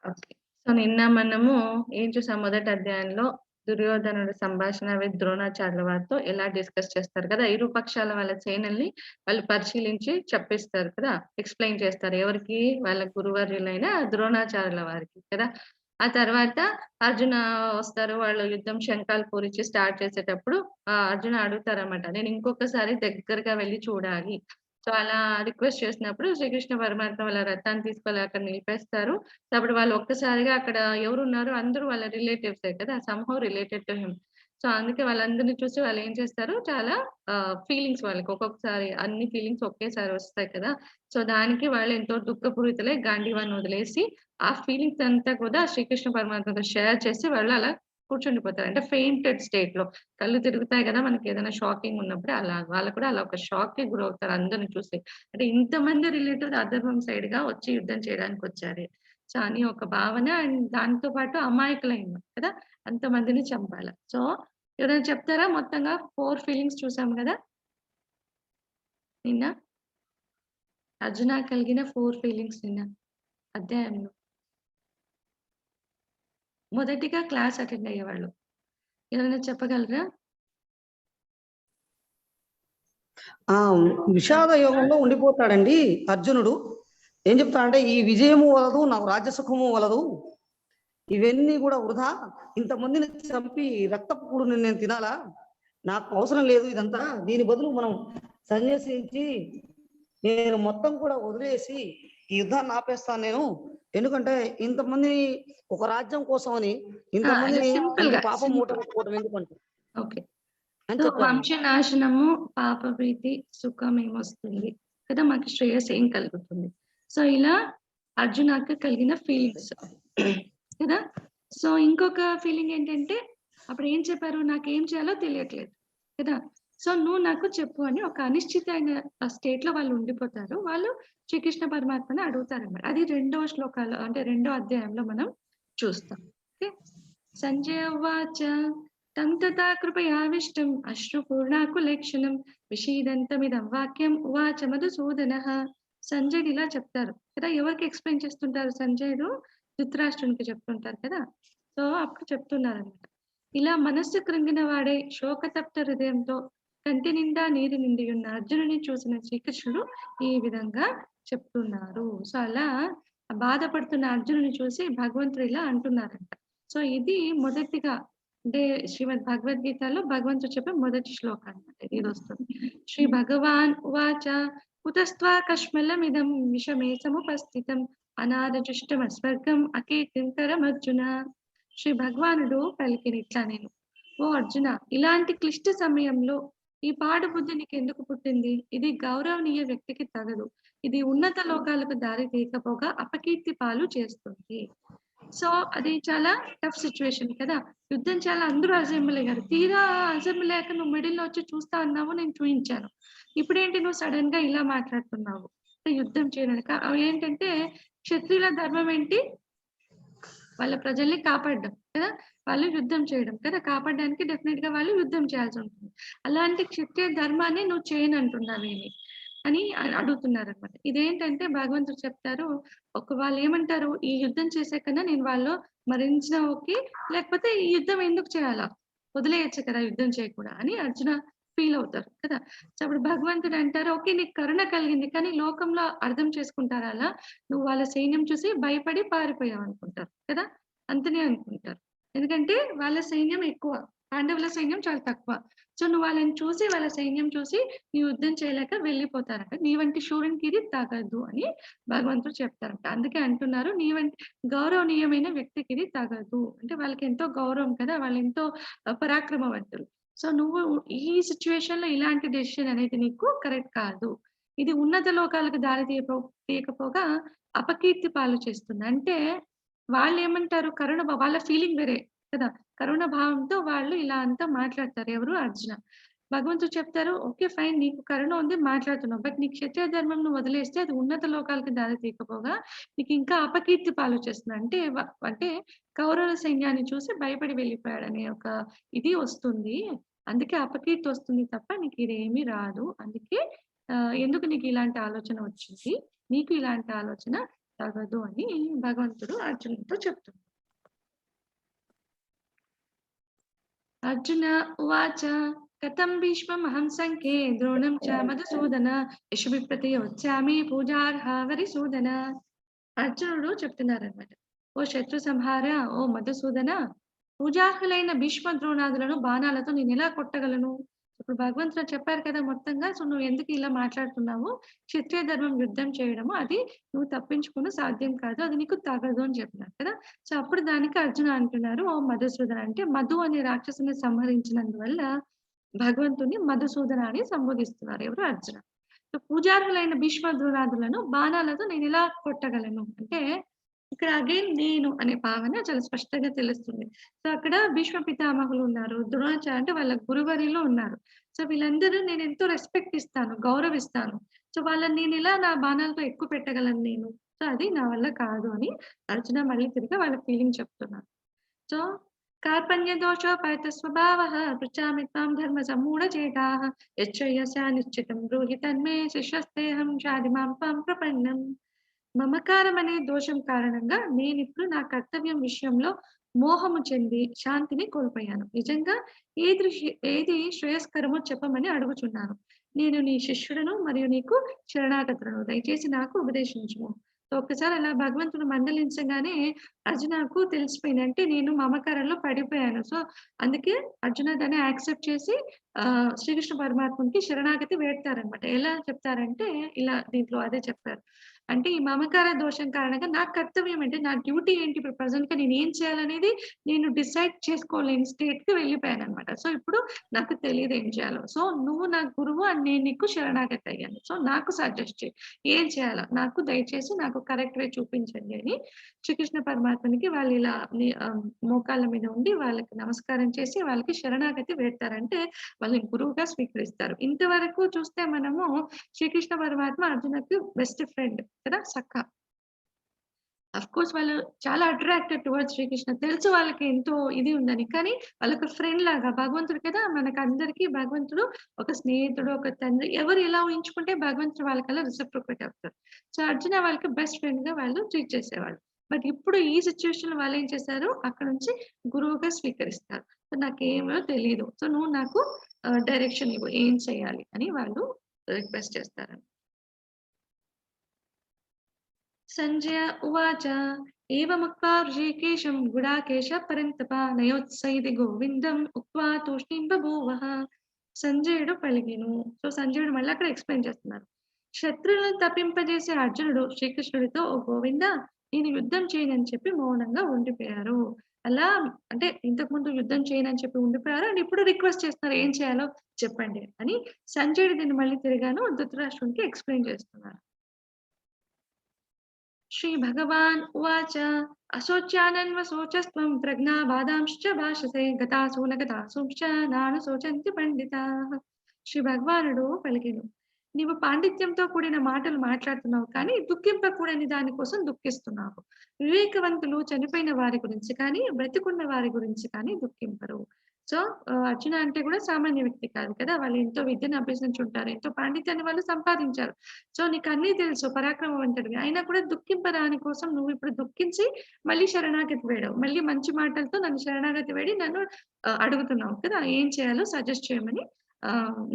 Okay. So, నిన్న మనము ఏం చూసాం మొదటి అధ్యాయంలో దుర్యోధనుడి సంభాషణ విత్ ద్రోణాచార్యుల వారితో ఎలా డిస్కస్ చేస్తారు కదా! ఇరు పక్షాల వాళ్ళ సేనల్ని వాళ్ళు పరిశీలించి చెప్పిస్తారు కదా! ఎక్స్‌ప్లెయిన్ చేస్తారు. ఎవరికి? వాళ్ళ గురువర్యులైన ద్రోణాచార్యుల వారికి కదా! ఆ తర్వాత అర్జున వస్తారు. వాళ్ళు యుద్ధం శంఖాలు పూరించి స్టార్ట్ చేసేటప్పుడు అర్జున అడుగుతారన్నమాట. నేను ఇంకొకసారి దగ్గరగా వెళ్లి చూడాలి. సో, అలా రిక్వెస్ట్ చేసినప్పుడు శ్రీకృష్ణ పరమాత్మ వాళ్ళ రథాన్ని తీసుకెళ్ళి అక్కడ నిలిపేస్తారు. సో, అప్పుడు వాళ్ళు ఒక్కసారిగా అక్కడ ఎవరున్నారు? అందరూ వాళ్ళ రిలేటివ్సే కదా! Somehow related to him. So, అందుకే వాళ్ళందరిని చూసి వాళ్ళేం చేస్తారు, చాలా ఫీలింగ్స్ వాళ్ళకి ఒక్కొక్కసారి అన్ని ఫీలింగ్స్ ఒకేసారి వస్తాయి కదా! సో, దానికి వాళ్ళు ఎంతో దుఃఖపూరితులై గాంధీవాన్ని వదిలేసి, ఆ ఫీలింగ్స్ అంతా కూడా శ్రీకృష్ణ పరమాత్మతో షేర్ చేసి వాళ్ళు అలా కూర్చుండిపోతారు. అంటే ఫెయింటెడ్ స్టేట్‌లో. కళ్ళు తిరుగుతాయి గదా! మనకేదైనా షాకింగ్ ఉన్నప్పుడు అలా. వాళ్ళు కూడా అలా ఒక షాక్‌కి గురవుతారు అందరిని చూసి. అంటే ఇంతమంది రిలేటివ్స్ అధర్మం సైడ్‌గా వచ్చి యుద్ధం చేయడానికొచ్చారే. సో, అని ఒక భావన అండ్ దాంతో పాటు అమాయకులైన కదా! అంతమందిని చంపాల. సో, ఎవరైనా చెప్తారా మొత్తంగా 4 ఫీలింగ్స్ చూసాం గదా! నిన్న. అర్జున కలిగిన 4 ఫీలింగ్స్ నిన్న అధ్యాయంలో. మొదటిగా క్లాస్ అటెండ్ అయ్యేవాళ్ళు. ఎవరైనా చెప్పగలరా? ఆ! విషాద యోగంలో ఉండిపోతాడండి అర్జునుడు. ఏం చెప్తాడంటే, ఈ విజయము వలదు, నాకు రాజ్యసుఖము వలదు. ఇవన్నీ కూడా వృధా. ఇంతమందిని చంపి రక్తపు కూడుని నేను తినాలా? నాకు అవసరం లేదు ఇదంతా. దీని బదులు మనం సన్యసించి నేను మొత్తం కూడా వదిలేసి ఈ యుద్ధాన్ని ఆపేస్తాను నేను. ఎందుకంటే ఇంతమందిని ఒక రాజ్యం కోసం అని ఇలా ఇంతమందిని ఇంత సింపుల్‌గా పాపం మూట కట్టుకోవడం ఎందుకంటే ఓకే. అని సో, చెప్తారు. వంశనాశనము, పాపభీతి, సుఖమేమొస్తుంది కదా! మాకు శ్రేయస్సు ఏం కలుగుతుంది. సో, ఇలా అర్జునకి కలిగిన ఫీలింగ్స్ కదా! సో, ఇంకొక ఫీలింగ్ ఏంటంటే, అప్పుడేం చెప్పారు? నాకేం చేయాలో తెలియట్లేదు కదా! సో, నువ్వు నాకు చెప్పు అని ఒక అనిశ్చితమైన స్టేట్‌లో వాళ్ళు ఉండిపోతారు. వాళ్ళు శ్రీకృష్ణ పరమాత్మని అడుగుతారన్నమాట. అది రెండో శ్లోకాలో అంటే రెండో అధ్యాయంలో మనం చూస్తాం. ఓకే. సంజయ ఉవాచ తం తథా కృపయావిష్టం అశ్రుపూర్ణాకులేక్షణం విషీదంతమిదం వాక్యం ఉవాచ మధుసూదనః. సంజయుడు ఇలా చెప్తారు కదా! ఎవరికి ఎక్స్‌ప్లెయిన్ చేస్తుంటారు సంజయుడు? ధృతరాష్ట్రునికి చెప్తుంటారు కదా! సో, అప్పుడు చెప్తున్నారన్నమాట. ఇలా మనస్సు కృంగిన వాడై శోకతప్త హృదయంతో కంటి నిండా నీరు నిండియున్న అర్జునుని చూసిన శ్రీకృష్ణుడు ఈ విధంగా చెప్తున్నారు. సో, అలా బాధపడుతున్న అర్జునుని చూసి భగవంతుడు ఇలా అంటున్నారంట. సో, ఇది మొదటిగా అంటే శ్రీమద్ భగవద్గీతలో భగవంతుడు చెప్పే మొదటి శ్లోకం అన్నమాట. ఇదొస్తుంది. శ్రీ భగవాన్ ఉవాచ కుతస్త్వా కష్మలమిదం విషమే సముపస్థితం అనాథజుష్టమస్వర్గం అకీర్తింకరమర్జున. శ్రీ భగవానుడు పలికిన ఇట్లా నేను. ఓ అర్జున, ఇలాంటి క్లిష్ట సమయంలో ఈ పాడు బుద్ధి నీకెందుకు పుట్టింది? ఇది గౌరవనీయ వ్యక్తికి తగదు. ఇది ఉన్నత లోకాలకు దారి తీయకపోగా అపకీర్తి పాలు చేస్తుంది. సో, అది చాలా టఫ్ సిట్యుయేషన్ కదా! యుద్ధం చేయాలి అందరూ అసెంబుల్ అయ్యారు. తీరా అసెంబుల్ అయ్యాక నువ్వు మిడిల్‌లో వచ్చి చూస్తా అన్నావు. నేను చూయించాను. ఇప్పుడేంటి నువ్వు సడెన్‌గా ఇలా మాట్లాడుతున్నావు? యుద్ధం చేయడానికి ఏంటంటే క్షత్రియుల ధర్మం ఏంటి? వాళ్ళ ప్రజల్ని కాపాడడం కదా! వాళ్ళు యుద్ధం చేయడం కదా! కాపాడడానికి డెఫినిట్‌గా వాళ్ళు యుద్ధం చేయాల్సుంటుంది. అలాంటి క్షత్రియ ధర్మాన్ని నువ్వు చేయనంటున్నావేమి? అని అడుగుతున్నారనమాట. ఇదేంటంటే భగవంతుడు చెప్తారు, వాళ్ళేమంటారు, "ఈ యుద్ధం చేసే కన్నా నేను వాళ్ళు మరణించినా ఓకే. లేకపోతే ఈ యుద్ధం ఎందుకు చేయాలా? వదిలేయొచ్చు కదా! యుద్ధం చేయకుండా" అని అర్జున ఫీల్ అవుతారు కదా! సో, అప్పుడు భగవంతుడు అంటారు, "ఓకే. నీకు కరుణ కలిగింది. కానీ లోకంలో అర్థం చేసుకుంటారా అలా? నువ్వు వాళ్ళ సైన్యం చూసి భయపడి పారిపోయావనుకుంటారు కదా! అంతనే అనుకుంటారు. ఎందుకంటే వాళ్ళ సైన్యం ఎక్కువ. పాండవుల సైన్యం చాలా తక్కువ. సో, నువ్వు వాళ్ళని చూసి వాళ్ళ సైన్యం చూసి నీ యుద్ధం చేయలేక వెళ్ళిపోతారంట. నీ వంటి శూరునికి ఇది తగదు అని భగవంతుడు చెప్తారంట. అందుకే అంటున్నారు నీ వంటి గౌరవనీయమైన వ్యక్తికి ఇది తగదు. అంటే వాళ్ళకి ఎంతో గౌరవం కదా! వాళ్ళెంతో పరాక్రమవంతులు. సో, నువ్వు ఈ సిట్యుయేషన్‌లో ఇలాంటి డెసిషన్ అనేది నీకు కరెక్ట్ కాదు. ఇది ఉన్నత లోకాలకు దారి తీయకపోగా అపకీర్తి పాలు చేస్తుంది. అంటే వాళ్ళేమంటారు వాళ్ళ ఫీలింగ్ వేరే కదా! కరుణ భావంతో వాళ్ళు ఇలా అంతా మాట్లాడతారు. ఎవరు? అర్జున. భగవంతుడు చెప్తారు, "ఓకే. ఫైన్. నీకు కరుణ ఉంది మాట్లాడుతున్నావు. బట్ నీ క్షత్రియ ధర్మం నువ్వు వదిలేస్తే అది ఉన్నత లోకాలకు దారి తీయకపోగా నీకింకా అపకీర్తి పాలు చేస్తుంది." అంటే కౌరవ సైన్యాన్ని చూసి భయపడి వెళ్ళిపోయాడనే ఒక ఇది వస్తుంది. అందుకే అపకీర్తి వస్తుంది తప్ప నీకిదేమీ రాదు. అందుకే ఎందుకు నీకిలాంటి ఆలోచన వచ్చింది? నీకు ఇలాంటి ఆలోచన తగదు అని భగవంతుడు అర్జునుడితో చెప్తున్నాడు. అర్జున ఉవాచ కథం భీష్మమహం సంఖ్యే ద్రోణం చ మధుసూదన యశుభిప్రతియోచ్చామి పూజార్హ వరిసూదన. అర్జునుడు చెప్తున్నారన్నమాట, ఓ శత్రు సంహార, ఓ మధుసూదన, పూజార్హులైన భీష్మ ద్రోణాదులను బాణాలతో నేను ఎలా కొట్టగలను? ఇప్పుడు భగవంతుడు చెప్పారు కదా మొత్తంగా, సో నువ్వు ఎందుకు ఇలా మాట్లాడుతున్నావు? క్షత్రియ ధర్మం యుద్ధం చేయడము అది నువ్వు తప్పించుకుని సాధ్యం కాదు, అది నీకు తగదు అని చెప్పినారు కదా. సో అప్పుడు దానికి అర్జున అంటున్నారు, ఓ మధుసూదన, అంటే మధు అనే రాక్షసుని సంహరించినందువల్ల భగవంతుని మధుసూదన అని సంబోధిస్తున్నారు ఎవరు? అర్జున. సో పూజార్హులైన భీష్మ ద్రోణాదులను బాణాలతో నేను ఎలా కొట్టగలను అంటే, ఇక్కడ అగైన్ నేను అనే భావన చాలా స్పష్టంగా తెలుస్తుంది. సో అక్కడ భీష్మ పితామహులు ఉన్నారు, ద్రోణాచార్య అంటే వాళ్ళ గురువర్యులు ఉన్నారు. సో వీళ్ళందరూ నేను ఎంతో రెస్పెక్ట్ ఇస్తాను, గౌరవిస్తాను. సో వాళ్ళని నేను ఎలా నా బాణాలతో ఎక్కువ పెట్టగలను నేను? సో అది నా వల్ల కాదు అని అర్జున మళ్ళీ తిరిగి వాళ్ళ ఫీలింగ్ చెప్తున్నారు. సో కార్పణ్య దోషోపైత స్వభావః పృచ్ఛామి త్వాం ధర్మ సమ్మూఢచేతాః యశ్చయసా నిశ్చితం బ్రూహి తన్మే శిష్యస్తేహం షాదిమాం త్వాం ప్రపన్నం. మమకారం అనే దోషం కారణంగా నేనిప్పుడు నా కర్తవ్యం విషయంలో మోహము చెంది శాంతిని కోల్పోయాను. నిజంగా ఏది శ్రేయస్కరమో చెప్పమని అడుగుచున్నాను. నేను నీ శిష్యుడను మరియు నీకు శరణాగతులను, దయచేసి నాకు ఉపదేశించుము. సో ఒక్కసారి అలా భగవంతుడు మందలించగానే అర్జునకు తెలిసిపోయింది, అంటే నేను మమకారంలో పడిపోయాను. సో అందుకే అర్జున దాన్ని యాక్సెప్ట్ చేసి శ్రీకృష్ణ పరమాత్మకి శరణాగతి వేడతారనమాట. ఎలా చెప్తారంటే ఇలా దీంట్లో అదే చెప్పారు, అంటే ఈ మమకార దోషం కారణంగా నా కర్తవ్యం ఏంటి, నా డ్యూటీ ఏంటి, ఇప్పుడు ప్రెజెంట్ గా నేను ఏం చేయాలనేది నేను డిసైడ్ చేసుకోలేని స్టేట్ కి వెళ్ళిపోయాను అనమాట. సో ఇప్పుడు నాకు తెలియదు ఏం చేయాలో. సో నువ్వు నా గురువు అని నేను నీకు శరణాగతి అయ్యాను. సో నాకు సజెస్ట్ చేయి, ఏం చేయాలో నాకు దయచేసి నాకు కరెక్ట్ వే చూపించండి అని శ్రీకృష్ణ పరమాత్మనికి వాళ్ళు ఇలా మోకాళ్ళ మీద ఉండి వాళ్ళకి నమస్కారం చేసి వాళ్ళకి శరణాగతి వేడతారంటే వాళ్ళని గురువుగా స్వీకరిస్తారు. ఇంతవరకు చూస్తే మనము శ్రీకృష్ణ పరమాత్మ అర్జునకు బెస్ట్ ఫ్రెండ్ కదా, సఖ. అఫ్ కోర్స్ వాళ్ళు చాలా అట్రాక్టెడ్ టువర్డ్స్ శ్రీకృష్ణ, తెలుసు వాళ్ళకి ఎంతో ఇది ఉందని, కానీ వాళ్ళొక ఫ్రెండ్ లాగా భగవంతుడు కదా, మనకందరికీ భగవంతుడు ఒక స్నేహితుడు, ఒక తండ్రి, ఎవరు ఎలా ఊహించుకుంటే భగవంతుడు వాళ్ళకల్లా రిసిప్రొకేట్ అవుతారు. సో అర్జున వాళ్ళకి బెస్ట్ ఫ్రెండ్ గా వాళ్ళు ట్రీట్ చేసేవాళ్ళు. బట్ ఇప్పుడు ఈ సిచ్యువేషన్ వాళ్ళు ఏం చేశారు, అక్కడ నుంచి గురువుగా స్వీకరిస్తారు. సో నాకేమో తెలియదు, సో నువ్వు నాకు డైరెక్షన్ ఇవ్వు, ఏం చేయాలి అని వాళ్ళు రిక్వెస్ట్ చేస్తారు. సంజయ ఉవాచ ఏవముక్త్వా ఋషికేశం గుడాకేశ పరంతప నయోత్సైది గోవిందం ఉక్త్వా తూష్ణీం బభూవః. సంజయుడు పలికెను. సో సంజయుడు మళ్ళీ అక్కడ ఎక్స్ప్లెయిన్ చేస్తున్నారు. శత్రువులను తప్పింపజేసే అర్జునుడు శ్రీకృష్ణుడితో, ఓ గోవింద, నేను యుద్ధం చేయనని చెప్పి మౌనంగా ఉండిపోయారు. అలా అంటే ఇంతకు ముందు యుద్ధం చేయనని చెప్పి ఉండిపోయారు, అండ్ ఇప్పుడు రిక్వెస్ట్ చేస్తున్నారు ఏం చేయాలో చెప్పండి అని. సంజయుడు దీన్ని మళ్ళీ తిరిగాను ధృతరాష్ట్రునికి ఎక్స్ప్లెయిన్ చేస్తున్నారు. శ్రీ భగవాన్ ఉవాచ అశోచ్యానన్వశోచస్త్వం ప్రజ్ఞావాదాంశ్చ భాషసే గతాసు న గతాసుంశ్చ నానుశోచంతి పండితాః. శ్రీ భగవానుడు పలికెను, నీవు పాండిత్యంతో కూడిన మాటలు మాట్లాడుతున్నావు, కానీ దుఃఖింపకూడని దానికోసం దుఃఖిస్తున్నావు. వివేకవంతులు చనిపోయిన వారి గురించి కానీ బ్రతికున్న వారి గురించి కానీ దుఃఖింపరు. సో అర్జున అంటే కూడా సామాన్య వ్యక్తి కాదు కదా, వాళ్ళు ఎంతో విద్యను అభ్యసించుంటారు, ఎంతో పాండిత్యాన్ని వాళ్ళు సంపాదించారు. సో నీకు అన్నీ తెలుసు, పరాక్రమవంతుడివి, అయినా కూడా దుఃఖింపదాని కోసం నువ్వు ఇప్పుడు దుఃఖించి మళ్ళీ శరణాగతి వేయడం, మళ్ళీ మంచి మాటలతో నన్ను శరణాగతి వేడి నన్ను అడుగుతున్నావు కదా, ఏం చేయాలో సజెస్ట్ చేయమని,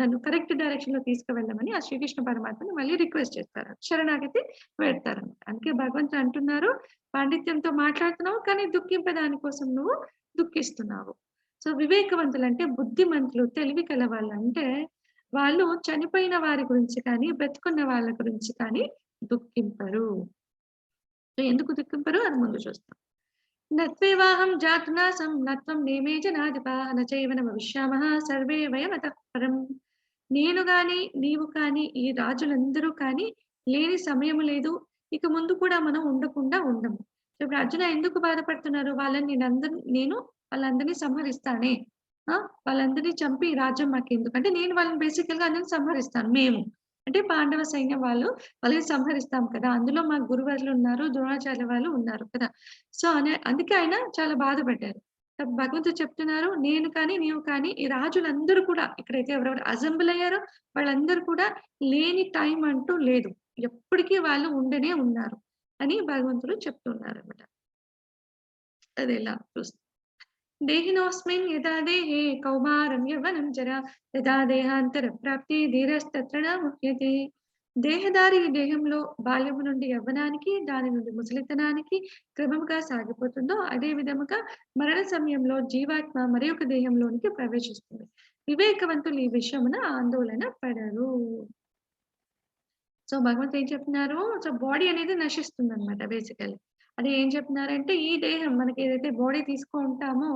నన్ను కరెక్ట్ డైరెక్షన్ లో తీసుకువెళ్ళమని ఆ శ్రీకృష్ణ పరమాత్మని మళ్ళీ రిక్వెస్ట్ చేస్తారు, శరణాగతి వేడతారు. అందుకే భగవంతుడు అంటున్నారు, పాండిత్యంతో మాట్లాడుతున్నావు కానీ దుఃఖింపదాని కోసం నువ్వు దుఃఖిస్తున్నావు. సో వివేకవంతులు అంటే బుద్ధిమంతులు, తెలివి కల వాళ్ళు, అంటే వాళ్ళు చనిపోయిన వారి గురించి కానీ బ్రతుకున్న వాళ్ళ గురించి కానీ దుఃఖింపరు. సో ఎందుకు దుఃఖింపరు అది ముందు చూస్తాం. నత్వేవాహం జాతునాసం నత్వం నేమే జనాధిప నచైవ భవిష్యామః సర్వే వయమతః పరం. నేను గాని నీవు కానీ ఈ రాజులందరూ కానీ లేని సమయం లేదు, ఇక ముందు కూడా మనం ఉండకుండా ఉండము. ఇప్పుడు అర్జున ఎందుకు బాధపడుతున్నారు, వాళ్ళని నేను వాళ్ళందరినీ సంహరిస్తానే, వాళ్ళందరినీ చంపి రాజ్యం మాకెందుకు, అంటే నేను వాళ్ళని బేసికల్ గా అందరిని సంహరిస్తాను, మేము అంటే పాండవ సైన్యం వాళ్ళని సంహరిస్తాం కదా, అందులో మా గురువర్లు ఉన్నారు, ద్రోణాచార్య వాళ్ళు ఉన్నారు కదా. సో అందుకే ఆయన చాలా బాధపడ్డారు. భగవంతుడు చెప్తున్నారు, నేను కానీ నీవు కానీ ఈ రాజులందరూ కూడా ఇక్కడైతే ఎవరెవరు అసెంబ్ల్ అయ్యారో వాళ్ళందరూ కూడా లేని టైం అంటూ లేదు, ఎప్పటికీ వాళ్ళు ఉండనే ఉన్నారు. అని భగవంతుడు చెప్తున్నారన్నమాట. అది ఎలా చూస్తే దేహినోస్మిన్ యదా దేహే కౌమారం యవ్వనం జరా యదా దేహాంతర ప్రాప్తి ధీరస్తత్ర న ముహ్యతే. దేహధారి ఈ దేహంలో బాల్యము నుండి యవ్వనానికి, దాని నుండి ముసలితనానికి క్రమముగా సాగిపోతుందో అదే విధముగా మరణ సమయంలో జీవాత్మ మరి ఒక దేహంలోనికి ప్రవేశిస్తుంది. వివేకవంతులు ఈ విషయమున ఆందోళన పడరు. సో భగవంతుడు ఏం చెప్తున్నారు? సో బాడీ అనేది నశిస్తుందన్నమాట బేసికల్లీ. అది ఏం చెప్తున్నారంటే ఈ దేహం మనకి ఏదైతే బాడీ తీసుకుంటామో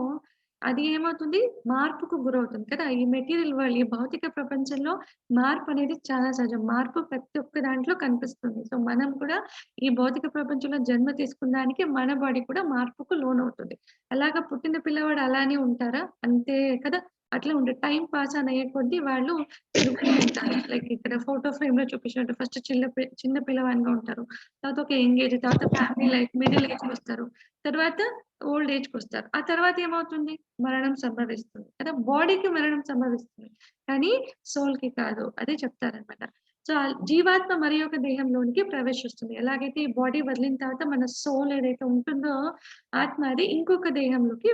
అది ఏమవుతుంది? మార్పుకు గురవుతుంది కదా! ఈ మెటీరియల్ వరల్డ్, ఈ భౌతిక ప్రపంచంలో మార్పనేది చాలా సహజం. మార్పు ప్రతి ఒక్క దాంట్లో కనిపిస్తుంది. సో మనం కూడా ఈ భౌతిక ప్రపంచంలో జన్మ తీసుకున్న దానికి మన బాడీ కూడా మార్పుకు లోనవుతుంది. అలాగా పుట్టిన పిల్లవాడు అలానే ఉంటారా? అంతే కదా! అట్లా ఉండే టైమ్ పాస్ ఆన్ అయ్యే కొద్దీ వాళ్ళు పెరుగుతూ ఉంటారు. లైక్ ఇక్కడ ఫోటో ఫ్రేమ్‌లో చూపించినట్టు ఫస్ట్ చిన్న పిల్లవాడిగా ఉంటారు. తర్వాత ఒక యంగ్ ఏజ్, తర్వాత ఫ్యామిలీ లైఫ్, మిడిల్ ఏజ్‌కొస్తారు. తర్వాత ఓల్డ్ ఏజ్‌కొస్తారు. ఆ తర్వాత ఏమవుతుంది? మరణం సంభవిస్తుంది కదా! బాడీకి మరణం సంభవిస్తుంది. కానీ సోల్‌కి కాదు. అదే చెప్తారనమాట. సో, జీవాత్మ మరి ఒక దేహంలోనికి ప్రవేశిస్తుంది. ఎలాగైతే ఈ బాడీ వదిలిన తర్వాత మన సోల్ ఏదైతే ఉంటుందో ఆత్మ అది ఇంకొక దేహంలోకి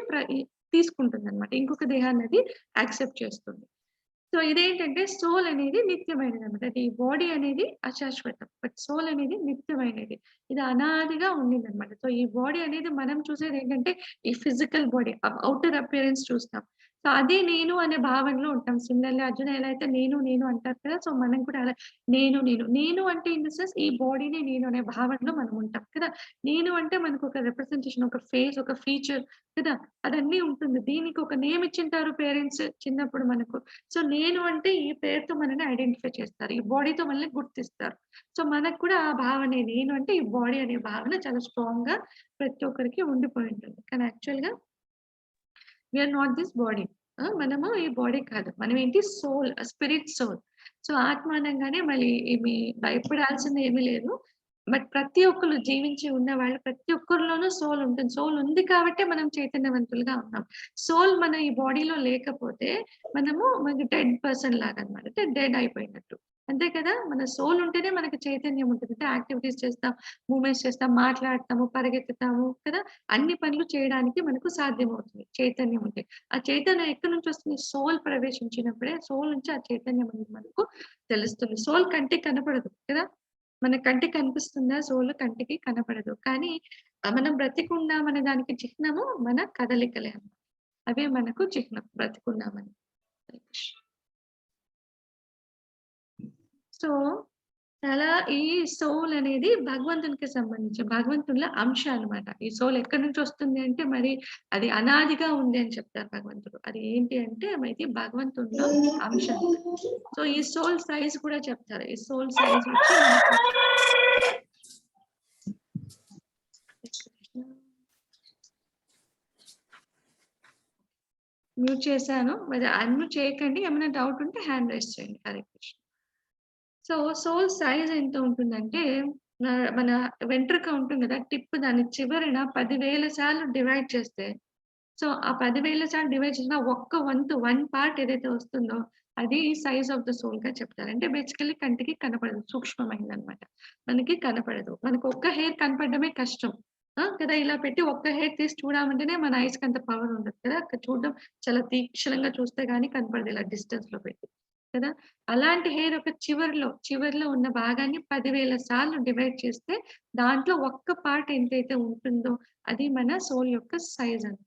తీసుకుంటుందనమాట. ఇంకొక దేహాన్నది యాక్సెప్ట్ చేస్తుంది. సో, ఇదేంటంటే సోల్ అనేది నిత్యమైనదనమాట. అది బాడీ అనేది అశాశ్వతం. బట్ సోల్ అనేది నిత్యమైనది. ఇది అనాదిగా ఉండిందనమాట. సో, ఈ బాడీ అనేది మనం చూసేదేంటంటే ఈ ఫిజికల్ బాడీ ఔటర్ అపియరెన్స్ చూస్తాం. సో, అదే నేను అనే భావనలో ఉంటాం. సిమిలర్‌లీ అర్జున ఎలా అయితే నేను అంటారు కదా! సో, మనం కూడా అలా నేను అంటే ఇన్ ద సెన్స్ ఈ బాడీనే నేను అనే భావనలో మనం ఉంటాం కదా! నేను అంటే మనకొక రిప్రజెంటేషన్, ఒక ఫేస్, ఒక ఫీచర్ కదా! అదన్నీ ఉంటుంది. దీనికి ఒక నేమ్ ఇచ్చింటారు పేరెంట్స్ చిన్నప్పుడు మనకు. సో, నేను అంటే ఈ పేరుతో మనల్ని ఐడెంటిఫై చేస్తారు. ఈ బాడీతో మనల్ని గుర్తిస్తారు. సో, మనకు కూడా ఆ భావనే నేను అంటే ఈ బాడీ అనే భావన చాలా స్ట్రాంగ్‌గా ప్రతి ఒక్కరికి ఉండిపోయి ఉంటుంది. కానీ యాక్చువల్‌గా we are not this body. మనము ఈ బాడీ కాదు. మనం ఏంటి సోల్, స్పిరిట్ సోల్. సో, ఆత్మ అనంగానే మళ్ళీ ఏమి భయపడాల్సింది ఏమీ లేదు. బట్ ప్రతి ఒక్కళ్ళు జీవించి ఉన్నవాళ్ళు ప్రతి ఒక్కరిలోనూ సోల్ ఉంటుంది. సోల్ ఉంది కాబట్టే మనం చైతన్యవంతులుగా ఉన్నాం. సోల్ మన ఈ బాడీలో లేకపోతే మనకి డెడ్ పర్సన్ లాగా అన్నమాట. అంటే డెడ్ అయిపోయినట్టు. అంతే కదా! మన సోల్ ఉంటేనే మనకి చైతన్యం ఉంటుంది. అంటే యాక్టివిటీస్ చేస్తాం, మూవ్‌మెంట్స్ చేస్తాం, మాట్లాడతాము, పరిగెత్తుతాము కదా! అన్ని పనులు చేయడానికి మనకు సాధ్యమవుతుంది చైతన్యం ఉంటే. ఆ చైతన్యం ఎక్కడి నుంచొస్తుంది? సోల్ ప్రవేశించినప్పుడే సోల్ నుంచి ఆ చైతన్యం అనేది మనకు తెలుస్తుంది. సోల్ కంటికి కనపడదు కదా! మన కంటికి కనిపిస్తుందా సోల్? కంటికి కనపడదు. కానీ మనం బ్రతికున్నామనే దానికి చిహ్నము మన కదలికలే అన్నమాట. అవే మనకు చిహ్నం బ్రతికున్నామని. సో, చాలా ఈ సోల్ అనేది భగవంతునికి సంబంధించి భగవంతునిలో అంశ అన్నమాట. ఈ సోల్ ఎక్కడి నుంచి వస్తుంది అంటే మరి అది అనాదిగా ఉంది అని చెప్తారు భగవంతుడు. అది ఏంటి అంటే ఇది భగవంతునిలో అంశ అన్నమాట. సో, ఈ సోల్ సైజ్ కూడా చెప్తారు. ఈ సోల్ సైజ్ వచ్చి మనకు మ్యూట్ చేశాను. మరి అన్‌మ్యూట్ చేయకండి. ఏమైనా డౌట్ ఉంటే హ్యాండ్ రైజ్ చేయండి. Hare Krishna. So, soul size ఎంత ఉంటుందంటే మన వెంట్రుక ఉంటుంది కదా! టిప్ దాని చివరన 10,000 సార్లు డివైడ్ చేస్తే సో, ఆ 10,000 సార్లు డివైడ్ చేసిన ఒక్క వంతు 1 పార్ట్ ఏదైతే వస్తుందో అది సైజ్ ఆఫ్ ద సోల్‌గా చెప్తారు. అంటే బేసికల్లీ కంటికి కనపడదు. సూక్ష్మమైనదన్నమాట. మనకి కనపడదు. మనకు ఒక్క హెయిర్ కనపడడమే కష్టం. కదా! ఇలా పెట్టి ఒక్క హెయిర్ తీసి చూడమంటేనే మన ఐస్‌కి అంత పవర్ ఉండదు కదా! చూడడం చాలా తీక్షణంగా చూస్తే గాని కనపడదు ఇలా డిస్టెన్స్‌లో పెట్టి. కదా! అలాంటి హెయిర్ ఒక చివర్లో ఉన్న భాగాన్ని 10,000 సార్లు డివైడ్ చేస్తే దాంట్లో ఒక్క పార్ట్ ఎంతైతే ఉంటుందో అది మన సోల్ యొక్క సైజ్ అని.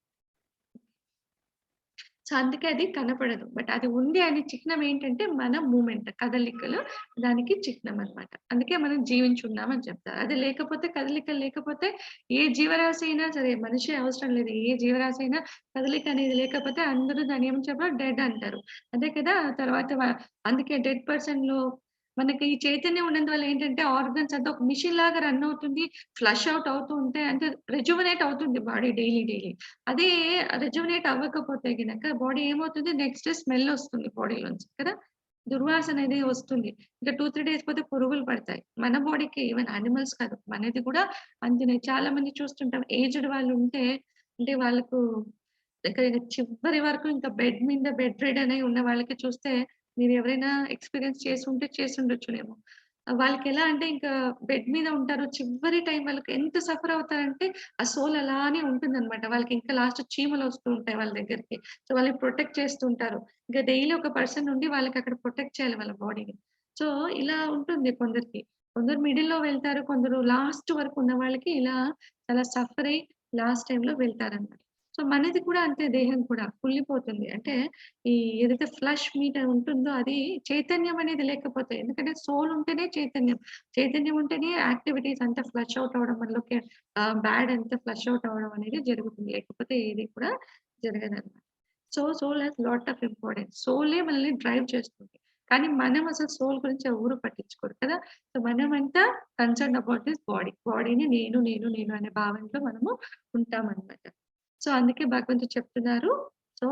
సో, అందుకే అది కనపడదు. బట్ అది ఉంది అనే చిహ్నం ఏంటంటే మన మూవ్‌మెంట్ కదలికలు దానికి చిహ్నం అన్నమాట. అందుకే మనం జీవించున్నాం అని చెప్తారు. అది లేకపోతే కదలికలు లేకపోతే ఏ జీవరాశి అయినా సరే మనిషి అవసరం లేదు. ఏ జీవరాశి అయినా కదలిక అనేది లేకపోతే అందరూ దాన్ని ఏమని చెప్పారు డెడ్ అంటారు. అదే కదా! తర్వాత అందుకే డెడ్ పర్సన్‌లో మనకి ఈ చైతన్యం ఉన్నందువల్ల ఏంటంటే ఆర్గన్స్ అంతా ఒక మెషిన్ లాగా రన్ అవుతుంది. ఫ్లష్ ఔట్ అవుతూ ఉంటాయి. అంటే రిజువనేట్ అవుతుంది బాడీ డైలీ. అదే రిజువనేట్ అవ్వకపోతే గనక బాడీ ఏమవుతుంది నెక్స్ట్ డే స్మెల్ ఒస్తుంది బాడీలోంచి కదా! దుర్వాసన అనేది వస్తుంది. ఇంకా 2, 3 డేస్ పోతే పురుగులు పడతాయి. మన బాడీకి ఈవెన్ యానిమల్స్ కాదు. మనది కూడా అంతనే చాలా మంది చూస్తుంటాం. ఏజ్డ్ వాళ్ళు ఉంటే అంటే వాళ్ళకు ఇక చివరి వరకు ఇంకా బెడ్ మీద బెడ్ రిడెన్ అయి ఉన్న వాళ్ళకి చూస్తే మీరు ఎవరైనా ఎక్స్‌పీరియన్స్ చేసుంటే చేసుండొచ్చునేమో. వాళ్ళకి ఎలా అంటే ఇంకా బెడ్ మీద ఉంటారు. చివరి టైం వాళ్ళకి ఎంత సఫర్ అవుతారంటే ఆ సోల్ అలానే ఉంటుందన్నమాట. వాళ్ళకి ఇంకా లాస్ట్ చీమలొస్తూ ఉంటాయి వాళ్ళ దగ్గరికి. సో వాళ్ళని ప్రొటెక్ట్ చేస్తూ ఉంటారు. ఇంకా డైలీ ఒక పర్సన్ ఉండి వాళ్ళకి అక్కడ ప్రొటెక్ట్ చేయాలి వాళ్ళ బాడీని. సో ఇలా ఉంటుంది కొందరికి. కొందరు మిడిల్‌లో వెళ్తారు. కొందరు లాస్ట్ వరకు ఉన్న వాళ్ళకి ఇలా చాలా సఫర్ అయ్యి లాస్ట్ టైమ్‌లో వెళ్తారన్నమాట. సో మనది కూడా అంతే దేహం కూడా కుళ్ళిపోతుంది. అంటే ఈ ఏదైతే ఫ్లష్ మీట్ అని ఉంటుందో అది చైతన్యం అనేది లేకపోతే ఎందుకంటే సోల్ ఉంటేనే చైతన్యం. చైతన్యం ఉంటేనే యాక్టివిటీస్ అంతా ఫ్లష్ ఔట్ అవ్వడం మనలోకి బ్యాడ్ అంతా ఫ్లష్ ఔట్ అవ్వడం అనేది జరుగుతుంది. లేకపోతే ఏది కూడా జరగదన్నమాట. So soul has lot of importance. సోలే మనల్ని డ్రైవ్ చేస్తుంది. కానీ మనం అసలు సోల్ గురించి ఎవరు పట్టించుకోరు కదా! సో మనమంతా కన్సర్న్డ్ అబౌట్ దిస్ బాడీ. బాడీని నేను అనే భావనలో మనము ఉంటామన్నమాట. సో అందుకే భగవంతుడు చెప్తున్నారు. సో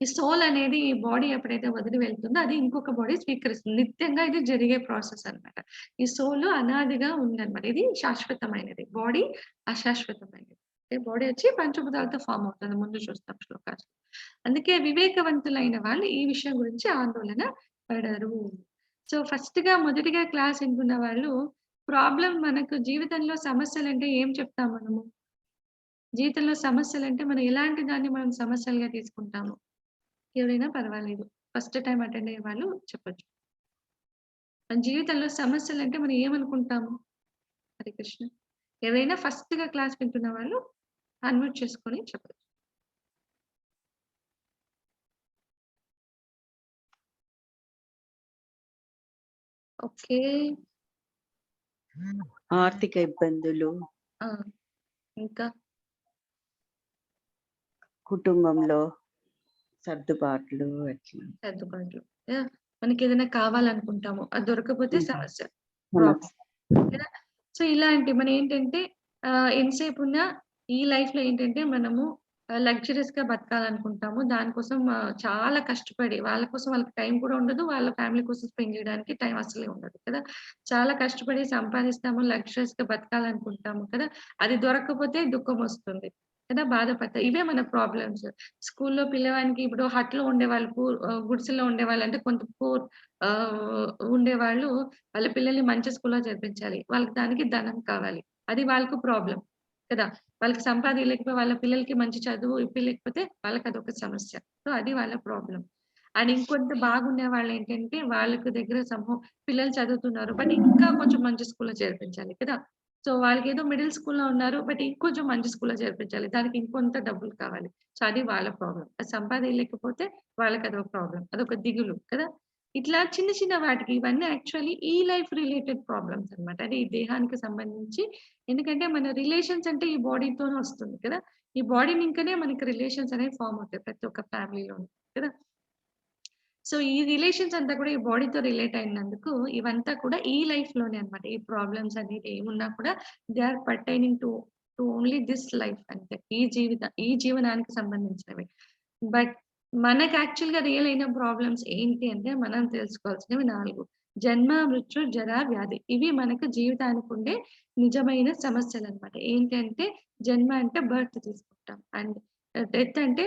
ఈ సోల్ అనేది ఈ బాడీ ఎప్పుడైతే వదిలి వెళ్తుందో అది ఇంకొక బాడీ స్వీకరిస్తుంది. నిత్యంగా ఇది జరిగే ప్రాసెస్ అన్నమాట. ఈ సోల్ అనాదిగా ఉందన్నమాట. ఇది శాశ్వతమైనది. బాడీ అశాశ్వతమైనది. బాడీ వచ్చి పంచభూతాలతో ఫార్మ్ అవుతుంది. ముందు చూస్తాం శ్లోకాస్. అందుకే వివేకవంతులైన వాళ్ళు ఈ విషయం గురించి ఆందోళన పడరు. సో మొదటిగా క్లాస్ వింటున్న వాళ్ళు మనకు జీవితంలో సమస్యలంటే ఏం చెప్తాం మనము? జీవితంలో సమస్యలంటే మనం ఎలాంటి దాన్ని మనం సమస్యలుగా తీసుకుంటాము? ఎవరైనా పర్వాలేదు. ఫస్ట్ టైమ్ అటెండ్ అయ్యే వాళ్ళు చెప్పొచ్చు. మన జీవితంలో సమస్యలంటే మనం ఏమనుకుంటాము? హరే కృష్ణ. ఎవరైనా ఫస్ట్‌గా క్లాస్ వింటున్న వాళ్ళు అన్మ్యూట్ చేసుకొని చెప్పొచ్చు. ఓకే. ఆర్థిక ఇబ్బందులు, ఆ! ఇంకా కుటుంబంలో సర్దుబాట్లు అట్లా. సర్దుబాట్లు. యాహ్! మనకేదైనా కావాలనుకుంటాము. అది దొరకకపోతే సమస్య. ప్రాబ్లమ్. సమస్య. కదా! సో, ఇలాంటి మనమేంటంటే ఎంతసేపున్నా ఈ లైఫ్‌లో ఏంటంటే మనము లగ్జరీస్‌గా బతకాలనుకుంటాము. దానికోసం చాలా కష్టపడి వాళ్ళ కోసం వాళ్ళకి టైం కూడా ఉండదు. వాళ్ళ ఫ్యామిలీ కోసం స్పెండ్ చేయడానికి టైం అస్సలే ఉండదు కదా! చాలా కష్టపడి సంపాదిస్తాము. లగ్జరీస్‌గా బతకాలనుకుంటాము కదా! అది దొరక్కపోతే దుఃఖమొస్తుంది. కదా! బాధపడతా. ఇవే మన ప్రాబ్లమ్స్. స్కూల్‌లో పిల్లవానికి ఇప్పుడు హట్‌లో ఉండేవాళ్ళు గుడిసెలో ఉండేవాళ్ళు అంటే కొంత ఉండేవాళ్ళు వాళ్ళ పిల్లల్ని మంచి స్కూల్‌లో చేర్పించాలి. వాళ్ళకి దానికి ధనం కావాలి. అది వాళ్ళకు ప్రాబ్లమ్ కదా! వాళ్ళకి సంపాదియలేకపోయి వాళ్ళ పిల్లలకి మంచి చదువు ఇప్పియలేకపోతే వాళ్ళకదొక సమస్య. సో, అది వాళ్ళ ప్రాబ్లమ్. అండ్ ఇంకొంత బాగుండే వాళ్ళేంటంటే వాళ్ళకి దగ్గర పిల్లలు చదువుతున్నారు. బట్ ఇంకా కొంచెం మంచి స్కూల్‌లో చేర్పించాలి కదా! సో, వాళ్ళకేదో మిడిల్ స్కూల్‌లో ఉన్నారు. బట్ ఇంకొంచెం మంచి స్కూల్‌లో చేర్పించాలి. దానికి ఇంకొంత డబ్బులు కావాలి. సో, అది వాళ్ళ ప్రాబ్లమ్. అది సంపాదియలేకపోతే వాళ్ళకదొక ప్రాబ్లమ్. అదొక దిగులు కదా! ఇట్లా చిన్న చిన్న వాటికి ఇవన్నీ యాక్చువల్లీ ఈ లైఫ్ రిలేటెడ్ ప్రాబ్లమ్స్ అన్నమాట. అంటే ఈ దేహానికి సంబంధించి ఎందుకంటే మన రిలేషన్స్ అంటే ఈ బాడీతోనే వస్తుంది కదా! ఈ బాడీ నింకనే మనకి రిలేషన్స్ అనేవి ఫార్మ్ అవుతాయి ప్రతి ఒక్క ఫ్యామిలీలోను కదా! సో, ఈ రిలేషన్స్ అంతా కూడా ఈ బాడీతో రిలేట్ అయినందుకు ఇవంతా కూడా ఈ లైఫ్‌లోనే అన్నమాట. ఈ ప్రాబ్లమ్స్ అనేది ఏమున్నా కూడా they are pertaining to only this life అంతే. ఈ జీవనానికి సంబంధించినవి. బట్ మనకు యాక్చువల్‌గా రియల్ అయిన ప్రాబ్లమ్స్ ఏంటి అంటే మనం తెలుసుకోవాల్సినవి 4. జన్మ, మృత్యు, జర, వ్యాధి. ఇవి మనకు జీవితానికి ఉండే నిజమైన సమస్యలన్నమాట. ఏంటంటే జన్మ అంటే బర్త్ తీసుకుంటాం. అండ్ డెత్ అంటే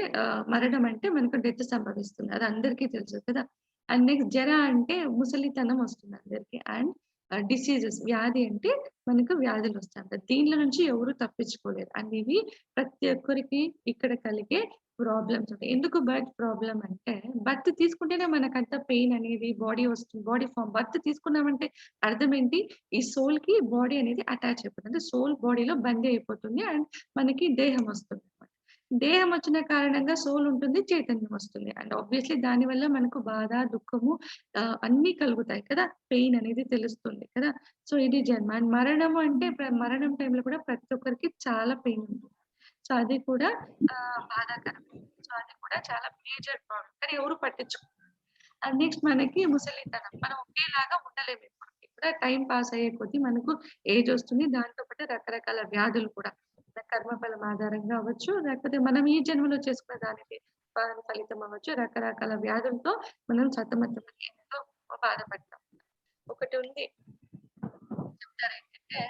మరణం అంటే మనకు డెత్ సంభవిస్తుంది. అది అందరికీ తెలుసు కదా! అండ్ నెక్స్ట్ జర అంటే ముసలితనం వస్తుంది అందరికి. అండ్ డిసీజెస్ వ్యాధి అంటే మనకు వ్యాధులొస్తాయంట. దీనిలో నుంచి ఎవరు తప్పించుకోలేరు. అండ్ ఇవి ప్రతి ఒక్కరికి ఇక్కడ కలిగే ప్రాబ్లమ్స్ ఉంటాయి. ఎందుకు బర్త్ ప్రాబ్లమ్ అంటే బర్త్ తీసుకుంటేనే మనకంత పెయిన్ అనేది బాడీ వస్తుంది. బాడీ ఫార్మ్ బర్త్ తీసుకున్నామంటే అర్థం ఏంటి? ఈ సోల్‌కి బాడీ అనేది అటాచ్ అయిపోతుంది. అంటే సోల్ బాడీలో బందీ అయిపోతుంది. అండ్ మనకి దేహం వస్తుందన్నమాట. దేహం వచ్చిన కారణంగా సోల్ ఉంటుంది. చైతన్యం వస్తుంది. అండ్ ఆబ్వియస్‌లీ దానివల్ల మనకు బాధ, దుఃఖము అన్నీ కలుగుతాయి కదా! పెయిన్ అనేది తెలుస్తుంది కదా! సో, ఇది జన్మ. అండ్ మరణము అంటే మరణం టైంలో కూడా ప్రతి ఒక్కరికి చాలా పెయిన్ ఉంటుంది. సో, అది కూడా బాధాకరమే. సో, అది కూడా చాలా మేజర్ ప్రాబ్లమ్. కానీ ఎవరు పట్టించుకోరు. అండ్ నెక్స్ట్ మనకి ముసలితనం. మనం ఒకేలాగా ఉండలేము ఎప్పటికి కూడా. టైమ్ పాస్ అయ్యే కొద్దీ మనకు ఏజ్ వస్తుంది. దాంతో పాటు రకరకాల వ్యాధులు కూడా. మన కర్మఫలం ఆధారంగా అవ్వచ్చు, లేకపోతే మనం ఈ జన్మలో చేసుకున్న దానికి ఫలితం అవ్వచ్చు. రకరకాల వ్యాధులతో మనం సతమతమై ఎంతో బాధపడతాం. ఒకటి ఉంది చెప్తారేంటంటే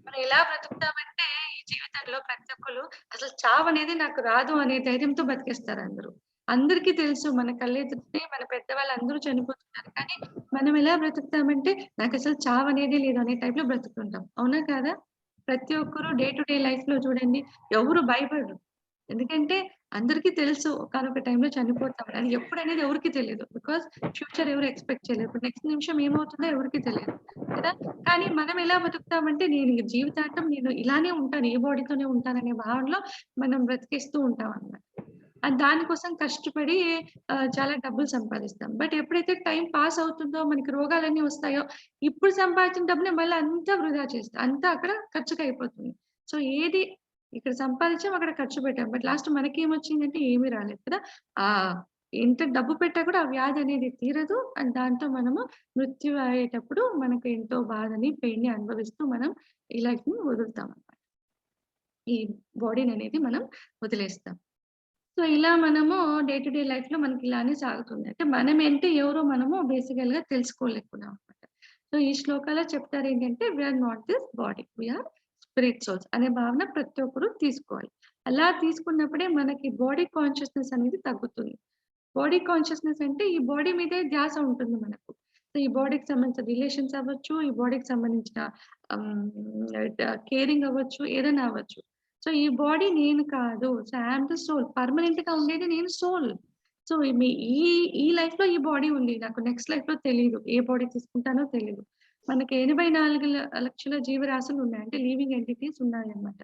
మనం ఎలా బ్రతుకుతామంటే ఈ జీవితంలో ప్రతి ఒక్కళ్ళు అసలు చావనేది నాకు రాదు అనే ధైర్యంతో బతికేస్తారు అందరూ. అందరికీ తెలుసు మన కళ్ళెదుటే మన పెద్దవాళ్ళు అందరూ చనిపోతున్నారు. కానీ మనం ఎలా బ్రతుకుతామంటే నాకసలు చావు అనేది లేదు అనే టైప్‌లో బ్రతుకుతుంటాం. అవునా కాదా? ప్రతి ఒక్కరు డే టు డే లైఫ్‌లో చూడండి ఎవరు భయపడరు. ఎందుకంటే అందరికీ తెలుసు ఒకానొక టైంలో చనిపోతామని. అది ఎప్పుడనేది ఎవరికీ తెలీదు. బికాజ్ ఫ్యూచర్ ఎవరు ఎక్స్‌పెక్ట్ చేయలేరు. ఇప్పుడు నెక్స్ట్ నిమిషం ఏమవుతుందో ఎవరికీ తెలియదు. కదా! కానీ మనం ఎలా బతుకుతామంటే నేను జీవితాంతం నేను ఇలానే ఉంటాను. ఏ బాడీతోనే ఉంటాననే భావనలో మనం బ్రతికేస్తూ ఉంటామన్నమాట. దానికోసం కష్టపడి చాలా డబ్బులు సంపాదిస్తాం. బట్ ఎప్పుడైతే టైం పాస్ అవుతుందో మనకి రోగాలన్నీ వస్తాయో, ఇప్పుడు సంపాదించిన డబ్బుని మళ్ళీ అంతా వృధా చేస్తాం. అంతా అక్కడ ఖర్చుకయిపోతుంది. సో ఏది ఇక్కడ సంపాదించాం, అక్కడ ఖర్చు పెట్టాం. బట్ లాస్ట్ మనకేమొచ్చిందంటే ఏమీ రాలేదు కదా! ఆహ్, ఎంత డబ్బు పెట్టా కూడా ఆ వ్యాధి అనేది తీరదు. అండ్ దాంతో మనము మృత్యు అయ్యేటప్పుడు మనకు ఎంతో బాధని, పెయిన్‌ని అనుభవిస్తూ మనం ఈ లైఫ్‌ని వదులుతామన్నమాట. ఈ బాడీననేది మనం వదిలేస్తాం. సో, ఇలా మనము డే టు డే లైఫ్‌లో మనకి ఇలానే సాగుతుంది. అంటే మనమేంటి ఎవరో మనము బేసికల్‌గా తెలుసుకోలేకున్నాం అన్నమాట. సో, ఈ శ్లోకాలో చెప్తారేంటంటే we are not this body. We are spirit souls అనే భావన ప్రతి ఒక్కరు తీసుకోవాలి. అలా తీసుకున్నప్పుడే మనకి బాడీ కాన్షియస్‌నెస్ అనేది తగ్గుతుంది. బాడీ కాన్షియస్‌నెస్ అంటే ఈ బాడీ మీదే ధ్యాస ఉంటుంది మనకు. సో, ఈ బాడీకి సంబంధించిన రిలేషన్స్ అవ్వచ్చు, ఈ బాడీకి సంబంధించిన కేరింగ్ అవ్వచ్చు, ఏదైనా అవ్వచ్చు. సో, ఈ బాడీ నేను కాదు. So, I am the soul. పర్మనెంట్‌గా ఉండేది నేను సోల్. సో, ఈ ఈ లైఫ్‌లో ఈ బాడీ ఉంది. నాకు నెక్స్ట్ లైఫ్‌లో తెలీదు. ఏ బాడీ తీసుకుంటానో తెలీదు. మనకి 84 లక్షల జీవరాశులు ఉన్నాయి. అంటే లివింగ్ ఎంటిటీస్ ఉన్నాయన్నమాట.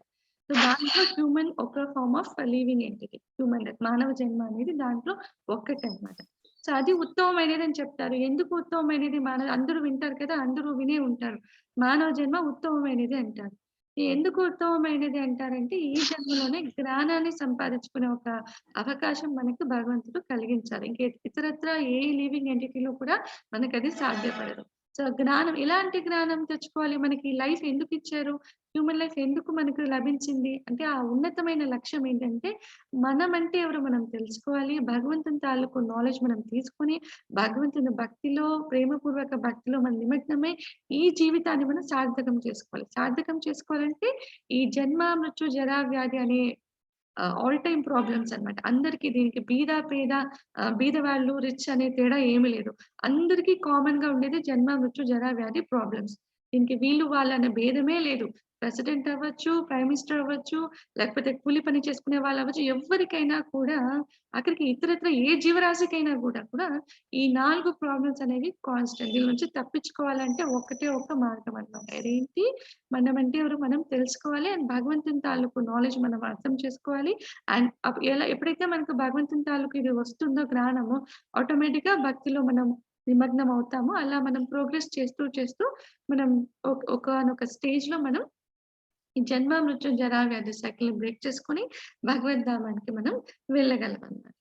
సో, దాంట్లో హ్యూమన్ ఒక form of living entity. Human life మానవ జన్మ అనేది దాంట్లో ఒక్కటన్నమాట. సో, అది ఉత్తమమైనదని చెప్తారు. ఎందుకు ఉత్తమమైనది అందరూ వింటారు కదా! అందరూ వినే ఉంటారు. మానవ జన్మ ఉత్తమమైనది అంటారు. ఎందుకు ఉత్తమమైనది అంటారంటే, ఈ జన్మలోనే జ్ఞానాన్ని సంపాదించుకునే ఒక అవకాశం మనకు భగవంతుడు కలిగించారు. ఇతరత్రా ఏ లివింగ్ ఎంటిటీలో కూడా మనకది సాధ్యపడదు. సో, జ్ఞానం ఎలాంటి జ్ఞానం తెచ్చుకోవాలి? మనకి లైఫ్ ఎందుకిచ్చారు? హ్యూమన్ లైఫ్ ఎందుకు మనకు లభించింది? అంటే ఆ ఉన్నతమైన లక్ష్యం ఏంటంటే, మనమంటే ఎవరో మనం తెలుసుకోవాలి. భగవంతుని తాలూకు నాలెడ్జ్ మనం తీసుకొని, భగవంతుని భక్తిలో, ప్రేమపూర్వక భక్తిలో మనం నిమగ్నమై ఈ జీవితాన్ని మనం సార్థకం చేసుకోవాలి. సార్థకం చేసుకోవాలంటే ఈ జన్మ, మృత్యు, జరా, వ్యాధి అనే ఆల్ టైమ్ ప్రాబ్లమ్స్ అన్నమాట. అందరికి దీనికి బీద, పేద బీదవాళ్ళు, రిచ్ అనే తేడా ఏమి లేదు. అందరికీ కామన్‌గా ఉండేది జన్మ, మృత్యు, జరా, వ్యాధి ప్రాబ్లమ్స్. దీనికి వీళ్ళు, వాళ్ళు అనే భేదమే లేదు. ప్రెసిడెంట్ అవ్వచ్చు, ప్రైమ్ మినిస్టర్ అవ్వచ్చు, లేకపోతే కూలి పని చేసుకునే వాళ్ళు అవ్వచ్చు. ఎవ్వరికైనా కూడా ఆఖరికి ఇతరత్ర ఏ జీవరాశికైనా కూడా ఈ 4 ప్రాబ్లమ్స్ అనేవి కాన్స్టెంట్. దీని నుంచి తప్పించుకోవాలంటే ఒక్కటే ఒక్క మార్గం అన్నమాట. అదేంటి? మనమంటే ఎవరో మనం తెలుసుకోవాలి. అండ్ భగవంతుని తాలూకు నాలెడ్జ్ మనం అర్థం చేసుకోవాలి. అండ్ ఎప్పుడైతే మనకు భగవంతుని తాలూకు ఇది వస్తుందో జ్ఞానము, ఆటోమేటిక్‌గా భక్తిలో మనం నిమగ్నం అవుతాము. అలా మనం ప్రోగ్రెస్ చేస్తూ మనం ఒకానొక స్టేజ్‌లో మనం ఈ జన్మ, మృత్యు, జరా, వ్యాధి సైకిల్‌ని బ్రేక్ చేసుకొని భగవద్ధామానికి మనం వెళ్ళగలమన్నమాట.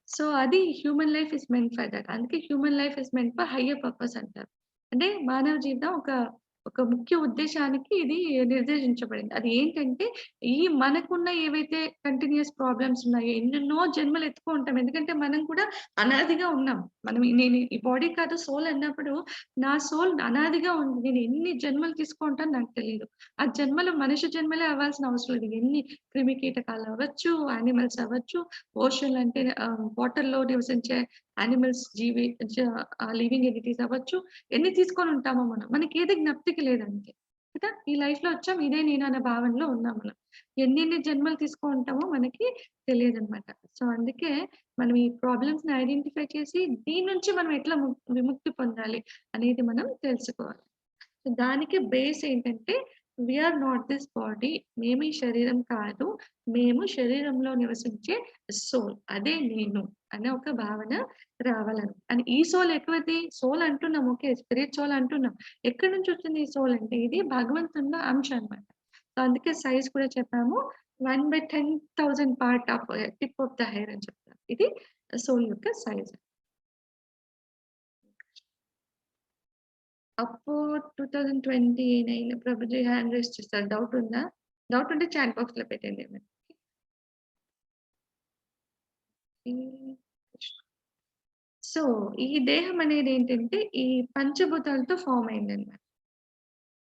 సో, అది human life is meant for that. అందుకే human life is meant for higher purpose అంటారు. అంటే మానవ జీవితం ఒక ముఖ్య ఉద్దేశానికి ఇది నిర్దేశించబడింది. అది ఏంటంటే మనకున్న ఏవైతే కంటిన్యూయస్ ప్రాబ్లమ్స్ ఉన్నాయో, ఎన్నెన్నో జన్మలు ఎత్తుకో ఉంటాం. ఎందుకంటే మనం కూడా అనాదిగా ఉన్నాం. నేను ఈ బాడీ కాదు సోల్ అన్నప్పుడు నా సోల్ అనాదిగా ఉంది. నేను ఎన్ని జన్మలు తీసుకుంటానో నాకు తెలీదు. ఆ జన్మలు మనిషి జన్మలే అవ్వాల్సిన అవసరం లేదు. ఎన్ని క్రిమికీటకాలు అవ్వచ్చు, యానిమల్స్ అవ్వచ్చు, ఓషన్ అంటే వాటర్‌లో నివసించే యానిమల్స్ లివింగ్ ఎంటిటీస్ అవ్వచ్చు. ఎన్ని తీసుకొని ఉంటామో మనం. మనకేది జ్ఞప్తికి లేదంతే. కదా! ఈ లైఫ్‌లో వచ్చాం ఇదే నేను అనే భావనలో ఉన్నాం మనం. ఎన్నెన్ని జన్మలు తీసుకుంటామో మనకి తెలియదనమాట. సో, అందుకే మనం ఈ ప్రాబ్లమ్స్‌ని ఐడెంటిఫై చేసి దీని నుంచి మనం ఎట్లా విముక్తి పొందాలి అనేది మనం తెలుసుకోవాలి. సో, దానికి బేస్ ఏంటంటే we are not this body. మేము ఈ శరీరం కాదు. మేము శరీరంలో నివసించే సోల్. అదే నేను అనే ఒక భావన రావాలని. అండ్ ఈ సోల్ ఎక్కడిది? సోల్ అంటున్నాం. ఓకే. స్పిరిట్ సోల్ అంటున్నాం. ఎక్కడి నుంచి వచ్చింది ఈ సోల్ అంటే ఇది భగవంతునిలో అంశ అన్నమాట. సో, అందుకే సైజ్ కూడా చెప్పాము. 1/10,000 part of tip of the hair అని చెప్తారు. ఇది సోల్ యొక్క సైజ్. అప్పో 2029 ప్రభుజీ హ్యాండ్ రైజ్ చేస్తారు. డౌట్ ఉందా? డౌట్ ఉంటే చాట్ బాక్స్‌లో పెట్టండి ఏమైనా. సో, ఈ దేహం అనేది ఏంటంటే ఈ పంచభూతాలతో ఫార్మ్ అయిందన్నమాట.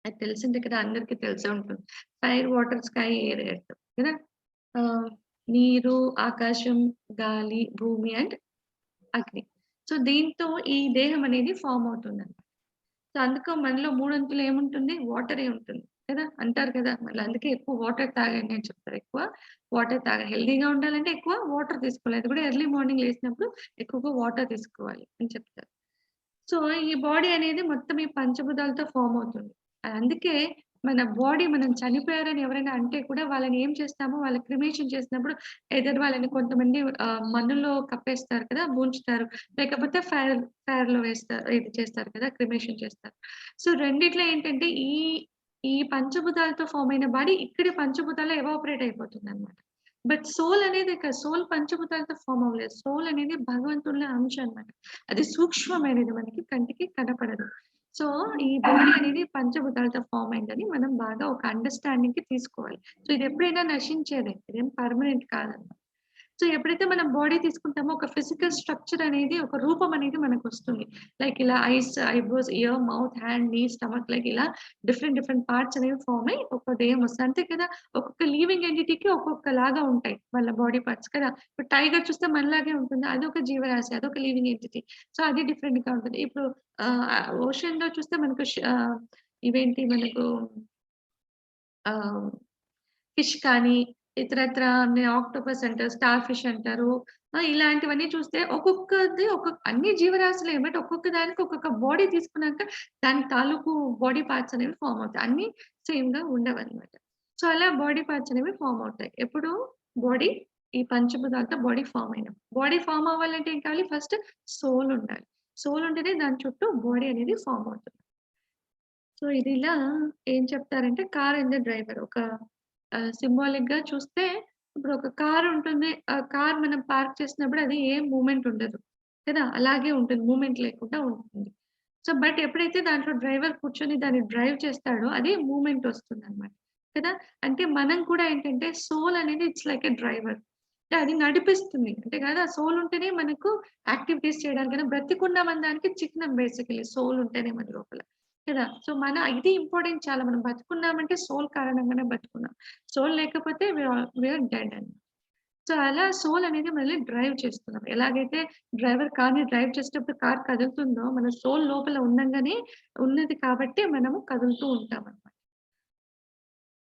అది తెలిసిందే కదా! అందరికి తెలిసే ఉంటుంది. Fire, water, sky, air, earth కదా! ఆహ్, నీరు, ఆకాశం, గాలి, భూమి అండ్ అగ్ని. సో దీంతో ఈ దేహం అనేది ఫార్మ్ అవుతుందండి. సో అందుకు మనలో మూడొంతులు ఏముంటుంది? వాటరే ఉంటుంది కదా! అంటారు కదా! మళ్ళీ అందుకే ఎక్కువ వాటర్ తాగండి అని చెప్తారు. ఎక్కువ వాటర్ తాగండి. హెల్తీగా ఉండాలంటే ఎక్కువ వాటర్ తీసుకోవాలి. అది కూడా ఎర్లీ మార్నింగ్ లేసినప్పుడు ఎక్కువగా వాటర్ తీసుకోవాలి అని చెప్తారు. సో ఈ బాడీ అనేది మొత్తం ఈ పంచభూతాలతో ఫార్మ్ అవుతుంది. అందుకే మన బాడీ మనం చనిపోయారని ఎవరైనా అంటే కూడా వాళ్ళని ఏం చేస్తామో వాళ్ళ క్రిమేషన్ చేసినప్పుడు ఎదర్ వాళ్ళని కొంతమంది మన్నులో కప్పేస్తారు కదా! ముంచుతారు. లేకపోతే ఫైర్‌లో వేస్తారు. ఇది చేస్తారు కదా! క్రిమేషన్ చేస్తారు. సో రెండిట్లో ఏంటంటే ఈ పంచభూతాలతో ఫార్మ్ అయిన బాడీ ఇక్కడి పంచభూతాల్లో ఎవాపరేట్ అయిపోతుందన్నమాట. బట్ సోల్ అనేది సోల్ పంచభూతాలతో ఫార్మ్ అవ్వలేదు. సోల్ అనేది భగవంతుడిలో అంశ అన్నమాట. అది సూక్ష్మమైనది మనకి కంటికి కనపడదు. సో ఈ బాడీ అనేది పంచభూతాలతో ఫార్మ్ అయిందని మనం బాగా ఒక అండర్‌స్టాండింగ్‌కి తీసుకోవాలి. సో ఇది ఎప్పుడైనా నశించేదే. ఇదేం పర్మనెంట్ కాదన్నమాట. సో ఎప్పుడైతే మనం బాడీ తీసుకుంటామో ఒక ఫిజికల్ స్ట్రక్చర్ అనేది ఒక రూపం అనేది మనకొస్తుంది. లైక్ ఇలా ice, eyebrows, year, mouth, hand, నీ, స్టమక్ లైక్ ఇలా డిఫరెంట్ పార్ట్స్ అనేవి ఫార్మ్ అయ్యి ఒక దేహం వస్తది. అంతే కదా! ఒక్కొక్క లివింగ్ ఎంటిటీకి ఒక్కొక్కలాగా ఉంటాయి వాళ్ళ బాడీ పార్ట్స్ కదా! ఇప్పుడు టైగర్ చూస్తే మనలాగే ఉంటుంది. అదొక జీవరాశి. అదొక లివింగ్ ఎంటిటీ. సో అది డిఫరెంట్‌గా ఉంటుంది. ఇప్పుడు ఓషన్‌లో చూస్తే మనకు ఇవేంటి మనకు ఆహ్ ఫిష్ కానీ, ఇతరత్ర ఆక్టోపస్ అంటారు, స్టార్ ఫిష్ అంటారు. ఇలాంటివన్నీ చూస్తే ఒక్కొక్కది అన్ని జీవరాశులే బట్ ఒక్కొక్క దానికి ఒక్కొక్క బాడీ తీసుకున్నాక దాని తాలూకు బాడీ పార్ట్స్ అనేవి ఫార్మ్ అవుతాయి. అన్నీ సేమ్‌గా ఉండవన్నమాట. సో, అలా బాడీ పార్ట్స్ అనేవి ఫార్మ్ అవుతాయి. ఎప్పుడు బాడీ ఈ పంచభూతాలతో బాడీ ఫార్మ్ అయినప్పుడు. బాడీ ఫార్మ్ అవ్వాలంటే ఏం కావాలి? ఫస్ట్ సోల్ ఉండాలి. సోల్ ఉంటేనే దాని చుట్టూ బాడీ అనేది ఫార్మ్ అవుతుంది. సో, ఇది ఇలా ఏం చెప్తారంటే కార్ అండ్ ద డ్రైవర్ ఒక సింబాలిక్‌గా చూస్తే ఇప్పుడు ఒక కార్ ఉంటుంది. ఆ కార్ మనం పార్క్ చేసినప్పుడు అది ఏం మూవ్‌మెంట్ ఉండదు. కదా! అలాగే ఉంటుంది. మూవ్‌మెంట్ లేకుండా ఉంటుంది. సో, బట్ ఎప్పుడైతే దాంట్లో డ్రైవర్ కూర్చొని దాన్ని డ్రైవ్ చేస్తాడో అది మూవ్‌మెంట్ వస్తుందన్నమాట. కదా! అంటే మనం కూడా ఏంటంటే సోల్ అనేది ఇట్స్ లైక్ ఎ డ్రైవర్. అంటే అది నడిపిస్తుంది. అంటే కదా సోల్ ఉంటేనే మనకు యాక్టివిటీస్ చేయడానికైనా బ్రతికున్నామన్న దానికి చిహ్నం బేసికల్లీ సోల్ ఉంటేనే మన లోపల. కదా! సో, ఇది ఇంపార్టెంట్ చాలా. మనం బతుకున్నామంటే సోల్ కారణంగానే బతుకున్నాం. సోల్ లేకపోతే వి ఆర్ డెడ్ అండి. సో, అలా సోల్ అనేది మనల్ని డ్రైవ్ చేస్తున్నాం. ఎలాగైతే డ్రైవర్ కార్‌ని డ్రైవ్ చేసేటప్పుడు కార్ కదులుతుందో, మన సోల్ లోపల ఉండంగానే ఉన్నది కాబట్టి మనము కదులుతూ ఉంటామనమాట.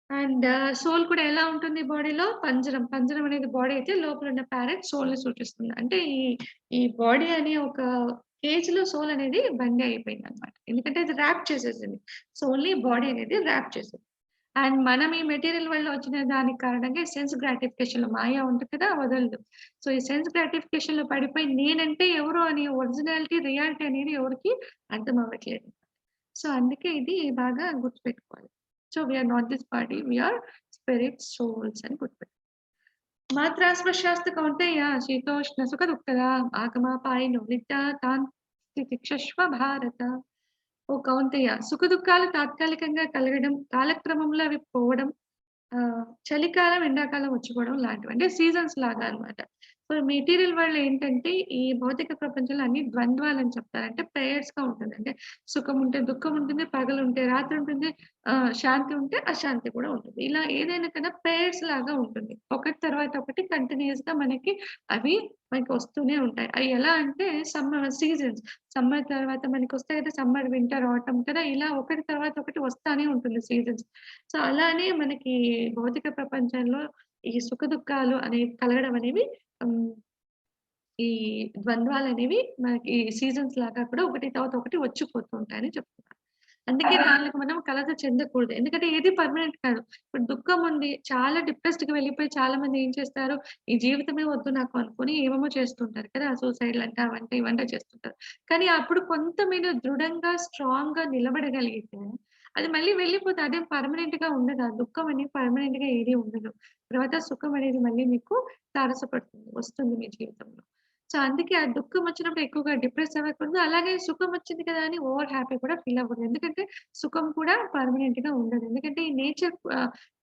అండ్ సోల్ కూడా ఎలా ఉంటుంది బాడీలో? పంజరం. పంజరం అనేది బాడీ అయితే లోపల ఉన్న ప్యారెట్ సోల్‌ని సూచిస్తుంది. అంటే ఈ బాడీ అనే ఒక కేజ్‌లో సోల్ అనేది బందీ అయిపోయిందనమాట. ఎందుకంటే అది ర్యాప్ చేసేసింది. సోల్‌ని బాడీ అనేది ర్యాప్ చేసింది. అండ్ మనం ఈ మెటీరియల్ వల్ల వచ్చిన దానికి కారణంగా సెన్స్ గ్రాటిఫికేషన్‌లో మాయ ఉంటుంది కదా! వదలదు. సో, ఈ సెన్స్ గ్రాటిఫికేషన్‌లో పడిపోయి నేనంటే ఎవరో అని ఒరిజినాలిటీ, రియాలిటీ అనేది ఎవరికీ అర్థం అవ్వట్లేదు. సో, అందుకే ఇది బాగా గుర్తుపెట్టుకోవాలి. So, we are not this body. We are spirit, souls అని గుర్తుపెట్టుకోవాలి. మాత్రా స్పర్శాస్తు కౌంతేయ శీతోష్ణ సుఖ దుఃఖదా ఆగమాపాయినో నిత్య తాన్ తితిక్షస్వ భారత. ఓ కౌంతేయ సుఖ దుఃఖాలు తాత్కాలికంగా కలగడం, కాలక్రమంలో అవి పోవడం చలికాలం, ఎండాకాలం వచ్చిపోవడం లాంటివి. అంటే సీజన్స్ లాగా అన్నమాట. సో, మెటీరియల్ వరల్డ్ ఏంటంటే, ఈ భౌతిక ప్రపంచంలో అన్ని ద్వంద్వాలని చెప్తారు. అంటే పెయిర్స్‌గా ఉంటుంది. అంటే సుఖం ఉంటే దుఃఖం ఉంటుంది, పగలుంటే రాత్రి ఉంటుంది, శాంతి ఉంటే అశాంతి కూడా ఉంటుంది. ఇలా ఏదైనా కదా పెయిర్స్ లాగా ఉంటుంది. ఒకటి తర్వాత ఒకటి కంటిన్యూయస్‌గా అవి మనకి వస్తూనే ఉంటాయి. అయి ఎలా అంటే సీజన్స్. సమ్మర్ తర్వాత మనకొస్తాయి కదా! సమ్మర్, వింటర్, ఆటమ్ కదా! ఇలా ఒకటి తర్వాత ఒకటి వస్తానే ఉంటుంది సీజన్స్. సో, అలానే మనకి భౌతిక ప్రపంచంలో ఈ సుఖదుఖాలు అనేవి కలగడం అనేవి హ్మ్. ఈ ద్వంద్వాలనేవి మనకి సీజన్స్ లాగా కూడా ఒకటి తర్వాత ఒకటి వచ్చిపోతూ ఉంటాయని చెప్తున్నారు. అందుకే దానికి మనం కలత చెందకూడదు. ఎందుకంటే ఏది పర్మనెంట్ కాదు. ఇప్పుడు దుఃఖం ఉంది. చాలా డిప్రెస్డ్‌కి వెళ్ళిపోయి చాలా మంది ఏం చేస్తారు? ఈ జీవితమే వద్దు నాకు అనుకోని ఏమేమో చేస్తుంటారు కదా! సూసైడ్‌లంట అవంట ఇవంట చేస్తుంటారు. కానీ అప్పుడు కొంత మీరు దృఢంగా, స్ట్రాంగ్‌గా నిలబడగలిగితే అది మళ్ళీ వెళ్ళిపోతే అదేం పర్మనెంట్‌గా ఉండదు. ఆ దుఃఖం అనేది పర్మనెంట్‌గా ఏది ఉండదు. తర్వాత సుఖం అనేది మళ్ళీ మీకు తారసపడుతుంది. వస్తుంది మీ జీవితంలో. సో, అందుకే ఆ దుఃఖం వచ్చినప్పుడు ఎక్కువగా డిప్రెస్ అవ్వకూడదు. అలాగే సుఖం వచ్చింది కదా! అని ఓవర్ హ్యాపీ కూడా ఫీల్ అవ్వకూడదు. ఎందుకంటే సుఖం కూడా పర్మనెంట్‌గా ఉండదు. ఎందుకంటే ఈ నేచర్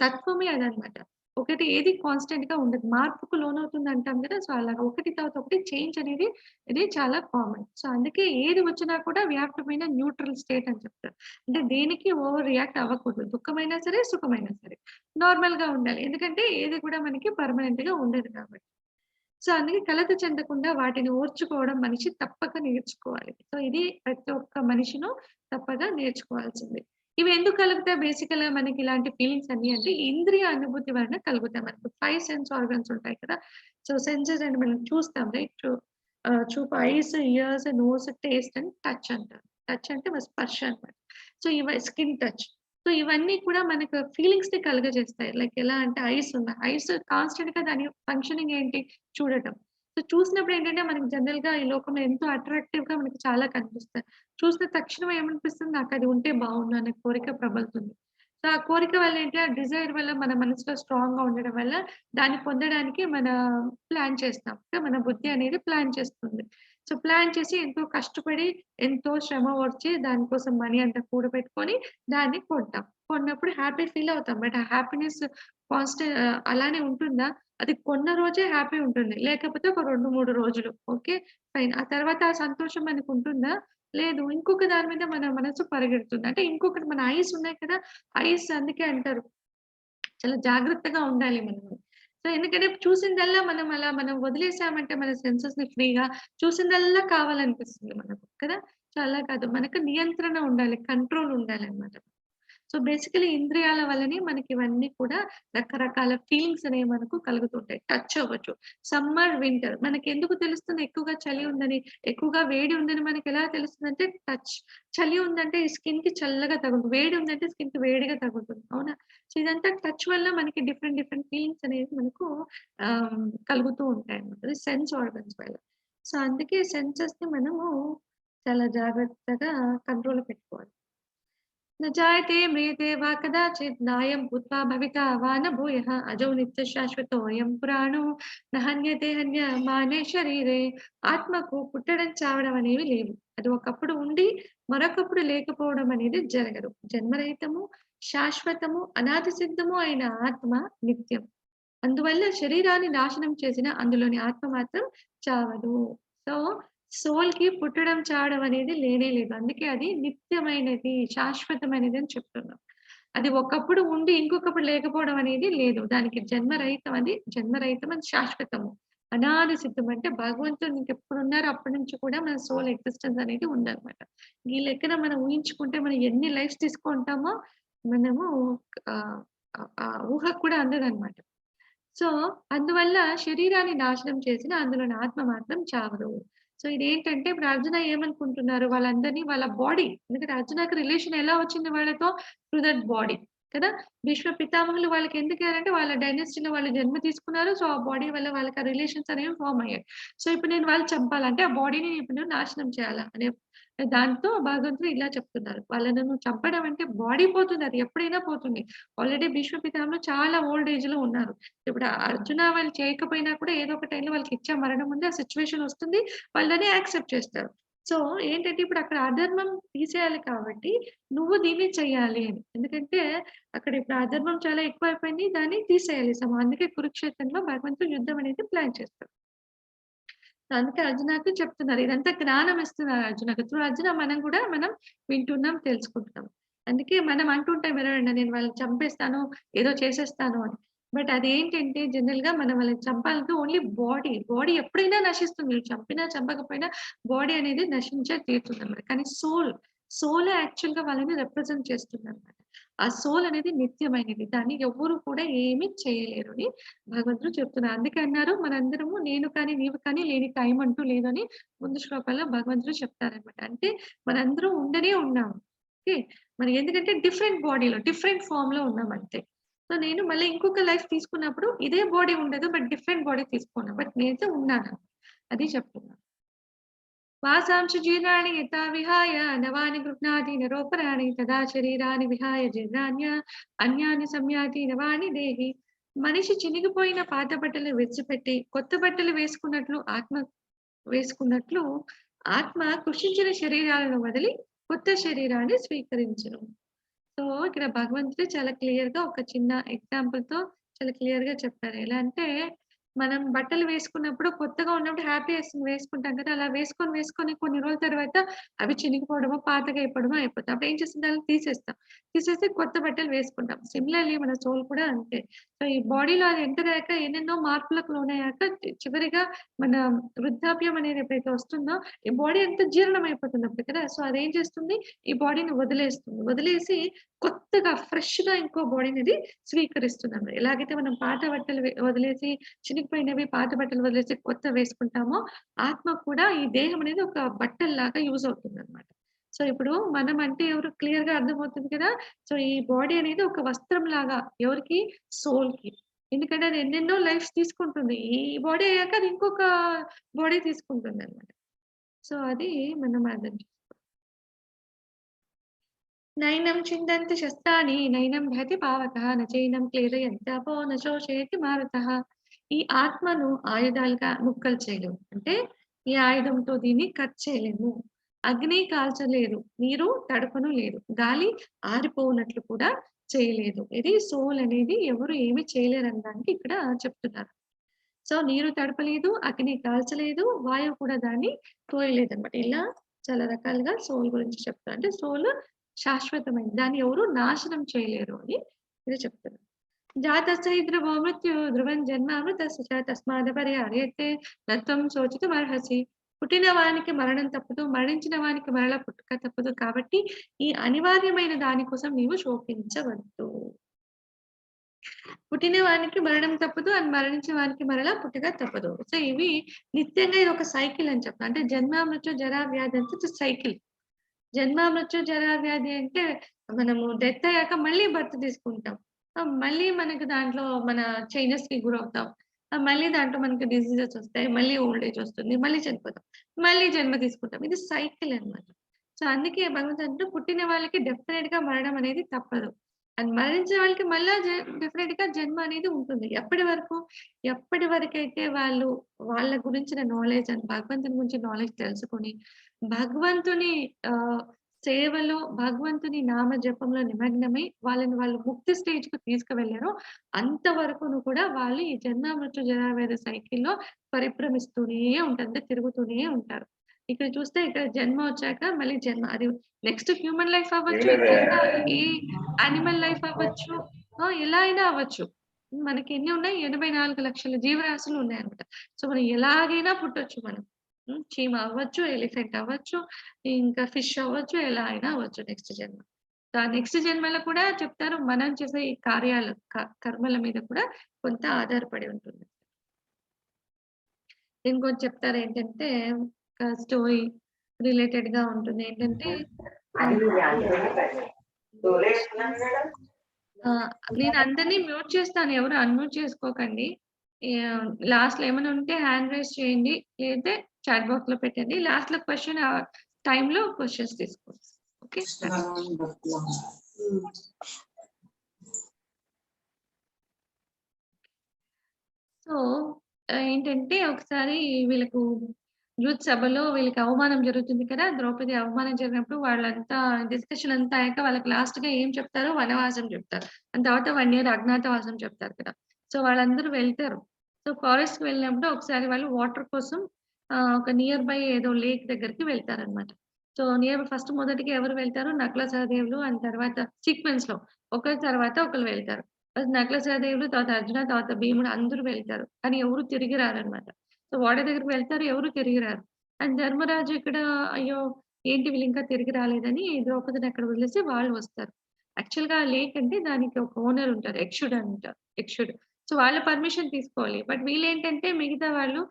తత్వమే అదనమాట. ఒకటి ఏది కాన్స్టెంట్‌గా ఉండదు. మార్పుకు లోనవుతుంది అంటాం కదా! సో, అలాగా ఒకటి తర్వాత ఒకటి చేంజ్ అనేది ఇది చాలా కామన్. సో, అందుకే ఏది వచ్చినా కూడా we have to be in a neutral state అని చెప్తారు. అంటే దేనికి ఓవర్ రియాక్ట్ అవ్వకూడదు. దుఃఖమైనా సరే, సుఖమైనా సరే. నార్మల్ గా ఉండాలి. ఎందుకంటే ఏది కూడా మనకి పర్మనెంట్ గా ఉండదు కాబట్టి. సో, అందుకే కలత చెందకుండా వాటిని ఓర్చుకోవడం మనిషి తప్పక నేర్చుకోవాలి. సో, ఇది ప్రతి ఒక్క మనిషిను తప్పక నేర్చుకోవాల్సింది. ఇవి ఎందుకు కలుగుతాయి బేసికల్‌గా మనకి ఇలాంటి ఫీలింగ్స్ అన్నీ అంటే ఇంద్రియ అనుభూతి వలన కలుగుతాయి మనకు. 5 సెన్స్ ఆర్గన్స్ ఉంటాయి కదా! సో, సెన్సెస్ అంటే మనం చూస్తాం రైట్? చూపు eyes, ears, nose, taste and touch అంటారు. టచ్ అంటే మన స్పర్శ అన్నమాట. So, skin touch. సో, ఇవన్నీ కూడా మనకు ఫీలింగ్స్‌ని కలుగజేస్తాయి. లైక్ ఎలా అంటే ఐస్ కాన్స్టెంట్‌గా దాని ఫంక్షనింగ్ ఏంటి? చూడటం. సో, చూసినప్పుడు ఏంటంటే మనకి జనరల్‌గా ఈ లోకంలో ఎంతో అట్రాక్టివ్‌గా మనకి చాలా కనిపిస్తాయి. చూసిన తక్షణం ఏమనిపిస్తుంది? నాకది ఉంటే బావుండు అనే కోరిక ప్రబలుతుంది. సో, ఆ కోరిక వల్ల ఏంటి? ఆ డిజైర్ వల్ల మన మనసులో స్ట్రాంగ్‌గా ఉండడం వల్ల దాన్ని పొందడానికి ప్లాన్ చేస్తాం. మన బుద్ధి అనేది ప్లాన్ చేస్తుంది. సో, ప్లాన్ చేసి ఎంతో కష్టపడి, ఎంతో శ్రమ ఓర్చి దానికోసం మనీ అంతా కూడబెట్టుకొని దాన్ని కొంటాం. కొన్నప్పుడు హ్యాపీ ఫీల్ అవుతాం. బట్ ఆ హ్యాపీనెస్ అలానే ఉంటుందా? అది కొన్న రోజే హ్యాపీ ఉంటుంది. లేకపోతే ఒక 2, 3 రోజులు. ఓకే. ఫైన్. ఆ తర్వాత ఆ సంతోషం మనకుంటుందా? లేదు. ఇంకొక దాని మీద మన మనసు పరిగెడుతుంది. అంటే ఇంకొకటి మన ఐస్ ఉన్నాయి కదా! ఐస్ అందుకే అంటారు. చాలా జాగ్రత్తగా ఉండాలి మనము. సో, ఎందుకంటే చూసిందల్లా మనం వదిలేసామంటే మన సెన్సెస్‌ని ఫ్రీగా చూసిందల్లా కావాలనిపిస్తుంది మనకు కదా! సో, అలా కాదు. మనకు నియంత్రణ ఉండాలి. కంట్రోల్ ఉండాలన్నమాట. సో, బేసికల్లీ ఇంద్రియాల వల్లనే మనకివన్నీ కూడా రకరకాల ఫీలింగ్స్ అనేవి మనకు కలుగుతుంటాయి. టచ్ అవ్వచ్చు. సమ్మర్, వింటర్ మనకెందుకు తెలుస్తుంది ఎక్కువగా చలి ఉందని, ఎక్కువగా వేడి ఉందని మనకెలా తెలుస్తుందంటే టచ్. చలి ఉందంటే ఈ స్కిన్‌కి చల్లగా తగులుతుంది. వేడి ఉందంటే స్కిన్‌కి వేడిగా తగులుతుంది. అవునా? సో, ఇదంతా టచ్ వల్ల మనకి డిఫరెంట్ డిఫరెంట్ ఫీలింగ్స్ అనేవి మనకు కలుగుతూ ఉంటాయన్నమాట. అది సెన్స్ ఆర్గన్స్ వల్ల. సో, అందుకే సెన్సెస్‌ని మనము చాలా జాగ్రత్తగా కంట్రోల్‌లో పెట్టుకోవాలి. न जायते म्रियते वा कदाचित् नायं भूत्वा भविता वा न भूयः अजो నిత్యశాశ్వతోయం పురాణో న హన్యతే హన్యమానే శరీరే. ఆత్మకు పుట్టడం చావడం అనేవి లేవు. అది ఒకప్పుడు ఉండి మరొకప్పుడు లేకపోవడం అనేది జరగదు. జన్మరహితము, శాశ్వతము, అనాది సిద్ధము అయిన ఆత్మ నిత్యం. అందువల్ల శరీరాన్ని నాశనం చేసిన అందులోని ఆత్మ మాత్రం చావదు. సో, సోల్‌కి పుట్టడం, చావడం అనేది లేనే లేదు. అందుకే అది నిత్యమైనది, శాశ్వతమైనది అని చెప్తున్నాం. అది ఒకప్పుడు ఉండి ఇంకొకప్పుడు లేకపోవడం అనేది లేదు. దానికి జన్మరహితం అది శాశ్వతము. అనాది సిద్ధం అంటే భగవంతుడు ఇంకెప్పుడున్నారో అప్పటి నుంచి కూడా మన సోల్ ఎగ్జిస్టెన్స్ అనేది ఉందన్నమాట. ఈ లెక్కన మనం ఊహించుకుంటే మనం ఎన్ని లైఫ్స్ తీసుకుంటామో మనము ఆహ్, ఆ ఊహకు కూడా అందదన్నమాట. సో, అందువల్ల శరీరాన్ని నాశనం చేసిన అందులోని ఆత్మ మాత్రం చావదు. సో, ఇదేంటంటే ఇప్పుడు అర్జున ఏమనుకుంటున్నారు వాళ్ళందరిని వాళ్ళ బాడీ ఎందుకంటే అర్జునకి రిలేషన్ ఎలా వచ్చింది వాళ్ళతో? త్రూ దట్ బాడీ కదా! భీష్మ పితామహులు వాళ్ళకి ఎందుకయ్యారంటే వాళ్ళ డైనస్టీలో వాళ్ళు జన్మ తీసుకున్నారు. సో, ఆ బాడీ వల్ల వాళ్ళకి ఆ రిలేషన్స్ అనేవి ఫార్మ్ అయ్యాయి. సో, ఇప్పుడు నేను వాళ్ళని చంపాలంటే ఆ బాడీని ఇప్పుడు నాశనం చేయాలా అనే దాంతో భగవంతుడు ఇలా చెప్తున్నారు. వాళ్ళని నువ్వు చంపడం అంటే బాడీ పోతుంది. అది ఎప్పుడైనా పోతుంది. ఆల్రెడీ భీష్మ పితామహులు చాలా ఓల్డ్ ఏజ్‌లో ఉన్నారు. ఇప్పుడు అర్జున వాళ్ళు చేయకపోయినా కూడా ఏదో ఒక టైంలో వాళ్ళకి ఇచ్చే మరణం ఉంది. ఆ సిట్యుయేషన్ వస్తుంది. వాళ్ళని యాక్సెప్ట్ చేస్తారు. సో, ఏంటంటే ఇప్పుడు అక్కడ అధర్మం తీసేయాలి కాబట్టి నువ్వు దీన్ని చెయ్యాలి అని. ఎందుకంటే అక్కడ ఇప్పుడు అధర్మం చాలా ఎక్కువైపోయింది. దాన్ని తీసేయాలి. సో, అందుకే కురుక్షేత్రంలో భగవంతుడు యుద్ధం అనేది ప్లాన్ చేస్తారు. అందుకే అర్జునకి చెప్తున్నారు. ఇదంతా జ్ఞానం ఇస్తున్నారు అర్జునకి. త్రూ అర్జున మనం వింటున్నాం, తెలుసుకుంటున్నాం. అందుకే మనం అంటుంటాం వినండి నేను వాళ్ళని చంపేస్తాను, ఏదో చేసేస్తాను అని. బట్ అదేంటంటే జనరల్‌గా మనం వాళ్ళని చంపాలంటే ఓన్లీ బాడీ. బాడీ ఎప్పుడైనా నశిస్తుంది. మీరు చంపినా, చంపకపోయినా బాడీ అనేది నశించే తీరుతుందన్నమాట. కానీ సోలే యాక్చువల్‌గా వాళ్ళని రిప్రజెంట్ చేస్తుందన్నమాట. ఆ సోల్ అనేది నిత్యమైనది. దాన్ని ఎవ్వరు కూడా ఏమి చేయలేరు అని భగవంతుడు చెప్తున్నారు. అందుకే అన్నారు మనందరము నేను కానీ, నీవు కానీ లేని టైం అంటూ లేదని ముందు శ్లోకాల్లో భగవంతుడు చెప్తారనమాట. అంటే మనందరం ఉండనే ఉన్నాము. ఓకే. మరి ఎందుకంటే డిఫరెంట్ బాడీలో, డిఫరెంట్ ఫార్మ్‌లో ఉన్నాం అంతే. సో, నేను మళ్ళీ ఇంకొక లైఫ్ తీసుకున్నప్పుడు ఇదే బాడీ ఉండదు. బట్ డిఫరెంట్ బాడీ తీసుకున్నా. బట్ నేనైతే ఉన్నాను. అది చెప్తున్నా. వాసాంశ జీర్ణాని యథా విహాయ నవాని గృహ్ణాతి నరోపరాణి తదా శరీరాన్ని విహాయ అన్యాని సంయాతి నవాని దేహి. మనిషి చినిగిపోయిన పాత బట్టలు విడిచిపెట్టి కొత్త బట్టలు వేసుకున్నట్లు ఆత్మ కృషించిన శరీరాలను వదిలి కొత్త శరీరాన్ని స్వీకరించును. సో, ఇక్కడ భగవంతుడు చాలా క్లియర్‌గా ఒక చిన్న ఎగ్జాంపుల్‌తో చాలా క్లియర్‌గా చెప్పారు. ఎలా అంటే మనం బట్టలు వేసుకున్నప్పుడు కొత్తగా ఉన్నప్పుడు హ్యాపీ వేసుకుంటాం కదా! అలా వేసుకొని కొన్ని రోజుల తర్వాత అవి చినిగిపోవడమో, పాతగా అయిపోవడమో అయిపోతాయి. అప్పుడు ఏం చేస్తాం దాన్ని తీసేస్తాం. తీసేసి కొత్త బట్టలు వేసుకుంటాం. సిమిలర్‌లీ మన సోల్ కూడా అంతే. సో, ఈ బాడీలో అది ఎంటర్ అయ్యాక ఎన్నెన్నో మార్పులకు లోనయ్యాక చివరిగా మన వృద్ధాప్యం అనేది ఎప్పుడైతే వస్తుందో, ఈ బాడీ అంతా జీర్ణం అయిపోతుంది అప్పుడు కదా! సో, అదేం చేస్తుంది ఈ బాడీని వదిలేస్తుంది. వదిలేసి కొత్తగా ఫ్రెష్‌గా ఇంకో బాడీనది స్వీకరిస్తుందన్నమాట. ఎలాగైతే మనం పాత బట్టలు వదిలేసి చినిగిపోయినవి పాత బట్టలు వదిలేసి కొత్తవి వేసుకుంటామో, ఆత్మ కూడా ఈ దేహం అనేది ఒక బట్టల్లాగా యూజ్ అవుతుందన్నమాట. సో, ఇప్పుడు మనం అంటే ఎవరు క్లియర్‌గా అర్థమవుతుంది కదా! సో, ఈ బాడీ అనేది ఒక వస్త్రంలాగా ఎవరికి? సోల్‌కి. ఎందుకంటే అది ఎన్నెన్నో లైఫ్స్ తీసుకుంటుంది. ఈ బాడీ అయ్యాక అది ఇంకొక బాడీ తీసుకుంటుందన్నమాట. సో, అది మనం అర్థం నైనం చిందంతి శస్త్రాణి నైనం దహతి పావకః న చైనం క్లేదయంత్యాపో న శోషయతి మారుతః. ఈ ఆత్మను ఆయుధాలుగా ముక్కలు చేయలేము. అంటే ఈ ఆయుధంతో దీన్ని కట్ చేయలేము. అగ్ని కాల్చలేదు. నీరు తడపను లేదు. గాలి ఆరిపోనట్లు కూడా చేయలేదు. ఇది సోల్ అనేది ఎవరు ఏమి చేయలేరనడానికి ఇక్కడ చెప్తున్నారు. సో, నీరు తడపలేదు, అగ్ని కాల్చలేదు, వాయువు కూడా దాన్ని తోయలేదనమాట. ఇలా చాలా రకాలుగా సోల్ గురించి చెప్తారు. అంటే సోల్ శాశ్వతమైనది. దాన్ని ఎవరు నాశనం చేయలేరు అని ఇది చెప్తున్నారు. జాతస్య హి ధ్రువో మృత్యుః ధ్రువం జన్మ అమృతస్య చ తస్మాదపరిహార్యతే నత్వం శోచితుమర్హసి. పుట్టిన వానికి మరణం తప్పదు, మరణించిన వానికి మరల పుట్టుక తప్పదు. కాబట్టి ఈ అనివార్యమైన దాని కోసం నీవు శోకించవద్దు. పుట్టిన వానికి మరణం తప్పదు. అండ్ మరణించిన వానికి మరలా పుట్టుక తప్పదు. సో, ఇవి నిత్యంగా ఇదొక సైకిల్ అని చెప్తా. అంటే జన్మ, మృత్యు, జరా, వ్యాధి అంటే ఇట్స్ సైకిల్. జన్మ, మృత్యు, జరా, వ్యాధి అంటే మనము డెత్ అయ్యాక మళ్ళీ బర్త్ తీసుకుంటాం. మళ్ళీ మనకు దాంట్లో మన చేంజెస్‌కి గురవుతాం. మళ్ళీ దాంట్లో మనకి డిసీజెస్ వస్తాయి. మళ్ళీ ఓల్డ్ ఏజ్ వస్తుంది. మళ్ళీ చనిపోతాం. మళ్ళీ జన్మ తీసుకుంటాం. ఇది సైకిల్ అన్నమాట. సో, అందుకే భగవంతుడు అంటారు పుట్టిన వాళ్ళకి డెఫినెట్‌గా మరణం అనేది తప్పదు. అండ్ మరణించిన వాళ్ళకి మళ్ళా డెఫినెట్‌గా జన్మ అనేది ఉంటుంది. ఎప్పటి వరకు? ఎప్పటి వరకైతే వాళ్ళు వాళ్ళ గురించిన నాలెడ్జ్ అండ్ భగవంతుని గురించి నాలెడ్జ్ తెలుసుకొని, భగవంతుని సేవలో, భగవంతుని నామ జపంలో నిమగ్నమై వాళ్ళని వాళ్ళు ముక్తి స్టేజ్‌కి తీసుకువెళ్లారో, అంతవరకును కూడా వాళ్ళు ఈ జన్మ, మృత్యు, జరా, వ్యాధి సైకిల్‌లో పరిభ్రమిస్తూనే ఉంటారు. అంటే తిరుగుతూనే ఉంటారు. ఇక్కడ చూస్తే ఇక్కడ జన్మ వచ్చాక మళ్ళీ జన్మ. అది నెక్స్ట్ హ్యూమన్ లైఫ్ అవ్వచ్చు, ఇంకా ఏ యానిమల్ లైఫ్ అవ్వచ్చు, ఎలా అయినా అవ్వచ్చు. మనకి ఎన్ని ఉన్నాయి? 84,00,000 జీవరాశులు ఉన్నాయన్నమాట. సో, మనం ఎలాగైనా పుట్టొచ్చు మనం. చీమ అవ్వచ్చు, ఎలిఫెంట్ అవ్వచ్చు, ఇంకా ఫిష్ అవ్వచ్చు, ఎలా అయినా అవ్వచ్చు నెక్స్ట్ జన్మ. సో, ఆ నెక్స్ట్ జన్మలో కూడా చెప్తారు మనం చేసే ఈ కార్యాలు కర్మల మీద కూడా కొంత ఆధారపడి ఉంటుంది. ఇంకోటి చెప్తారు ఏంటంటే ఒక స్టోరీ రిలేటెడ్‌గా ఉంటుంది. ఏంటంటే నేను అందరిని మ్యూట్ చేస్తాను. ఎవరు అన్‌మ్యూట్ చేసుకోకండి. లాస్ట్‌లో ఏమైనా ఉంటే హ్యాండ్ రైజ్ చేయండి. లేదంటే చాట్ బాక్స్‌లో పెట్టండి. లాస్ట్‌లో క్వెషన్ టైమ్‌లో క్వెషన్స్ తీసుకోండి. ఓకే. సో, ఏంటంటే ఒకసారి వీళ్ళకు యూత్ సభలో వీళ్ళకి అవమానం జరుగుతుంది కదా! ద్రౌపది అవమానం జరిగినప్పుడు వాళ్ళంతా డిస్కషన్ అంతా అయ్యాక వాళ్ళకి లాస్ట్‌గా ఏం చెప్తారో వనవాసం చెప్తారు. దాని తర్వాత 1 ఇయర్ అజ్ఞాతవాసం చెప్తారు కదా! సో, వాళ్ళందరూ వెళ్తారు. సో, ఫారెస్ట్‌కి వెళ్ళినప్పుడు ఒకసారి వాళ్ళు వాటర్ కోసం ఒక నియర్ బై ఏదో లేక్ దగ్గరికి వెళ్తారనమాట. సో, ఫస్ట్ మొదటిగా ఎవరు వెళ్తారు? నకుల సహదేవులు అండ్ తర్వాత సీక్వెన్స్‌లో ఒకరి తర్వాత ఒకళ్ళు వెళ్తారు. ఫస్ట్ నకుల సహదేవులు, తర్వాత అర్జున, తర్వాత భీముడు అందరూ వెళ్తారు. కానీ ఎవరు తిరిగి రారనమాట. సో, వాటర్ దగ్గరికి వెళ్తారు. ఎవరు తిరిగి రారు. అండ్ ధర్మరాజు ఇక్కడ అయ్యో! ఏంటి వీళ్ళింకా తిరిగి రాలేదని ద్రౌపదిని అక్కడ వదిలేసి వాళ్ళు వస్తారు. యాక్చువల్‌గా ఆ లేక్ అంటే దానికి ఒక ఓనర్ ఉంటారు. యక్షుడు అంటారు. యక్షుడు. సో, వాళ్ళ పర్మిషన్ తీసుకోవాలి. బట్ వీళ్ళేంటంటే మిగతా వాళ్ళు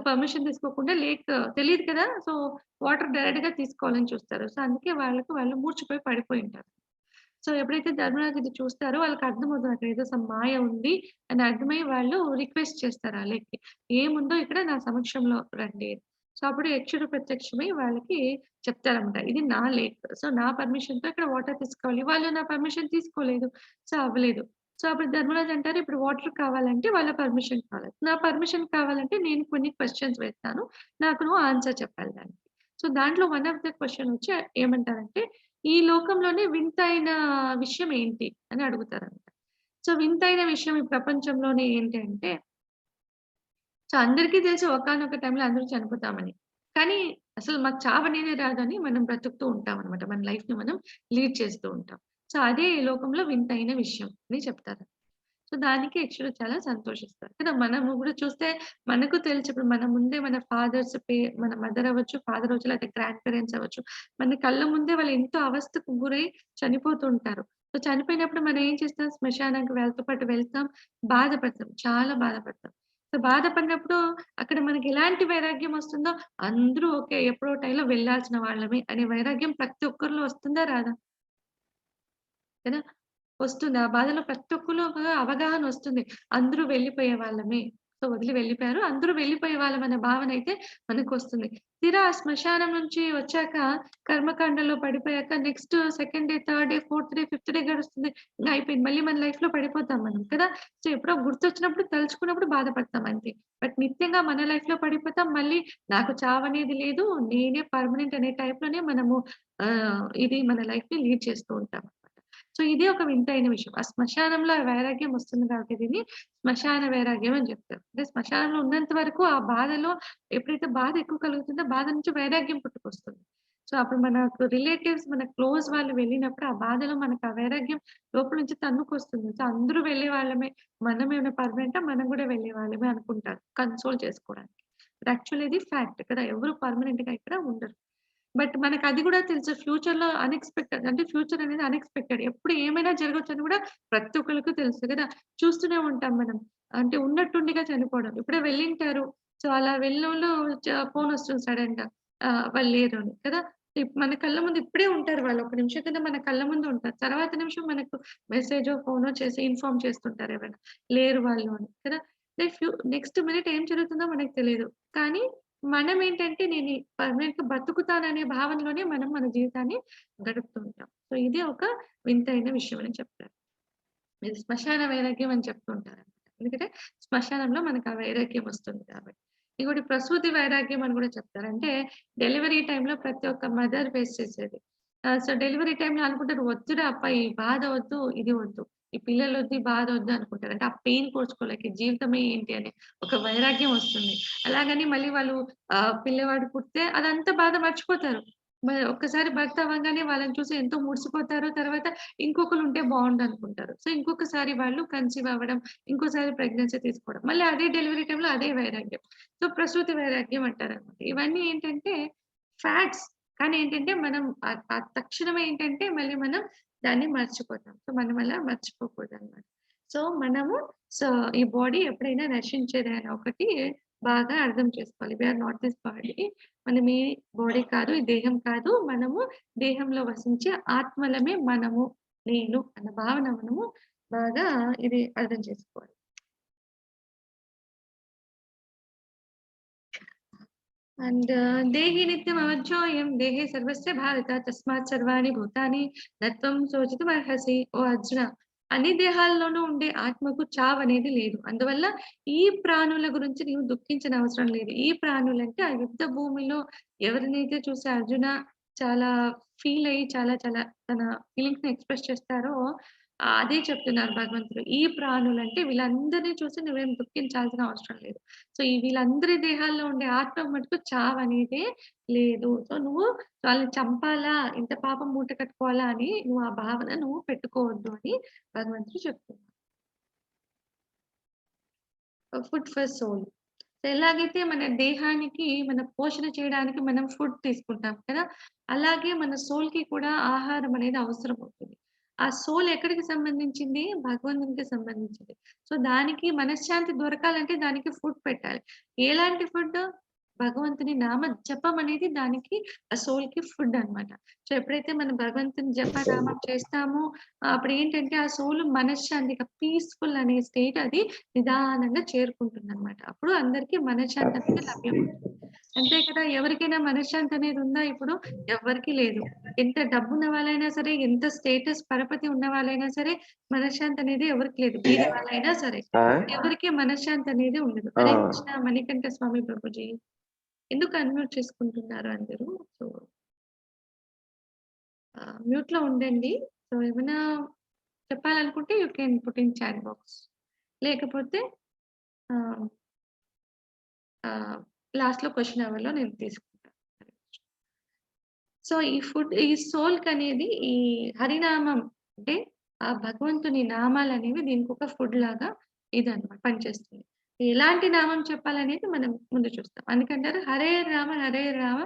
పర్మిషన్ తీసుకోకుండా లేక్ తెలీదు కదా! సో, వాటర్ డైరెక్ట్‌గా తీసుకోవాలని చూస్తారు. సో, అందుకే వాళ్ళు మూర్ఛపోయి పడిపోయుంటారు. సో, ఎప్పుడైతే ధర్మరాజు ఇది చూస్తారో వాళ్ళకర్థమవుతది అక్కడ ఏదో మాయ ఉంది అని అర్థమై వాళ్ళు రిక్వెస్ట్ చేస్తారు ఆ లేక్‌కి. ఏముందో ఇక్కడ నా సమక్షంలో రండి. సో, అప్పుడు యక్షుడు ప్రత్యక్షమై వాళ్ళకి చెప్తారన్నమాట. ఇది నా లేక్. సో, నా పర్మిషన్‌తో ఇక్కడ వాటర్ తీసుకోవాలి. వాళ్ళు నా పర్మిషన్ తీసుకోలేదు. సో, అవ్వలేదు. సో, అప్పుడు ధర్మరాజు అంటారు ఇప్పుడు వాటర్ కావాలంటే వాళ్ళ పర్మిషన్ కావాలి. నా పర్మిషన్ కావాలంటే నేను కొన్ని క్వెషన్స్ వేస్తాను. నాకు నువ్వు ఆన్సర్ చెప్పాలి దానికి. సో, దాంట్లో వన్ ఆఫ్ ద క్వెషన్ వచ్చి ఏమంటారంటే ఈ లోకంలోనే వింతైన విషయం ఏంటి అని అడుగుతారన్నమాట. సో, వింతైన విషయం ఈ ప్రపంచంలోనే ఏంటి అంటే సో అందరికీ తెలుసు ఒకానొక టైంలో అందరూ చనిపోతామని. కానీ అసలు మాకు చావనేదే రాదని మనం బ్రతుకుతూ ఉంటామనమాట. మన లైఫ్‌ని మనం లీడ్ చేస్తూ ఉంటాం. సో అదే ఈ లోకంలో వింతైన విషయం అని చెప్తారు. సో దానికి యక్షులు చాలా సంతోషిస్తారు కదా! మనము గూడా చూస్తే మనకు తెలుసు ఇప్పుడు మన ముందే మన ఫాదర్స్ మన మదర్ అవ్వచ్చు, ఫాదర్ అవ్వచ్చు, లేకపోతే గ్రాండ్ పేరెంట్స్ అవ్వచ్చు. మన కళ్ళ ముందే వాళ్ళు ఎంతో అవస్థకు గురై చనిపోతుంటారు. సో చనిపోయినప్పుడు మనం ఏం చేస్తాం? శ్మశానానికి వాళ్ళతో పాటు వెళ్తాం. బాధపడతాం. చాలా బాధపడతాం. సో బాధపడినప్పుడు అక్కడ మనకి ఎలాంటి వైరాగ్యం వస్తుందో అందరూ ఓకే. ఎప్పుడో టైంలో వెళ్ళాల్సిన వాళ్ళమే అనే వైరాగ్యం ప్రతి ఒక్కరిలో వస్తుందా? రాదా? కదా! వస్తుంది. ఆ బాధలో ప్రతి ఒక్కళ్ళు ఒక అవగాహనొస్తుంది. అందరూ వెళ్ళిపోయే వాళ్ళమే. సో, వదిలి వెళ్ళిపోయారు. అందరూ వెళ్ళిపోయే వాళ్ళమనే భావనైతే మనకొస్తుంది. తీరా ఆ శ్మశానం నుంచి వచ్చాక కర్మకాండలో పడిపోయాక next second day, third day, fourth day, fifth day గడుస్తుంది. ఇంగ అయిపోయింది. మళ్ళీ మన లైఫ్‌లో పడిపోతాం మనం కదా! సో, ఎప్పుడో గుర్తొచ్చినప్పుడు తలుచుకున్నప్పుడు బాధపడతాం అంతే. బట్ నిత్యంగా మన లైఫ్‌లో పడిపోతాం. మళ్ళీ నాకు చావనేది లేదు. నేనే పర్మనెంట్ అనే టైప్‌లోనే మనము ఇది మన లైఫ్‌ని లీడ్ చేస్తూ ఉంటాం. సో, ఇదే ఒక వింతైన విషయం. ఆ శ్మశానంలో ఆ వైరాగ్యం వస్తుంది కాబట్టి దీన్ని శ్మశాన వైరాగ్యం అని చెప్తారు. అంటే శ్మశానంలో ఉన్నంత వరకు ఆ బాధలో ఎప్పుడైతే బాధ ఎక్కువ కలుగుతుందో బాధ నుంచి వైరాగ్యం పుట్టుకొస్తుంది. సో, అప్పుడు మనకు రిలేటివ్స్ మన క్లోజ్ వాళ్ళు వెళ్ళినప్పుడు ఆ బాధలో మనకు ఆ వైరాగ్యం లోపల నుంచి తన్నుకొస్తుంది. సో, అందరూ వెళ్ళేవాళ్ళమే. మనమేమైనా పర్మనెంటా? మనం గూడా వెళ్ళేవాళ్ళమే అనుకుంటారు. కన్సోల్ చేసుకోవడానికి. బట్ యాక్చువల్లీ ఇది ఫ్యాక్ట్ కదా! ఎవరు పర్మనెంట్‌గా ఇక్కడ ఉండరు. బట్ మనకది గూడా తెలుసు. ఫ్యూచర్‌లో అన్‌ఎక్స్‌పెక్టెడ్ అంటే ఫ్యూచర్ అనేది అన్‌ఎక్స్‌పెక్టెడ్. ఎప్పుడు ఏమైనా జరగొచ్చని గూడా ప్రతి ఒక్కళ్ళకి తెలుసు గదా! చూస్తూనే ఉంటాం మనం. అంటే ఉన్నట్టుండిగా చనిపోవడం. ఇప్పుడే వెళ్ళింటారు. సో, అలా వెళ్ళినోళ్ళు ఫోనొస్తుంది సడెన్‌గా. వాళ్ళు లేరు అని కదా! మన కళ్ళ ముందు ఇప్పుడే ఉంటారు వాళ్ళు. ఒక నిమిషం కింద మన కళ్ళ ముందు ఉంటారు. తర్వాత నిమిషం మనకు మెసేజో, ఫోనో చేసి ఇన్ఫార్మ్ చేస్తుంటారు ఎవరైనా. లేరు వాళ్ళు అని కదా! నెక్స్ట్ మినిట్ ఏం జరుగుతుందో మనకు తెలీదు. కానీ మనమేంటంటే నేను పర్మనెంట్‌గా బతుకుతాననే భావనలోనే మనం మన జీవితాన్ని గడుపుతూ ఉంటాం. సో, ఇది ఒక వింతైన విషయం అని చెప్తారు. ఇది శ్మశాన వైరాగ్యం అని చెప్తూ ఉంటారనమాట. ఎందుకంటే శ్మశానంలో మనకు ఆ వైరాగ్యం వస్తుంది కాబట్టి. ఇంకోటి ప్రసూతి వైరాగ్యం అని కూడా చెప్తారు. అంటే డెలివరీ టైమ్‌లో ప్రతి ఒక్క మదర్ ఫేస్ చేసేది. సో, డెలివరీ టైమ్‌లో అనుకుంటారు వద్దురా అబ్బా! ఈ బాధ వద్దు, ఇది వద్దు. ఈ పిల్లలొద్దు, ఈ బాధ వద్దు అనుకుంటారు. అంటే ఆ పెయిన్ కోర్చుకోలేక ఈ జీవితమే ఏంటి అనే ఒక వైరాగ్యం వస్తుంది. అలాగని మళ్ళీ వాళ్ళు పిల్లవాడు పుడితే అదంతా బాధ మర్చిపోతారు. మరి ఒక్కసారి భర్త అవ్వంగానే వాళ్ళని చూసి ఎంతో మురిసిపోతారు. తర్వాత ఇంకొకళ్ళుంటే బావుండనుకుంటారు. సో, ఇంకొకసారి వాళ్ళు కన్సీవ్ అవ్వడం, ఇంకోసారి ప్రెగ్నెన్సీ తీసుకోవడం. మళ్ళీ అదే డెలివరీ టైమ్‌లో అదే వైరాగ్యం. సో, ప్రసూతి వైరాగ్యం అంటారనమాట. ఇవన్నీ ఏంటంటే ఫ్యాక్ట్స్. కానీ ఏంటంటే మనం ఆ తక్షణమే ఏంటంటే మళ్ళీ మనం దాన్ని మర్చిపోతాం. సో, మనం అలా మర్చిపోకూడదనమాట. సో, మనము సో, ఈ బాడీ ఎప్పుడైనా నశించేదే అని ఒకటి బాగా అర్థం చేసుకోవాలి. We are not this body. మనం ఈ బాడీ కాదు, ఈ దేహం కాదు. మనము దేహంలో వసించే ఆత్మలమే మనము, నేను అన్న భావన మనము బాగా ఇది అర్థం చేసుకోవాలి. అండ్ దేహి నిత్యమవధ్యోయం దేహే సర్వస్య భారత తస్మాత్ సర్వాణి భూతాని నత్వం శోచితుమర్హసి. ఓ అర్జున! అన్ని దేహాల్లోనూ ఉండే ఆత్మకు చావనేది లేదు. అందువల్ల ఈ ప్రాణుల గురించి నీవు దుఃఖించనవసరం లేదు. ఈ ప్రాణులంటే ఆ యుద్ధ భూమిలో ఎవరినైతే చూసి అర్జున చాలా ఫీల్ అయ్యి చాలా చాలా తన ఫీలింగ్స్‌ని ఎక్స్‌ప్రెస్ చేస్తారో అదే చెప్తున్నారు భగవంతుడు. ఈ ప్రాణులంటే వీళ్ళందరిని చూసి నువ్వేం దుఃఖించాల్సిన అవసరం లేదు. సో, ఈ వీళ్ళందరి దేహాల్లో ఉండే ఆత్మ మటుకు చావనేదే లేదు. సో, నువ్వు వాళ్ళని చంపాలా, ఇంత పాపం మూట కట్టుకోవాలా అని నువ్వు ఆ భావన నువ్వు పెట్టుకోవద్దు అని భగవంతుడు చెప్తున్నారు. Food for soul. ఎలాగైతే మన దేహానికి మన పోషణ చేయడానికి మనం ఫుడ్ తీసుకుంటాం కదా! అలాగే మన సోల్‌కి కూడా ఆహారం అనేది అవసరం అవుతుంది. ఆ సోల్ ఎక్కడికి సంబంధించింది? భగవంతునికి సంబంధించింది. సో, దానికి మనశ్శాంతి దొరకాలంటే దానికి ఫుడ్ పెట్టాలి. ఎలాంటి ఫుడ్? భగవంతుని నామ జపం అనేది దానికి ఆ సోల్‌కి ఫుడ్ అన్నమాట. సో, ఎప్పుడైతే మనం భగవంతుని జపనామం చేస్తామో అప్పుడేంటంటే ఆ సోల్ మనశ్శాంతిగా పీస్‌ఫుల్ అనే స్టేట్ అది నిదానంగా చేరుకుంటుందనమాట. అప్పుడు అందరికీ మనశ్శాంతి అనేది లభ్యమవుతుంది. అంతే కదా! ఎవరికైనా మనశ్శాంతి అనేది ఉందా ఇప్పుడు? ఎవ్వరికీ లేదు. ఎంత డబ్బున్న వాళ్ళైనా సరే, ఎంత స్టేటస్ పరపతి ఉన్న వాళ్ళైనా సరే, మనశ్శాంతి అనేది ఎవరికీ లేదు. బీద వాళ్ళైనా సరే. ఎవరికీ మనశ్శాంతి అనేది ఉండదు. హరే కృష్ణ మణికంఠ స్వామి ప్రభుజీ. ఎందుకు అన్‌మ్యూట్ చేసుకుంటున్నారు అందరూ? సో, మ్యూట్‌లో ఉండండి. సో, ఏమైనా చెప్పాలనుకుంటే you can put in chat box. లేకపోతే ఆహ్ లాస్ట్ లో క్వశ్చన్ అవర్ లో నేను తీసుకుంటాను. సో ఈ సోల్క్ అనేది ఈ హరినామం అంటే ఆ భగవంతుని నామాలు అనేవి దీనికి ఒక ఫుడ్ లాగా ఇదన్నమాట పనిచేస్తుంది. ఎలాంటి నామం చెప్పాలనేది మనం ముందు చూస్తాం. అందుకంటారు హరే రామ హరే రామ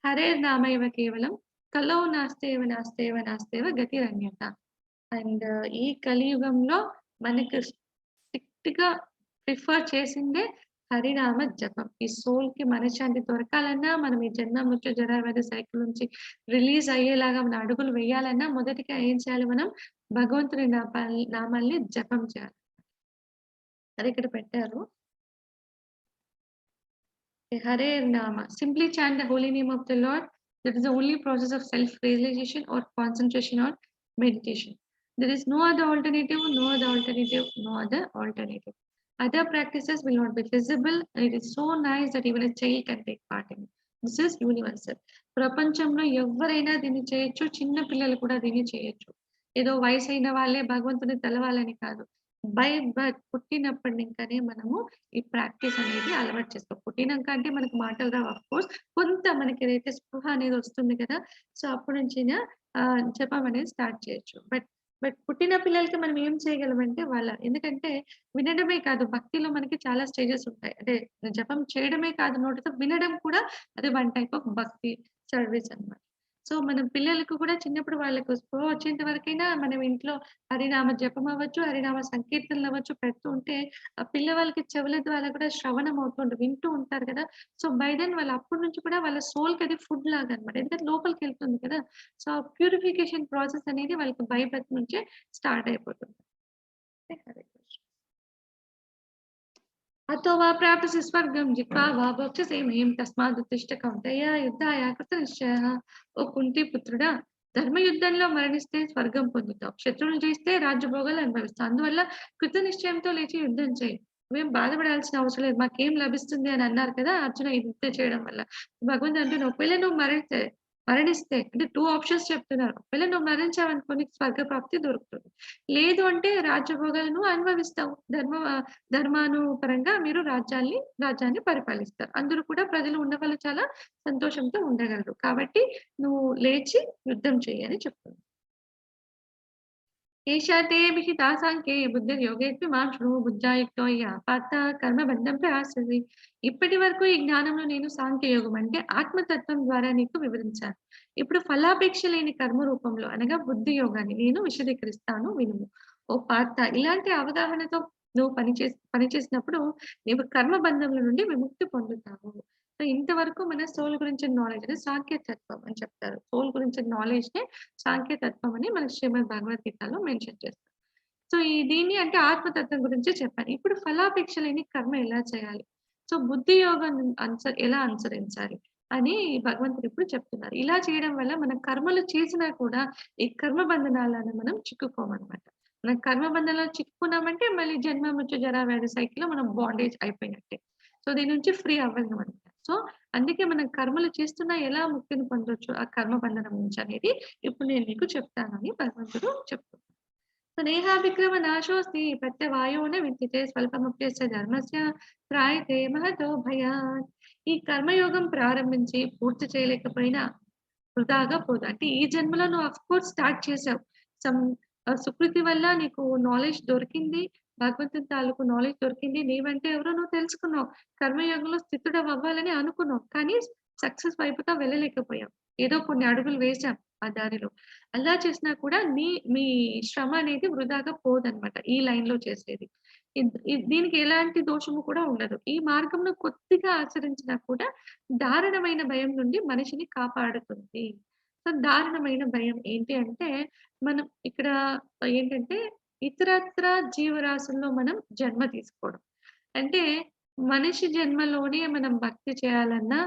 హరే నామైవ కేవలం కలో నాస్తేవ నాస్తేవ నాస్తేవ గతిరన్యత. అండ్ ఈ కలియుగంలో మనకు స్ట్రిక్ట్ గా ప్రిఫర్ చేసిందే హరినామ జపం. ఈ సోల్ కి మనశ్శాంతి దొరకాలన్నా, మనం ఈ జన్మ మృత్యు జరా వ్యాధి సైకిల్ నుంచి రిలీజ్ అయ్యేలాగా మన అడుగులు వేయాలన్నా మొదటిగా ఏం చేయాలి, మనం భగవంతుని నామాల్ని జపం చేయాలి. అది ఇక్కడ పెట్టారు. Hare Nama. Simply chant the holy name of the Lord. That is the only process of self-realization or concentration or meditation. There is no other alternative, no other alternative, no other alternative. Other practices will not be feasible. It is so nice that even a child can take part in it. This is universal. ప్రపంచంలో ఎవరైనా దీన్ని చేయొచ్చు, చిన్న పిల్లలు కూడా దీన్ని చేయొచ్చు. ఏదో వయసు అయిన వాళ్ళే భగవంతుని తెలవాలని కాదు. బై బర్త్ పుట్టినప్పటి నుంచే మనము ఈ ప్రాక్టీస్ అనేది అలవాటు చేసుకో. పుట్టినాక అంటే మనకు మాటలు రావు, ఆఫ్ కోర్స్ కొంత మనకి ఏదైతే స్పృహ అనేది వస్తుంది కదా, సో అప్పటి నుంచి జపం అనేది స్టార్ట్ చేయొచ్చు. బట్ పుట్టిన పిల్లలకి మనం ఏం చేయగలమంటే ఎందుకంటే వినడమే కాదు, భక్తిలో మనకి చాలా స్టేజెస్ ఉంటాయి. అంటే జపం చేయడమే కాదు, నోటితో వినడం కూడా అది వన్ టైప్ ఆఫ్ భక్తి సర్వీస్ అన్నమాట. సో మనం పిల్లలకు కూడా చిన్నప్పుడు వాళ్ళకు స్పృహ వచ్చేంత వరకైనా మనం ఇంట్లో హరినామ జపం అవ్వచ్చు, హరినామ సంకీర్తనలు అవ్వచ్చు పెడుతూ ఉంటే ఆ పిల్లవాళ్ళకి చెవుల ద్వారా కూడా శ్రవణం అవుతుంటుంది, వింటూ ఉంటారు కదా. సో బై దెన్ వాళ్ళు అప్పటి నుంచి కూడా వాళ్ళ సోల్కి అది ఫుడ్ లాగా అనమాట, ఎందుకంటే లోపలికి వెళ్తుంది కదా. సో ప్యూరిఫికేషన్ ప్రాసెస్ అనేది వాళ్ళకి బై బర్త్ నుంచే స్టార్ట్ అయిపోతుంది. హరే కృష్ణ. అతో వా ప్రాప్స్యసి స్వర్గం జిత్వా వా భోక్ష్యసి మహీం తస్మాదుత్తిష్ఠ కౌంతేయ యుద్ధాయ కృతనిశ్చయః. ఓ కుంతి పుత్రుడా, ధర్మయుద్ధంలో మరణిస్తే స్వర్గం పొందుతావు, శత్రువులు చేస్తే రాజ్యభోగాలు అనుభవిస్తావు. అందువల్ల కృత నిశ్చయంతో లేచి యుద్ధం చేయి. నువ్వేం బాధపడాల్సిన అవసరం లేదు, మాకేం లభిస్తుంది అని అన్నారు కదా అర్జున ఈ యుద్ధం చేయడం వల్ల. భగవంతుడు అంటున్నావు, ఒకవేళ నువ్వు మరణిస్తే అంటే 2 ఆప్షన్స్ చెప్తున్నారు. ఒకవేళ నువ్వు మరణించావనుకో నీకు స్వర్గ ప్రాప్తి దొరుకుతుంది, లేదు అంటే రాజ్యభోగాలను అనుభవిస్తావు. ధర్మానుపరంగా మీరు రాజ్యాన్ని పరిపాలిస్తారు. అందరూ కూడా ప్రజలు ఉన్న వాళ్ళు చాలా సంతోషంతో ఉండగలరు. కాబట్టి నువ్వు లేచి యుద్ధం చేయి అని చెప్తుంది. ఏషాతే విహితా సాంఖ్యే బుద్ధిర్యోగేత్వి మాం శృణు బుద్ధ్యాయుక్తో పాత కర్మబంధం ప్రయాససి. ఇప్పటి వరకు ఈ జ్ఞానంలో నేను సాంఖ్యయోగం అంటే ఆత్మతత్వం ద్వారా నీకు వివరించాను. ఇప్పుడు ఫలాపేక్ష లేని కర్మ రూపంలో అనగా బుద్ధి యోగాన్ని నేను విశదీకరిస్తాను, వినుము. ఓ పాత, ఇలాంటి అవగాహనతో నువ్వు పనిచేసినప్పుడు నీవు కర్మబంధముల నుండి విముక్తి పొందుతావు. సో ఇంతవరకు మన సోల్ గురించి నాలెడ్జ్ అంటే సాంఖ్యతత్వం అని చెప్తారు. సోల్ గురించి నాలెడ్జ్ నే సాంఖ్యతత్వం అని మన శ్రీమద్ భగవద్గీతలో మెన్షన్ చేస్తారు. సో దీన్ని అంటే ఆత్మతత్వం గురించి చెప్పాను. ఇప్పుడు ఫలాపేక్ష లేని కర్మ ఎలా చేయాలి, సో బుద్ధి యోగం ఎలా అనుసరించాలి అని భగవంతుడు ఇప్పుడు చెప్తున్నారు. ఇలా చేయడం వల్ల మన కర్మలు చేసినా కూడా ఈ కర్మ బంధనాలను మనం చిక్కుకోమన్నమాట. మనం కర్మ బంధనాలు చిక్కుకున్నామంటే మళ్ళీ జన్మ మృత్యు జరా వ్యాధి సైకిల్ లో మనం బాండేజ్ అయిపోయినట్టే. సో దీని నుంచి ఫ్రీ అవ్వలేము అనమాట. సో అందుకే మనం కర్మలు చేస్తున్నా ఎలా ముక్తిని పొందొచ్చు ఆ కర్మ బంధనం నుంచి అనేది ఇప్పుడు నేను మీకు చెప్తానని భగవంతుడు చెప్తున్నాను. సో నేహాభిక్రమ నాశోస్తి ప్రత్యవాయోన విద్యతే స్వల్పముఖ్యస్య ధర్మస్య త్రాయతే మహతో భయాత్. ఈ కర్మయోగం ప్రారంభించి పూర్తి చేయలేకపోయినా వృధాగా పోదు. అంటే ఈ జన్మలో నువ్వు అఫ్ కోర్స్ స్టార్ట్ చేసావు, సమ్ సుకృతి వల్ల నీకు నాలెడ్జ్ దొరికింది, భగవంతుని తాలూకు నాలెడ్జ్ దొరికింది, నీవంటే ఎవరో నువ్వు తెలుసుకున్నావు, కర్మయోగంలో స్థితుడు అవ్వాలని అనుకున్నావు, కానీ సక్సెస్ వైపుగా వెళ్ళలేకపోయావు. ఏదో కొన్ని అడుగులు వేసాం ఆ దారిలో. అలా చేసినా కూడా మీ శ్రమ అనేది వృధాగా పోదన్నమాట ఈ లైన్ లో చేసేది. దీనికి ఎలాంటి దోషము కూడా ఉండదు. ఈ మార్గంలో కొద్దిగా ఆచరించినా కూడా దారుణమైన భయం నుండి మనిషిని కాపాడుతుంది. సో దారుణమైన భయం ఏంటి అంటే మనం ఇక్కడ ఏంటంటే ఇతరత్ర జీవరాశుల్లో మనం జన్మ తీసుకోవడం. అంటే మనిషి జన్మలోనే మనం భక్తి చేయాలన్నా,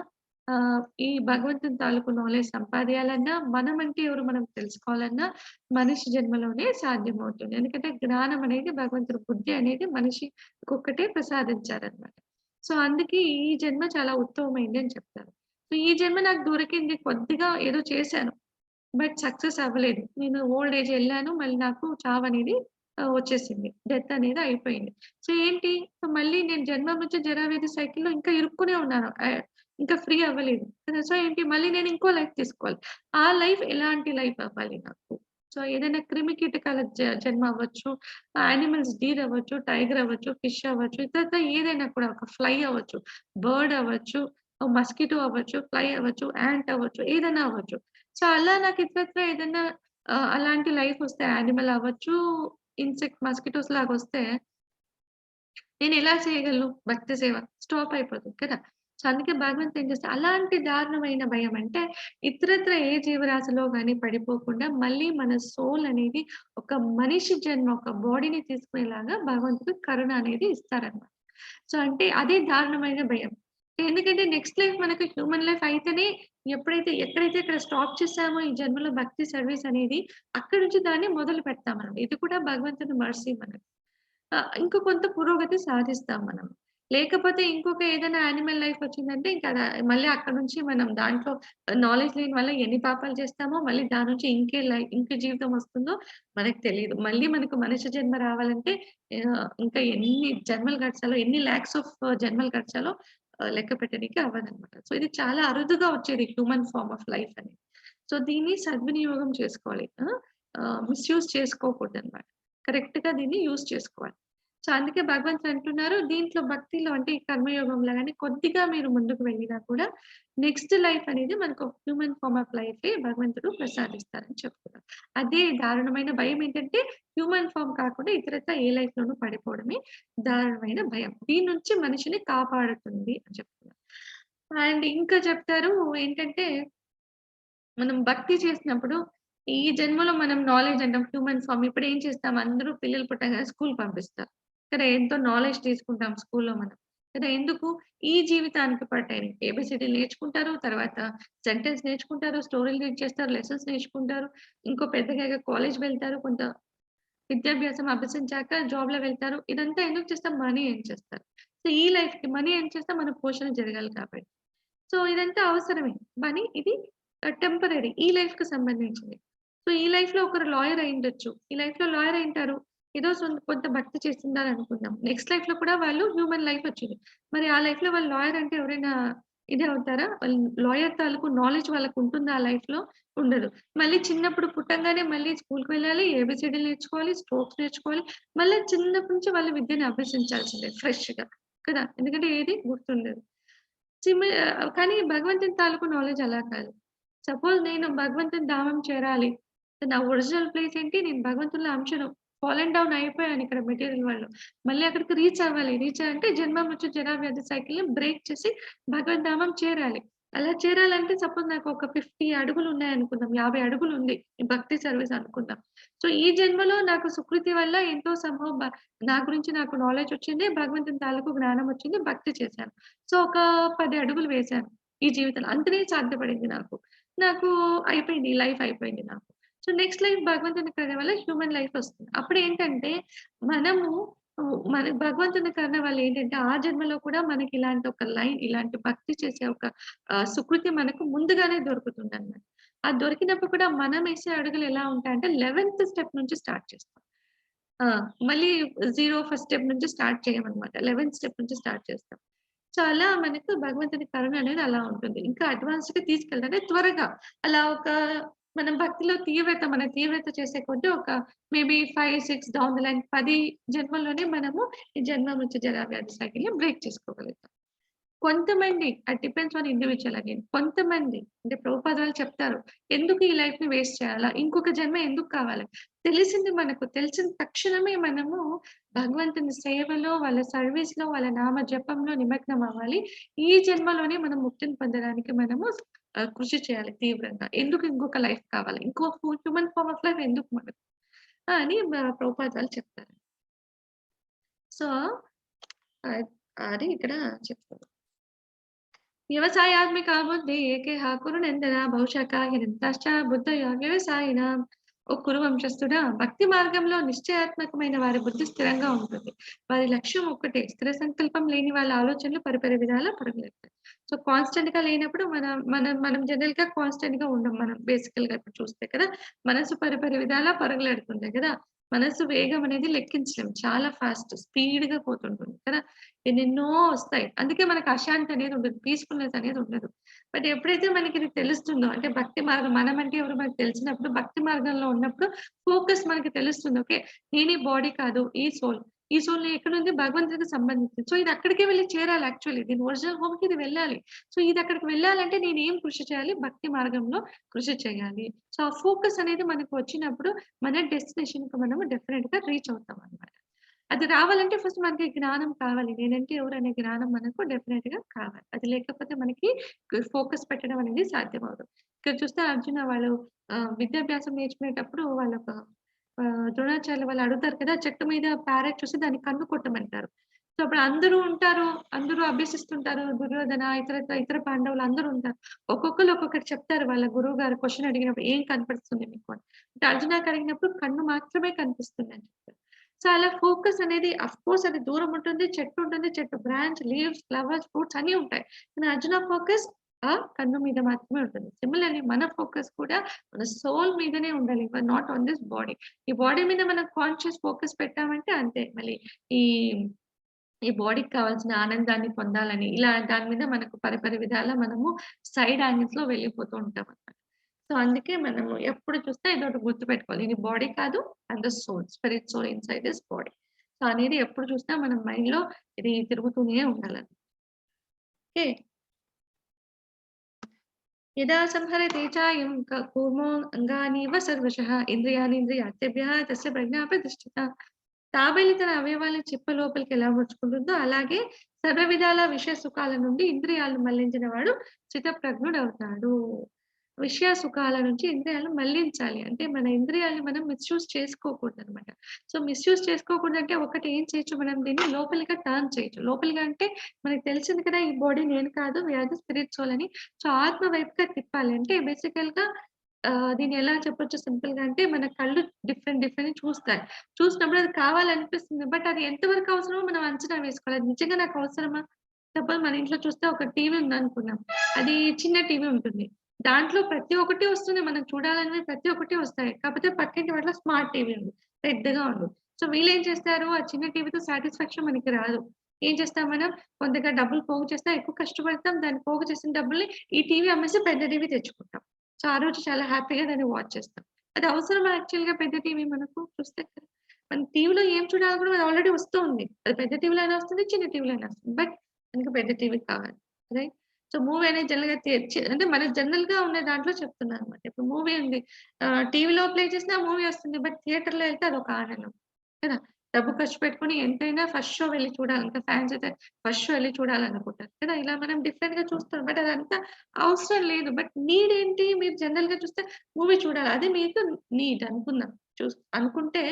ఈ భగవంతుని తాలూకు నాలెడ్జ్ సంపాదించాలన్నా, మనం అంటే ఎవరు మనం తెలుసుకోవాలన్నా మనిషి జన్మలోనే సాధ్యమవుతుంది. ఎందుకంటే జ్ఞానం అనేది భగవంతుడి బుద్ధి అనేది మనిషికి ఒక్కటే ప్రసాదించారనమాట. సో అందుకే ఈ జన్మ చాలా ఉత్తమమైంది అని చెప్తారు. సో ఈ జన్మ నాకు దొరికింది, కొద్దిగా ఏదో చేశాను బట్ సక్సెస్ అవ్వలేదు, నేను ఓల్డ్ ఏజ్ వెళ్ళాను, మళ్ళీ నాకు చావు అనేది వచ్చేసింది. డెత్ అనేది అయిపోయింది. సో ఏంటి, సో మళ్ళీ నేను జన్మ మృత్యు జరావ్యాధి సైకిల్‌లో ఇంకా ఇరుక్కునే ఉన్నాను. ఇంకా ఫ్రీ అవ్వలేదు. సో ఏంటి, మళ్ళీ నేను ఇంకో లైఫ్ తీసుకోవాలి. ఆ లైఫ్ ఎలాంటి లైఫ్ అవ్వాలి నాకు? సో ఏదైనా క్రిమి కీటకాల జన్మ అవ్వచ్చు, యానిమల్స్ డీర్ అవ్వచ్చు, టైగర్ అవ్వచ్చు, ఫిష్ అవ్వచ్చు, ఇతరత్రా ఏదైనా కూడా ఒక ఫ్లై అవ్వచ్చు, బర్డ్ అవ్వచ్చు, మస్కిటో అవ్వచ్చు, ఫ్లై అవ్వచ్చు, యాంట్ అవ్వచ్చు, ఏదైనా అవ్వచ్చు. సో అలా నాకు ఇతరత్రా ఏదైనా అలాంటి లైఫ్ వస్తే, యానిమల్ అవ్వచ్చు, ఇన్సెక్ట్, మస్కిటోస్ లాగొస్తే నేనెలా చేయగలను? భక్తి సేవ స్టాప్ అయిపోతుంది కదా! సో, అందుకే భగవంతుడు ఏం చేస్తారు, అలాంటి దారుణమైన భయం అంటే ఇతరత్ర ఏ జీవరాశిలో గాని పడిపోకుండా మళ్ళీ మన సోల్ అనేది ఒక మనిషి జన్మ, ఒక బాడీని తీసుకునేలాగా భగవంతుడు కరుణ అనేది ఇస్తారన్నమాట. సో, అంటే అదే దారుణమైన భయం. ఎందుకంటే నెక్స్ట్ లైఫ్ మనకు హ్యూమన్ లైఫ్ అయితేనే ఎక్కడైతే ఇక్కడ స్టాప్ చేసామో ఈ జన్మలో భక్తి సర్వీస్ అనేది, అక్కడి నుంచి దాన్ని మొదలు పెడతాం మనం. ఇది కూడా భగవంతుని మర్సీ మనకి. ఇంక కొంత పురోగతి సాధిస్తాం మనం. లేకపోతే ఇంకొక ఏదైనా యానిమల్ లైఫ్ వచ్చిందంటే ఇంకా మళ్ళీ అక్కడి నుంచి మనం దాంట్లో నాలెడ్జ్ లేని వల్ల ఎన్ని పాపాలు చేస్తామో, మళ్ళీ దాని నుంచి ఇంకే జీవితం వస్తుందో మనకు తెలీదు. మళ్ళీ మనకు మనిషి జన్మ రావాలంటే ఇంకా ఎన్ని జన్మలు గడచాలో, ఎన్ని లాక్స్ ఆఫ్ జన్మలు గడచాలో లెక్క పెట్టనీకి అవ్వదనమాట. సో ఇది చాలా అరుదుగా వచ్చేది హ్యూమన్ ఫార్మ్ ఆఫ్ లైఫ్ అనేది. సో దీన్ని సద్వినియోగం చేసుకోవాలి. మిస్‌యూజ్ చేసుకోకూడదనమాట. కరెక్ట్‌గా దీన్ని యూజ్ చేసుకోవాలి. సో, అందుకే భగవంతుడు అంటున్నారు, దీంట్లో భక్తిలో అంటే ఈ కర్మయోగంలో గాని కొద్దిగా మీరు ముందుకు వెళ్ళినా కూడా నెక్స్ట్ లైఫ్ అనేది మనకు హ్యూమన్ ఫార్మ్ ఆఫ్ లైఫే భగవంతుడు ప్రసాదిస్తారని చెప్తున్నారు. అదే దారుణమైన భయం ఏంటంటే హ్యూమన్ ఫార్మ్ కాకుండా ఇతరత్రా ఏ లైఫ్‌లోనూ పడిపోవడమే దారుణమైన భయం. దీని నుంచి మనిషిని కాపాడుతుంది అని చెప్తున్నారు. అండ్ ఇంకా చెప్తారు ఏంటంటే మనం భక్తి చేసినప్పుడు ఈ జన్మలో మనం నాలెడ్జ్ అంటాం హ్యూమన్ ఫార్మ్. ఇప్పుడు ఏం చేస్తాం, అందరూ పిల్లలు పుట్టంగానే స్కూల్ పంపిస్తారు. కదా! ఎంతో నాలెడ్జ్ తీసుకుంటాం స్కూల్‌లో మనం. కదా! ఎందుకు? ఈ జీవితానికి పట్టేయనికి. ఏబీసీడీలు నేర్చుకుంటారు. తర్వాత సెంటెన్స్ నేర్చుకుంటారు. స్టోరీలు రీడ్ చేస్తారు. లెసన్స్ నేర్చుకుంటారు. ఇంకో పెద్దగా కాలేజ్ వెళ్తారు. కొంత విద్యాభ్యాసం అభ్యసించాక జాబ్‌లో వెళ్తారు. ఇదంతా ఎందుకు చేస్తాం? మనీ ఎర్న్ చేస్తారు. సో, ఈ లైఫ్‌కి మనీ ఎర్న్ చేస్తే మన పోషణ జరగాలి కాబట్టి. సో, ఇదంతా అవసరమే. కానీ ఇది టెంపరరీ. ఈ లైఫ్‌కి సంబంధించింది. సో, ఈ లైఫ్‌లో ఒకరు లాయర్ అయ్యుండొచ్చు. ఈ లైఫ్‌లో లాయర్ అయ్యుంటారు. ఏదో కొంత భక్తి చేస్తున్నారనుకుందాం. నెక్స్ట్ లైఫ్‌లో కూడా వాళ్ళు హ్యూమన్ లైఫ్ వచ్చింది. మరి ఆ లైఫ్‌లో వాళ్ళు లాయర్ అంటే ఎవరైనా ఇదే అవుతారా? వాళ్ళు లాయర్ తాలూకు నాలెడ్జ్ వాళ్ళకుంటుందా ఆ లైఫ్‌లో? ఉండదు. మళ్ళీ చిన్నప్పుడు పుట్టంగానే మళ్ళీ స్కూల్‌కి వెళ్ళాలి, ఏబీసీడీలు నేర్చుకోవాలి, స్ట్రోక్స్ నేర్చుకోవాలి. మళ్ళీ చిన్నప్పటి నుంచి వాళ్ళు విద్యను అభ్యసించాల్సిందే ఫ్రెష్‌గా. కదా! ఎందుకంటే ఏది గుర్తుండదు. కానీ భగవంతుని తాలూకు నాలెడ్జ్ అలా కాదు. సపోజ్ నేను భగవంతుని ధామం చేరాలి. నా ఒరిజినల్ ప్లేస్ ఏంటి? నేను భగవంతునిలో అంశను. ఫాలెన్ డౌన్ అయిపోయాను ఇక్కడ మెటీరియల్ వరల్డ్‌లో. మళ్ళీ అక్కడికి రీచ్ అవ్వాలి. రీచ్ అంటే జన్మ మృత్యు జరా వ్యాధి సైకిల్‌ని బ్రేక్ చేసి భగవద్ధామం చేరాలి. అలా చేరాలంటే సపోజ్ నాకు ఒక 50 అడుగులు ఉన్నాయనుకుందాం. 50 అడుగులు ఉంది. ఈ భక్తి సర్వీస్ అనుకుందాం. సో, ఈ జన్మలో నాకు సుకృతి వల్ల ఎంతో నా గురించి నాకు నాలెడ్జ్ వచ్చింది. భగవంతుని తాలూకు జ్ఞానం వచ్చింది. భక్తి చేశాను. సో, ఒక 10 అడుగులు వేశాను ఈ జీవితంలో. అంతనే సాధ్యపడింది నాకు. నాకు అయిపోయింది. ఈ లైఫ్ అయిపోయింది నాకు. సో, నెక్స్ట్ లైఫ్ భగవంతుని కరుణ వల్ల హ్యూమన్ లైఫ్ వస్తుంది. అప్పుడేంటంటే మనము మన భగవంతుని కరుణ వల్ల ఏంటంటే ఆ జన్మలో కూడా మనకి ఇలాంటి ఒక లైన్, ఇలాంటి భక్తి చేసే ఒక సుకృతి మనకు ముందుగానే దొరుకుతుందన్నమాట. అది దొరికినప్పుడు కూడా మనం ఏసే అడుగులు ఎలా ఉంటాయంటే 11థ్ స్టెప్ నుంచి స్టార్ట్ చేస్తాం. ఆ! మళ్ళీ 0 ఫస్ట్ స్టెప్ నుంచి స్టార్ట్ చేయమనమాట. 11థ్ స్టెప్ నుంచి స్టార్ట్ చేస్తాం. సో, అలా మనకు భగవంతుని కరుణ అనేది అలా ఉంటుంది. ఇంకా అడ్వాన్స్‌గా తీసుకెళ్తారు. అంటే త్వరగా అలా ఒక మనం భక్తిలో మన తీవ్రత చేసే కొద్దీ ఒక మేబీ 5, 6 డౌన్ ది లైన్ 10 జన్మల్లోనే మనము ఈ జన్మ మృత్యు జరా వ్యాధి సైకిల్‌ని బ్రేక్ చేసుకోగలుగుతాం. కొంతమంది డిపెండ్స్ ఆన్ ఇండివిడ్యువల్ అగైన్. కొంతమంది అంటే ప్రభుపాద వాళ్ళు చెప్తారు. ఎందుకు ఈ లైఫ్‌ని వేస్ట్ చేయాలా? ఇంకొక జన్మ ఎందుకు కావాలి? తెలిసింది మనకు తెలిసిన తక్షణమే మనము భగవంతుని సేవలో, వాళ్ళ సర్వీస్‌లో, వాళ్ళ నామ జపంలో నిమగ్నం అవ్వాలి. ఈ జన్మలోనే మనం ముక్తిని పొందడానికి మనము కృషి చేయాలి తీవ్రంగా. ఎందుకు ఇంకొక లైఫ్ కావాలి? ఇంకో హ్యూమన్ ఫార్మ్ ఆఫ్ లైఫ్ ఎందుకు మనకు? అని ప్రభుపాద వాళ్ళు చెప్తారు. సో, అది ఇక్కడ చెప్తారు. వ్యవసాయాత్మికా బుద్ధి ఏకేహ కురునందన బహుశా హినంతాశ్చ బుద్ధయ వ్యవసాయినాం. ఓ కురు వంశస్థుడా, భక్తి మార్గంలో నిశ్చయాత్మకమైన వారి బుద్ధి స్థిరంగా ఉంటుంది. వారి లక్ష్యం ఒక్కటే. స్థిర సంకల్పం లేని వాళ్ళ ఆలోచనలు పరిపరి విధాలా పరుగులెడతాయి. సో కాన్స్టెంట్‌గా లేనప్పుడు మనం జనరల్‌గా కాన్స్టెంట్‌గా ఉండం మనం బేసికల్‌గా ఇప్పుడు చూస్తే కదా! మనసు పరిపరి విధాలా పరుగులెడుతుంది కదా! మనసు వేగం అనేది లెక్కించలేం. చాలా ఫాస్ట్ స్పీడ్‌గా పోతుంటుంది కదా! ఎన్నెన్నో వస్తాయి. అందుకే మనకు అశాంతి అనేది ఉండదు. పీస్‌ఫుల్‌నెస్ అనేది ఉండదు. బట్ ఎప్పుడైతే మనకి ఇది తెలుస్తుందో అంటే భక్తి మార్గం మనమంటే ఎవరో మనకు తెలిసినప్పుడు భక్తి మార్గంలో ఉన్నప్పుడు ఫోకస్ మనకి తెలుస్తుంది. ఓకే. నేను ఈ బాడీ కాదు. ఈ సోల్. ఈ సోల్ ఎక్కడుంది? భగవంతుడికి సంబంధించింది. సో ఇది అక్కడికే వెళ్లి చేరాలి యాక్చువల్లీ. దీని ఒరిజినల్ హోమ్‌కి ఇది వెళ్ళాలి. సో ఇది అక్కడికి వెళ్ళాలంటే నేనేం కృషి చేయాలి? భక్తి మార్గంలో కృషి చేయాలి. సో ఆ ఫోకస్ అనేది మనకు వచ్చినప్పుడు మన డెస్టినేషన్‌కి మనము డెఫినిట్‌గా రీచ్ అవుతామన్నమాట. అది రావాలంటే ఫస్ట్ మనకి జ్ఞానం కావాలి. నేనంటే ఎవరనే జ్ఞానం మనకు డెఫినిట్‌గా కావాలి. అది లేకపోతే మనకి ఫోకస్ పెట్టడం అనేది సాధ్యమవ్వదు. ఇక్కడ చూస్తే అర్జున వాళ్ళు విద్యాభ్యాసం నేర్చుకునేటప్పుడు వాళ్ళొక ద్రోణాచార్యులు వాళ్ళు అడుగుతారు కదా! చెట్టు మీద ప్యారెట్ చూసి దాన్ని కన్ను కొట్టమంటారు. సో అప్పుడు అందరూ ఉంటారు. అందరూ అభ్యసిస్తుంటారు. దుర్యోధన ఇతర పాండవులు అందరూ ఉంటారు. ఒక్కొక్కళ్ళు ఒక్కొక్కటి చెప్తారు వాళ్ళ గురువుగారు క్వెషన్ అడిగినప్పుడు ఏం కనపడుతుంది మీకు అని. అంటే అర్జునకి అడిగినప్పుడు కన్ను మాత్రమే కనిపిస్తుంది అని చెప్తారు. సో అలా ఫోకస్ అనేది అఫ్‌కోర్స్ అది దూరం ఉంటుంది. చెట్టు ఉంటుంది. చెట్టు బ్రాంచ్, లీవ్స్, ఫ్లవర్స్, ఫ్రూట్స్ అన్నీ ఉంటాయి. కానీ అర్జున ఫోకస్ ఆ కన్ను మీద మాత్రమే ఉంటుంది. సిమిలర్‌లీ మన ఫోకస్ కూడా మన సోల్ మీదనే ఉండాలి. Not on this body. ఈ బాడీ మీద మనం కాన్షియస్ ఫోకస్ పెట్టామంటే అంతే మళ్ళీ ఈ ఈ బాడీకి కావాల్సిన ఆనందాన్ని పొందాలని ఇలా దాని మీద మనకు పరిపరి విధాలా మనము సైడ్ యాంగిల్స్‌లో వెళ్ళిపోతూ ఉంటామన్నమాట. సో అందుకే మనము ఎప్పుడు చూస్తే ఇదొకటి గుర్తుపెట్టుకోవాలి. ఇది బాడీ కాదు and the soul. Spirit soul inside this body. So అనేది ఎప్పుడు చూసినా మన మైండ్‌లో ఇది తిరుగుతూనే ఉండాలని. ఓకే. యదా సంహరతే చాయం కూర్మో అంగానీవ సర్వశః ఇంద్రియాణీంద్రియార్థేభ్యః తస్య ప్రజ్ఞా ప్రతిష్ఠిత. తాబేలు తన అవయవాలను చిప్ప లోపలికి ఎలా ముడుచుకుంటుందో అలాగే సర్వ విధాల విషయ సుఖాల నుండి ఇంద్రియాలను మళ్లించిన వాడు స్థితప్రజ్ఞుడవుతాడు. విషయ సుఖాల నుంచి ఇంద్రియాలను మళ్లించాలి. అంటే మన ఇంద్రియాలను మనం మిస్‌యూజ్ చేసుకోకూడదనమాట. సో మిస్‌యూజ్ చేసుకోకూడదంటే ఒకటి ఏం చేయొచ్చు మనం దీన్ని లోపలిగా టర్న్ చేయొచ్చు. లోపలిగా అంటే మనకు తెలిసింది కదా! ఈ బాడీ నేను కాదు. We are the spirit soul అని. సో ఆత్మ వైపుగా తిప్పాలి. అంటే బేసికల్‌గా దీన్ని ఎలా చెప్పొచ్చు సింపుల్‌గా అంటే మన కళ్ళు డిఫరెంట్ చూస్తాయి. చూసినప్పుడు అది కావాలనిపిస్తుంది. బట్ అది ఎంత వరకు అవసరమో మనం అంచనా వేసుకోవాలి. అది నిజంగా నాకు అవసరమా? సపోజ్ మన ఇంట్లో చూస్తే ఒక టీవీ ఉందనుకుందాం. అది చిన్న టీవీ ఉంటుంది. దాంట్లో ప్రతి ఒక్కటి వస్తుంది. మనం చూడాలనివి ప్రతి ఒక్కటి వస్తాయి. కాకపోతే పక్కింటి వాటిలో స్మార్ట్ టీవీ ఉంది. పెద్దగా ఉంది. సో వీళ్ళేం చేస్తారు? ఆ చిన్న టీవీతో సాటిస్ఫాక్షన్ మనకి రాదు. ఏం చేస్తాం మనం? కొంతగా డబ్బులు పోగు చేస్తాం. ఎక్కువ కష్టపడతాం. దాన్ని పోగు చేసిన డబ్బుల్ని ఈ టీవీ అమ్మేసి పెద్ద టీవీ తెచ్చుకుంటాం. సో ఆ రోజు చాలా హ్యాపీగా దాన్ని వాచ్ చేస్తాం. అది అవసరమా యాక్చువల్‌గా పెద్ద టీవీ మనకు చూస్తే? మన టీవీలో ఏం చూడాలో కూడా అది ఆల్రెడీ వస్తూ ఉంది. అది పెద్ద టీవీలో అయినా వస్తుంది. చిన్న టీవీలో అయినా వస్తుంది. బట్ మనకు పెద్ద టీవీ కావాలి. రైట్? సో మూవీ అనేది జనరల్‌గా అంటే మన జనరల్‌గా ఉన్న దాంట్లో చెప్తున్నానన్నమాట. ఇప్పుడు మూవీ ఉంది. టీవీలో ప్లే చేసినా మూవీ వస్తుంది. బట్ థియేటర్‌లో ఎళ్తే అదొక ఆనందం. కదా! డబ్బు ఖర్చు పెట్టుకొని ఎంతైనా ఫస్ట్ షో వెళ్లి చూడాలి. ఇంకా ఫ్యాన్స్ అయితే ఫస్ట్ షో ఎళ్లి చూడాలనుకుంటారు కదా! ఇలా మనం డిఫరెంట్‌గా చూస్తాం. బట్ అదంతా అవసరం లేదు. బట్ నీడ్ ఏంటి? మీరు జనరల్‌గా చూస్తే మూవీ చూడాలి. అది మీకు నీడ్ అనుకుందాం. అనుకుంటే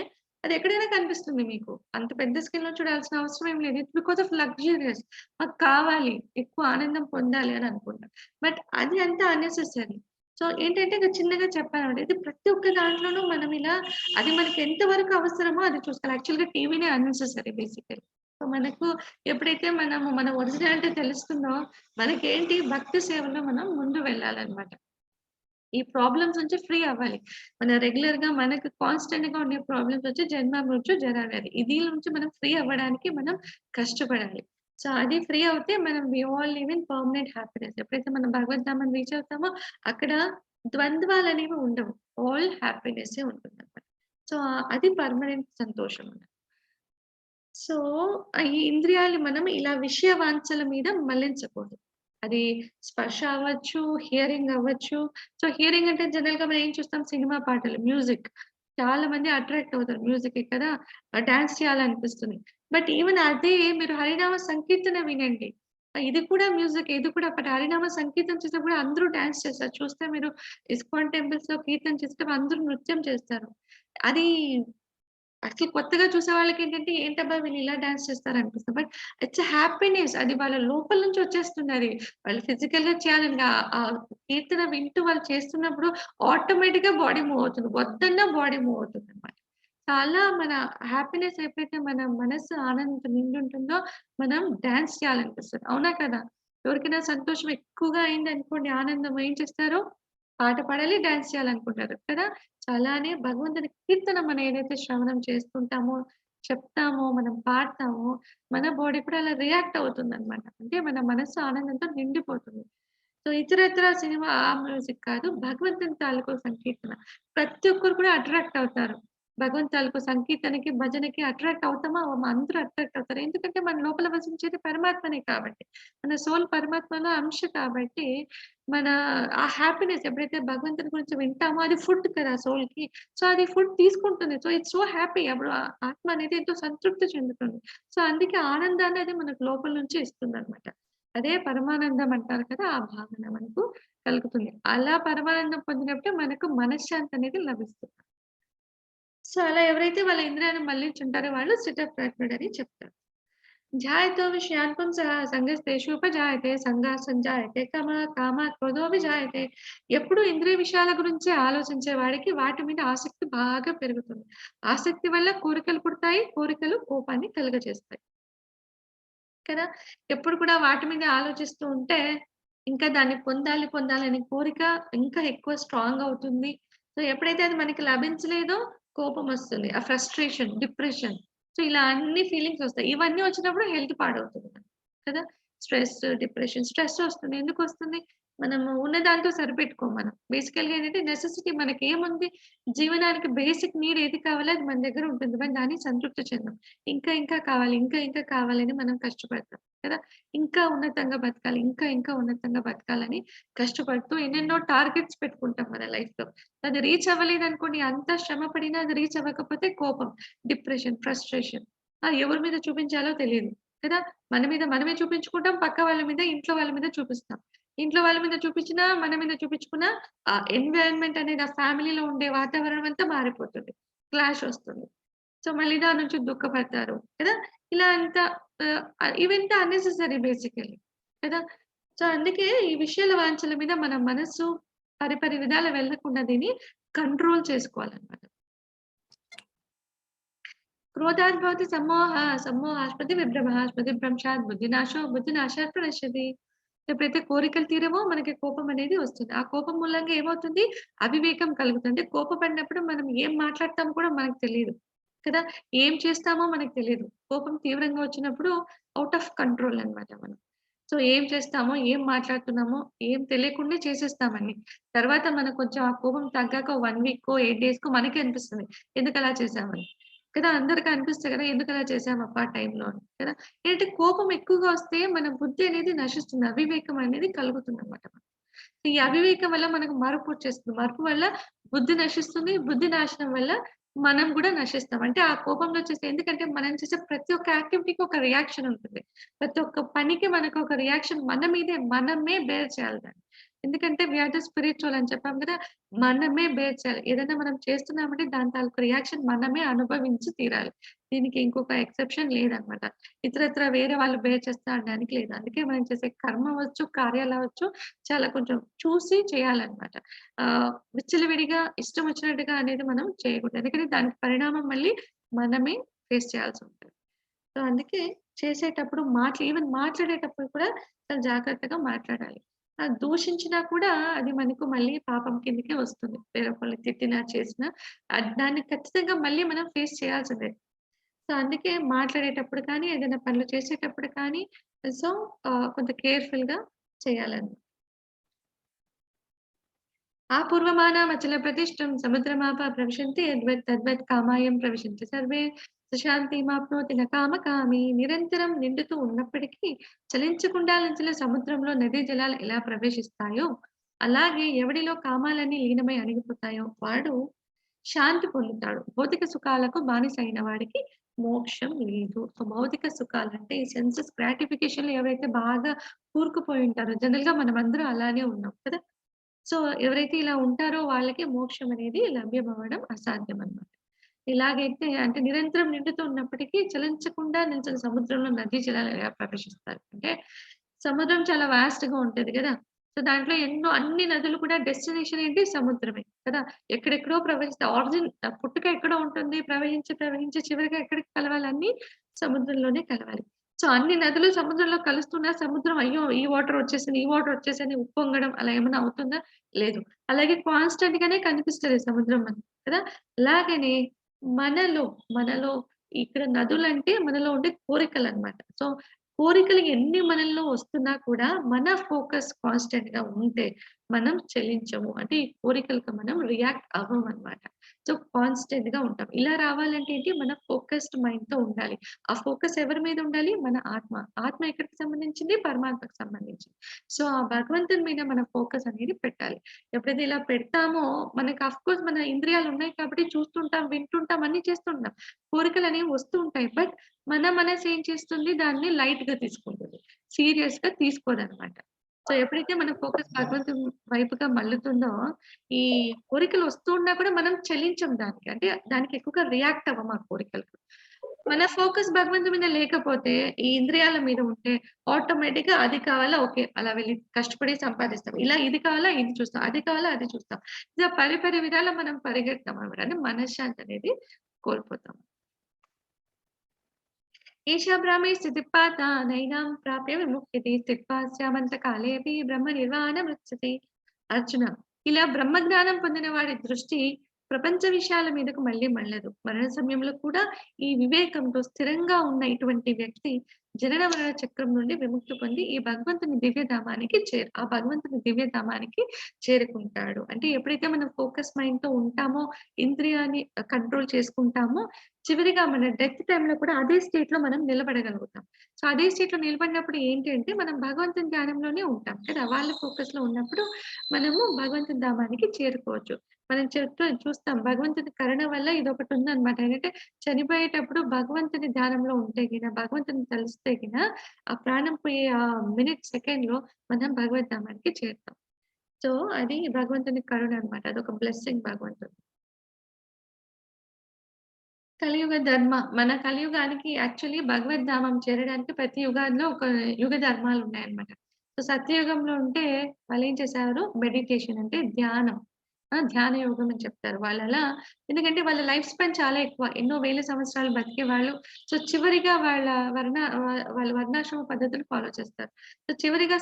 అది ఎక్కడైనా కనిపిస్తుంది మీకు. అంత పెద్ద స్క్రీన్‌లో చూడాల్సిన అవసరం ఏం లేదు. It's because of luxurious. మాకు కావాలి. ఎక్కువ ఆనందం పొందాలి అని అనుకుంటాం. బట్ అది అంతా అన్నెసెసరీ. సో ఏంటంటే ఇక చిన్నగా చెప్పానన్నమాట. ఇది ప్రతి ఒక్క దాంట్లోనూ మనం ఇలా అది మనకి ఎంత వరకు అవసరమో అది చూసుకోవాలి. యాక్చువల్‌గా టీవీనే అన్నెసెసరీ బేసికల్లీ. సో మనకు ఎప్పుడైతే మనము మన ఒరిజినాలిటీ తెలుస్తుందో మనకేంటి భక్తి సేవలో మనం ముందు వెళ్ళాలన్నమాట. ఈ ప్రాబ్లమ్స్ నుంచి ఫ్రీ అవ్వాలి. మన రెగ్యులర్‌గా మనకు కాన్స్టెంట్‌గా ఉండే ప్రాబ్లమ్స్ వచ్చి జన్మ, మృత్యు, జరా, వ్యాధి. దీని నుంచి మనం ఫ్రీ అవ్వడానికి మనం కష్టపడాలి. సో అది ఫ్రీ అవుతే మనం we all live in permanent happiness. ఎప్పుడైతే మనం భగవద్ధామాన్ని రీచ్ అవుతామో అక్కడ ద్వంద్వాలనేవి ఉండవు. ఆల్ హ్యాపీనెస్సే ఉంటుందన్నమాట. సో అది పర్మనెంట్ సంతోషం. సో, ఈ ఇంద్రియాలు మనం ఇలా విషయ వాంఛల మీద మళ్లించకూడదు. అది స్పర్శ అవ్వచ్చు, హియరింగ్ అవ్వచ్చు. సో, హియరింగ్ అంటే జనరల్‌గా మనం ఏం చూస్తాం సినిమా పాటలు, మ్యూజిక్. చాలా మంది అట్రాక్ట్ అవుతారు మ్యూజిక్‌కి కదా! డాన్స్ చేయాలనిపిస్తుంది. బట్ ఈవెన్ అదే మీరు హరినామ సంకీర్తన వినండి. ఇది కూడా మ్యూజిక్, ఇది కూడా బట్ హరినామ సంకీర్తన చేసేటప్పుడు అందరూ డాన్స్ చేస్తారు. చూస్తే మీరు ఇస్కాన్ టెంపుల్స్‌లో కీర్తన చేసేటప్పుడు అందరూ నృత్యం చేస్తారు. అది అసలు కొత్తగా చూసే వాళ్ళకేంటంటే ఏంటబ్బా! వీళ్ళు ఇలా డాన్స్ చేస్తారనిపిస్తది. But it's a happiness. అది వాళ్ళ లోపల నుంచి వచ్చేస్తుందది. వాళ్ళు ఫిజికల్‌గా చేయాలని కీర్తన వింటూ వాళ్ళు చేస్తున్నప్పుడు ఆటోమేటిక్‌గా బాడీ మూవ్ అవుతుంది. వద్దన్నా బాడీ మూవ్ అవుతుందన్నమాట. చాలా మన హ్యాపీనెస్ ఎప్పుడైతే మన మనసు ఆనందంతో నిండుంటుందో మనం డాన్స్ చేయాలనిపిస్తది. అవునా కదా? ఎవరికైనా సంతోషం ఎక్కువగా అయిందనుకోండి ఆనందం ఏం చేస్తారు? పాట పాడాలి, డాన్స్ చేయాలనుకుంటారు కదా! సో, అలానే భగవంతుని కీర్తన మనం ఏదైతే శ్రవణం చేస్తుంటామో, చెప్తామో, మనం పాడతామో, మన బాడీ కూడా అలా రియాక్ట్ అవుతుందనమాట. అంటే మన మనస్సు ఆనందంతో నిండిపోతుంది. సో, ఇతరత్రా సినిమా ఆ మ్యూజిక్ కాదు. భగవంతుని తాలూకు సంకీర్తన. ప్రతి ఒక్కరు కూడా అట్రాక్ట్ అవుతారు. భగవంతు తాలూకు సంకీర్తనకి, భజనకి అట్రాక్ట్ అవుతామా? అందరూ అట్రాక్ట్ అవుతారు. ఎందుకంటే మన లోపల వసించేది పరమాత్మనే కాబట్టి. మన సోల్ పరమాత్మలో అంశ కాబట్టి, మన ఆ హ్యాపీనెస్ ఎప్పుడైతే భగవంతుని గురించి వింటామో అది ఫుడ్ కదా సోల్‌కి. సో, అది ఫుడ్ తీసుకుంటుంది. So, it's so happy. అప్పుడు ఆత్మ అనేది ఎంతో సంతృప్తి చెందుతుంది. సో, అందుకే ఆనందాన్ని అది మనకు లోపల నుంచి ఇస్తుందనమాట. అదే పరమానందం అంటారు కదా! ఆ భావన మనకు కలుగుతుంది. అలా పరమానందం పొందినప్పుడే మనకు మనశ్శాంతి అనేది లభిస్తుంది. సో, అలా ఎవరైతే వాళ్ళ ఇంద్రియాలను మళ్లించుంటారో వాళ్ళు స్థితప్రజ్ఞుడు అని చెప్తారు. ధ్యాయతో విషయాన్ పుంసః సంగస్తేషూపజాయతే సంగాత్ సంజాయతే కామాత్ క్రోధోభిజాయతే. ఎప్పుడు ఇంద్రియ విషయాల గురించే ఆలోచించే వాడికి వాటి మీద ఆసక్తి బాగా పెరుగుతుంది. ఆసక్తి వల్ల కోరికలు పుడతాయి. కోరికలు కోపాన్ని కలుగజేస్తాయి. కదా! ఎప్పుడు కూడా వాటి మీద ఆలోచిస్తూ ఉంటే, ఇంకా దాన్ని పొందాలి, పొందాలని కోరిక ఇంకా ఎక్కువ స్ట్రాంగ్ అవుతుంది. సో, ఎప్పుడైతే అది మనకి లభించలేదో కోపమొస్తుంది. ఆ ఫ్రస్ట్రేషన్, డిప్రెషన్. సో, ఇలా అన్ని ఫీలింగ్స్ ఒస్తాయి. ఇవన్నీ వచ్చినప్పుడు హెల్త్ పాడవుతుంది కదా! Stress, depression. స్ట్రెస్ ఒస్తుంది. ఎందుకొస్తుంది? మనము ఉన్న దాంతో సరిపెట్టుకోము మనం. బేసికల్‌గా ఏంటంటే నెసెసిటీ మనకేముంది? జీవనానికి బేసిక్ నీడ్ ఏది కావాలో అది మన దగ్గర ఉంటుంది. మనం దాన్ని సంతృప్తి చెందం. ఇంకా ఇంకా కావాలి, ఇంకా ఇంకా కావాలని మనం కష్టపడతాం కదా! ఇంకా ఉన్నతంగా బతకాలి, ఇంకా ఇంకా ఉన్నతంగా బతకాలని కష్టపడుతూ ఎన్నెన్నో టార్గెట్స్ పెట్టుకుంటాం మన లైఫ్‌లో. అది రీచ్ అవ్వలేదనుకోండి, అంత శ్రమ పడినా అది రీచ్ అవ్వకపోతే కోపం, డిప్రెషన్, ఫ్రస్ట్రేషన్. ఎవరి మీద చూపించాలో తెలీదు కదా! మన మీద మనమే చూపించుకుంటాం. పక్క వాళ్ళ మీద, ఇంట్లో వాళ్ళ మీద చూపిస్తాం. ఇంట్లో వాళ్ళ మీద చూపించినా, మన మీద చూపించుకున్నా ఎన్విరాన్మెంట్ అనేది ఆ ఫ్యామిలీలో ఉండే వాతావరణం అంతా మారిపోతుంది. క్లాష్ వస్తుంది. సో, మళ్ళీ దాని నుంచి దుఃఖపడతారు కదా! ఇలా అంతా ఇవంతా అన్నెసెసరీ బేసికల్లీ కదా! సో, అందుకే ఈ విషయాల వాంఛల మీద మన మనస్సు పరిపరి విధాల వెళ్ళకుండా దీన్ని కంట్రోల్ చేసుకోవాలన్నమాట. క్రోధాత్ భవతి సమ్మోహ, సమ్మోహాస్పది విభ్రమః, స్మృతిభ్రంశాత్ బుద్ధినాశో, బుద్ధినాశాత్ ప్రణశ్యతి. ఎప్పుడైతే కోరికలు తీరవో మనకి కోపం అనేది వస్తుంది. ఆ కోపం మూలంగా ఏమవుతుంది? అవివేకం కలుగుతుంది. కోపపడినప్పుడు మనం ఏం మాట్లాడతామో కూడా మనకు తెలీదు. కదా! ఏం చేస్తామో మనకు తెలీదు. కోపం తీవ్రంగా వచ్చినప్పుడు ఔట్ ఆఫ్ కంట్రోల్ అన్నమాట మనం. సో, ఏం చేస్తామో, ఏం మాట్లాడుతున్నామో, ఏం తెలియకుండా చేసేస్తాం అన్ని. తర్వాత మనకు కొంచెం ఆ కోపం తగ్గాక 1 వీకో, 8 డేస్‌కో మనకే అనిపిస్తుంది. ఎందుకలా చేశామని. కదా! అందరికి అనిపిస్తాయి కదా! ఎందుకలా చేశామబ్బా ఆ టైంలో అని. కదా! ఏంటంటే కోపం ఎక్కువగా వస్తే మన బుద్ధి అనేది నశిస్తుంది. అవివేకం అనేది కలుగుతుందన్నమాట. ఈ అవివేకం వల్ల మనకు మరుపొచ్చేస్తుంది. మరుపు వల్ల బుద్ధి నశిస్తుంది. బుద్ధి నాశనం వల్ల మనం గూడా నశిస్తాం. అంటే ఆ కోపంలో చేసే ఎందుకంటే మనం చేసే ప్రతి ఒక్క యాక్టివిటీకి ఒక రియాక్షన్ ఉంటుంది. ప్రతి ఒక్క పనికి మనకు ఒక రియాక్షన్ మన మీదే మనమే బేర్ చేయాలి దాన్ని. ఎందుకంటే వి ఆర్ ద స్పిరిచ్యువల్ అని చెప్పాం కదా! మనమే బేర్ చేయాలి. ఏదైనా మనం చేస్తున్నామంటే దాని తాలూకు రియాక్షన్ మనమే అనుభవించి తీరాలి. దీనికి ఇంకొక ఎక్సెప్షన్ లేదనమాట. ఇతరత్రా వేరే వాళ్ళు బేర్ చేస్తా అనడానికి లేదు. అందుకే మనం చేసే కర్మ అవ్వచ్చు, కార్యాలవ్వచ్చు చాలా కొంచెం చూసి చేయాలనమాట. విచ్చలవిడిగా ఇష్టం వచ్చినట్టుగా అనేది మనం చేయకూడదు. ఎందుకంటే దానికి పరిణామం మళ్ళీ మనమే ఫేస్ చేయాల్సుంటది. సో, అందుకే చేసేటప్పుడు ఈవెన్ మాట్లాడేటప్పుడు కూడా చాలా జాగ్రత్తగా మాట్లాడాలి. దూషించినా కూడా అది మనకు మళ్ళీ పాపం కిందకే వస్తుంది. వేరొకళ్ళని తిట్టినా, చేసినా దాన్ని ఖచ్చితంగా మళ్ళీ మనం ఫేస్ చేయాల్సిందే. సో, అందుకే మాట్లాడేటప్పుడు కానీ, ఏదైనా పనులు చేసేటప్పుడు కానీ సో, కొంచెం కేర్‌ఫుల్‌గా చేయాలన్నమాట. ఆపూర్వమానామచల ప్రతిష్టం సముద్రమాప ప్రవిశంతి యద్వత్ తద్వత్ కామాయం ప్రవిశంతి సర్వే సుశాంతిమాప్నోతి న కామకామి. నిరంతరం నిండుతూ ఉన్నప్పటికీ చలించకుండా నిలిచిన సముద్రంలో నదీ జలాలు ఎలా ప్రవేశిస్తాయో, అలాగే ఎవడిలో కామాలన్నీ లీనమై అణిగిపోతాయో వాడు శాంతి పొందుతాడు. భౌతిక సుఖాలకు బానిస అయిన వాడికి మోక్షం లేదు. సో, భౌతిక సుఖాలంటే ఈ సెన్సెస్ గ్రాటిఫికేషన్‌లో ఎవరైతే బాగా కూరుకుపోయి ఉంటారో జనరల్‌గా మనమందరం అలానే ఉన్నాం కదా! సో, ఎవరైతే ఇలా ఉంటారో వాళ్ళకి మోక్షం అనేది లభ్యమవ్వడం అసాధ్యమనమాట. ఇలాగైతే అంటే నిరంతరం నిండుతూ ఉన్నప్పటికీ చలించకుండా నిలిచిన సముద్రంలో నదీ జలాలు ఎలా ప్రవేశిస్తాయి అంటే, సముద్రం చాలా వాస్ట్‌గా ఉంటది గదా! సో, దాంట్లో ఎన్నో అన్ని నదులు కూడా డెస్టినేషన్ ఏంటి సముద్రమే కదా! ఎక్కడెక్కడో ప్రవహిస్తాయి. పుట్టుక ఎక్కడో ఉంటుంది. ప్రవహించి, ప్రవహించి చివరిగా ఎక్కడికి కలవాలి? అన్నీ సముద్రంలోనే కలవాలి. సో అన్ని నదులు సముద్రంలో కలుస్తున్నా సముద్రం అయ్యో! ఈ వాటర్ వచ్చేసింది, ఈ వాటర్ వచ్చేసని ఉప్పొంగడం అలా ఏమన్నా అవుతుందా? లేదు. అలాగే కాన్స్టెంట్ గానే కనిపిస్తది సముద్రం మనకి కదా! అలాగనే మనలో, మనలో ఇక్కడ నదులంటే మనలో ఉండే కోరికలనమాట. సో కోరికలు ఎన్ని మనలో వస్తున్నా కూడా మన ఫోకస్ కాన్స్టెంట్‌గా ఉంటే మనం చలించము. అంటే ఈ కోరికలకు మనం రియాక్ట్ అవ్వమనమాట. సో కాన్స్టెంట్‌గా ఉంటాం. ఇలా రావాలంటే ఏంటి మన ఫోకస్డ్ మైండ్‌తో ఉండాలి. ఆ ఫోకస్ ఎవరి మీద ఉండాలి? మన ఆత్మ. ఆత్మ ఎక్కడికి సంబంధించింది? పరమాత్మకు సంబంధించింది. సో ఆ భగవంతుని మీద మన ఫోకస్ అనేది పెట్టాలి. ఎప్పుడైతే ఇలా పెడతామో మనకు ఆఫ్‌కోర్స్ మన ఇంద్రియాలు ఉన్నాయి కాబట్టి చూస్తుంటాం, వింటుంటాం, అన్నీ చేస్తుంటాం. కోరికలనేవి వస్తూ ఉంటాయి. బట్ మన మనసు ఏం చేస్తుంది? దాన్ని లైట్‌గా తీసుకుంటుంది. సీరియస్‌గా తీసుకోదనమాట. సో ఎప్పుడైతే మన ఫోకస్ భగవంతుని వైపుగా మళ్ళుతుందో, ఈ కోరికలు వస్తూ ఉన్నా కూడా మనం చలించం దానికి. అంటే దానికి ఎక్కువగా రియాక్ట్ అవ్వం ఆ కోరికలకి. మన ఫోకస్ భగవంతుని మీద లేకపోతే, ఈ ఇంద్రియాల మీద ఉంటే ఆటోమేటిక్‌గా అది కావాలా ఓకే. అలా వెళ్లి కష్టపడి సంపాదిస్తాం. ఇలా ఇది కావాలా ఇది చూస్తాం. అది కావాలా అది చూస్తాం. ఇలా పరిపరి విధాలా మనం పరిగెడతాం అన్నమాట. అంటే మనశ్శాంతి అనేది కోల్పోతాం. ఈశా బ్రాహ్మీ స్థితిపాత నైనాం ప్రాప్య విముక్తితే స్థిత్వా స్యామంతకాలేపి బ్రహ్మ నిర్వాణమృచ్చతే. అర్జున, ఇలా బ్రహ్మ జ్ఞానం పొందిన వాడి దృష్టి ప్రపంచ విషయాల మీదకు మళ్ళీ మళ్ళదు. మరణ సమయంలో కూడా ఈ వివేకంతో స్థిరంగా ఉన్న ఇటువంటి వ్యక్తి జనన మరణ చక్రం నుండి విముక్తి పొంది ఈ భగవంతుని దివ్యధామానికి ఆ భగవంతుని దివ్యధామానికి చేరుకుంటాడు. అంటే ఎప్పుడైతే మనం ఫోకస్ మైండ్‌తో ఉంటామో, ఇంద్రియాన్ని కంట్రోల్ చేసుకుంటామో, చివరిగా మన డెత్ టైమ్‌లో కూడా అదే స్టేట్‌లో మనం నిలబడగలుగుతాం. సో, అదే స్టేట్‌లో నిలబడినప్పుడు ఏంటి అంటే, మనం భగవంతుని ధ్యానంలోనే ఉంటాం కదా! వాళ్ళ ఫోకస్‌లో ఉన్నప్పుడు మనము భగవంతుని ధామానికి చేరుకోవచ్చు. మనం చూస్తాం భగవంతుని కరుణ వల్ల ఇదొకటుందనమాట. ఏంటంటే, చనిపోయేటప్పుడు భగవంతుని ధ్యానంలో ఉంటే భగవంతుని తలిస్తే ఆ ప్రాణం పోయే ఆ మినిట్, సెకండ్‌లో మనం భగవద్ ధామానికి చేరుతాం. సో, అది భగవంతుని కరుణ అనమాట. అదొక బ్లెస్సింగ్ భగవంతుడు. కలియుగ ధర్మ. మన కలియుగానికి యాక్చువల్లీ భగవద్ధామం చేరడానికి ప్రతి యుగాల్లో ఒక యుగ ధర్మాలున్నాయన్నమాట. సో, సత్యయుగంలో ఉంటే వాళ్ళేం చేశారు? మెడిటేషన్ అంటే ధ్యానం. ధ్యాన యోగం అని చెప్తారు. వాళ్ళలా ఎందుకంటే వాళ్ళ లైఫ్ స్పాన్ చాలా ఎక్కువ. ఎన్నో వేల సంవత్సరాలు బతికేవాళ్ళు. సో, చివరిగా వాళ్ళ వర్ణాశ్రమ పద్ధతులు ఫాలో చేస్తారు. సో, చివరిగా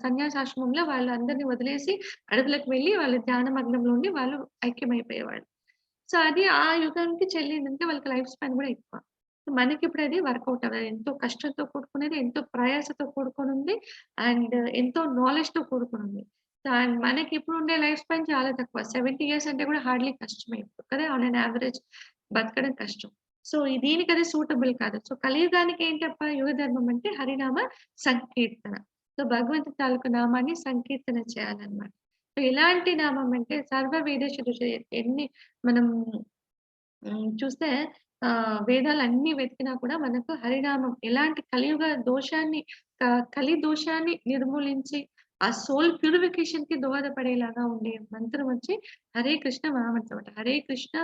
సన్యాసాశ్రమంలో వాళ్ళందరిని వదిలేసి అడవులకు వెళ్లి వాళ్ళ ధ్యాన మగ్నంలో ఉండి వాళ్ళు ఐక్యమైపోయేవాళ్ళు. సో, అది ఆ యుగానికి చెల్లిందంటే వాళ్ళకి లైఫ్ స్పాన్ గూడా ఎక్కువ. మనకిప్పుడు అది వర్కౌట్ అవ్వదు. ఎంతో కష్టంతో కూడుకున్నది, ఎంతో ప్రయాసతో కూడుకొనుంది. అండ్ ఎంతో నాలెడ్జ్‌తో కూడుకొనుంది. సో, అండ్ మనకిప్పుడు ఉండే లైఫ్ స్పాన్ చాలా తక్కువ. 70 ఇయర్స్ అంటే కూడా హార్డ్‌లీ కష్టమే ఇప్పుడు కదా! ఆన్ అన్ యావరేజ్ బతకడం కష్టం. సో, దీనికది సూటబుల్ కాదు. సో, కలియుగానికి ఏంటప్ప యుగ ధర్మం అంటే హరినామ సంకీర్తన. సో, భగవంతుడి తాలూకు నామాన్ని సంకీర్తన చేయాలన్నమాట. సో, ఎలాంటి నామం అంటే సర్వ వేద ఎన్ని మనం చూస్తే వేదాలన్నీ వెతికినా కూడా మనకు హరినామం ఎలాంటి కలియుగ దోషాన్ని కలి దోషాన్ని నిర్మూలించి, ఆ సోల్ ప్యూరిఫికేషన్‌కి దోహదపడేలాగా ఉండే మంత్రం వచ్చి హరే కృష్ణ మహామంత్రం అంట. హరే కృష్ణ,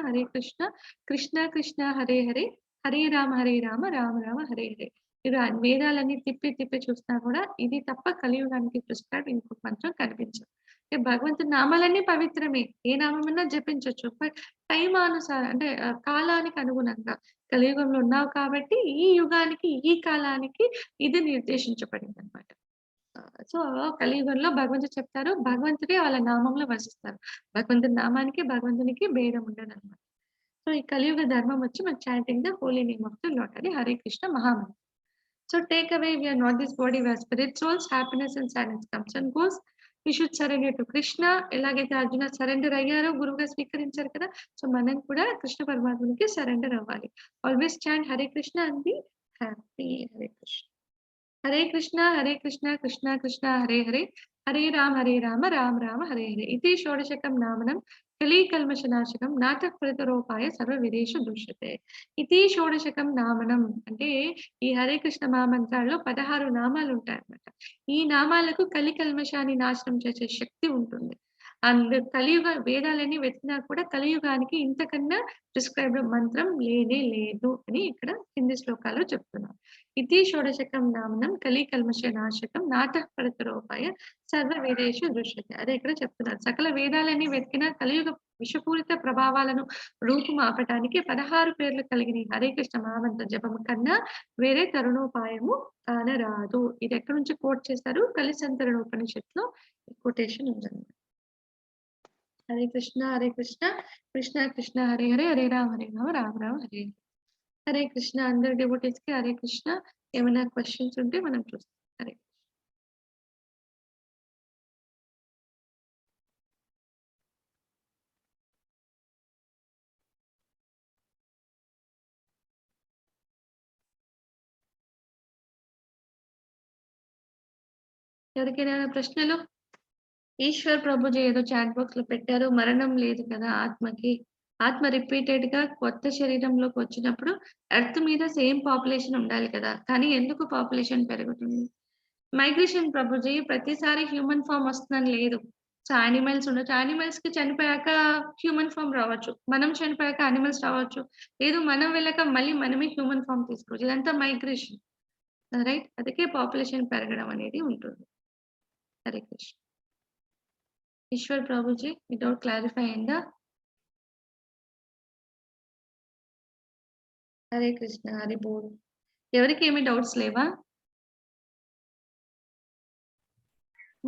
కృష్ణ కృష్ణ హరే హరే, హరే రామ, రామ రామ హరే హరే. మీరు ఆ వేదాలన్నీ తిప్పి తిప్పి చూసినా కూడా ఇది తప్ప కలియుగానికి ప్రిస్క్రైబ్ ఇంకొక మంత్రం కనిపించదు. అంటే భగవంతుని నామాలన్నీ పవిత్రమే. ఏ నామమన్నా జపించొచ్చు. బట్ టైమానుసారం అంటే కాలానికి అనుగుణంగా కలియుగంలో ఉన్నావు కాబట్టి ఈ యుగానికి, ఈ కాలానికి ఇది నిర్దేశించబడిందనమాట. సో, కలియుగంలో భగవంతుడు చెప్తారు. భగవంతుడే వాళ్ళ నామంలో వసిస్తారు. భగవంతుని నామానికి, భగవంతునికి భేదం ఉండదనమాట. సో, ఈ కలియుగ ధర్మం వచ్చి మన chanting the holy name of the lord అది హరే కృష్ణ మహామంత్రం. So take away, we are not this body, we are spirit souls, happiness and sadness comes and goes. We should surrender to Krishna. ఎలాగైతే Arjuna surrender అయ్యారో గురువుగా స్వీకరించారు కదా! So మనం కూడా Krishna పరమాత్మునికి surrender అవ్వాలి. Always chant Hare Krishna and be happy. Hare Krishna. Hare Krishna, Krishna Krishna Hare Hare, Hare Rama, Rama Rama Hare Hare. ఇది షోడశకం నామనం కలీకల్మషనాశకం నాతః ఫలితరూపాయ సర్వ విదేశు దృశ్యతే. ఇది షోడశకం నామనం అంటే ఈ హరే కృష్ణ మహామంత్రాల్లో 16 నామాలు ఉంటాయన్నమాట. ఈ నామాలకు కల్మషాన్ని నాశనం చేసే శక్తి ఉంటుంది. అండ్ కలియుగ వేదాలన్నీ వెతికినా కూడా కలియుగానికి ఇంతకన్నా ప్రిస్క్రైబ్డ్ మంత్రం లేనే లేదు అని ఇక్కడ కింది శ్లోకాల్లో చెప్తున్నారు. ఇతి షోడశకం నామనం కల్మషనాశకం నాతః ఫలితరూపాయ సర్వ వేదేషు దృశ్యతే. అదే ఇక్కడ చెప్తున్నారు. సకల వేదాలన్నీ వెతికినా కలియుగ విషపూరిత ప్రభావాలను రూపుమాపటానికి 16 పేర్లు కలిగిన ఈ హరే కృష్ణ మహామంత్ర జపము కన్నా వేరే తరుణోపాయము కానరాదు. ఇది ఎక్కడి నుంచి కోట్ చేస్తారు? కలిసంతరణ ఉపనిషత్తులో కొటేషన్ ఉందన్నమాట. హరే కృష్ణ కృష్ణ కృష్ణ హరే హరే, హరే రామ రామ రామ హరే హరే. హరే కృష్ణ. అందరి డివోటీస్ కి హరే కృష్ణ. ఏమైనా క్వశ్చన్స్ ఉంటే మనం చూస్తాం. హరే ఎవరికైనా ప్రశ్నలు? ఈశ్వర్ ప్రభుజీ ఏదో చాట్ బాక్స్ లో పెట్టారు, మరణం లేదు కదా ఆత్మకి. ఆత్మ రిపీటెడ్ గా కొత్త శరీరంలోకి వచ్చినప్పుడు ఎర్త్ మీద సేమ్ పాపులేషన్ ఉండాలి కదా, కానీ ఎందుకు పాపులేషన్ పెరుగుతుంది? మైగ్రేషన్ ప్రభుజీ, ప్రతిసారి హ్యూమన్ ఫామ్ వస్తుందని లేదు. సో యానిమల్స్ ఉండొచ్చు, యానిమల్స్ కి చనిపోయాక హ్యూమన్ ఫామ్ రావచ్చు, మనం చనిపోయాక యానిమల్స్ రావచ్చు, లేదు మనం వెళ్ళాక మళ్ళీ మనమే హ్యూమన్ ఫామ్ తీసుకోవచ్చు. ఇదంతా మైగ్రేషన్, రైట్? అందుకే పాపులేషన్ పెరగడం అనేది ఉంటుంది. హరే కృష్ణ. ఈశ్వర్ ప్రభుజీ మీ డౌట్ క్లారిఫై అయిందా? హరే కృష్ణ. హరి బోల్. ఎవరికి ఏమి డౌట్స్ లేవా?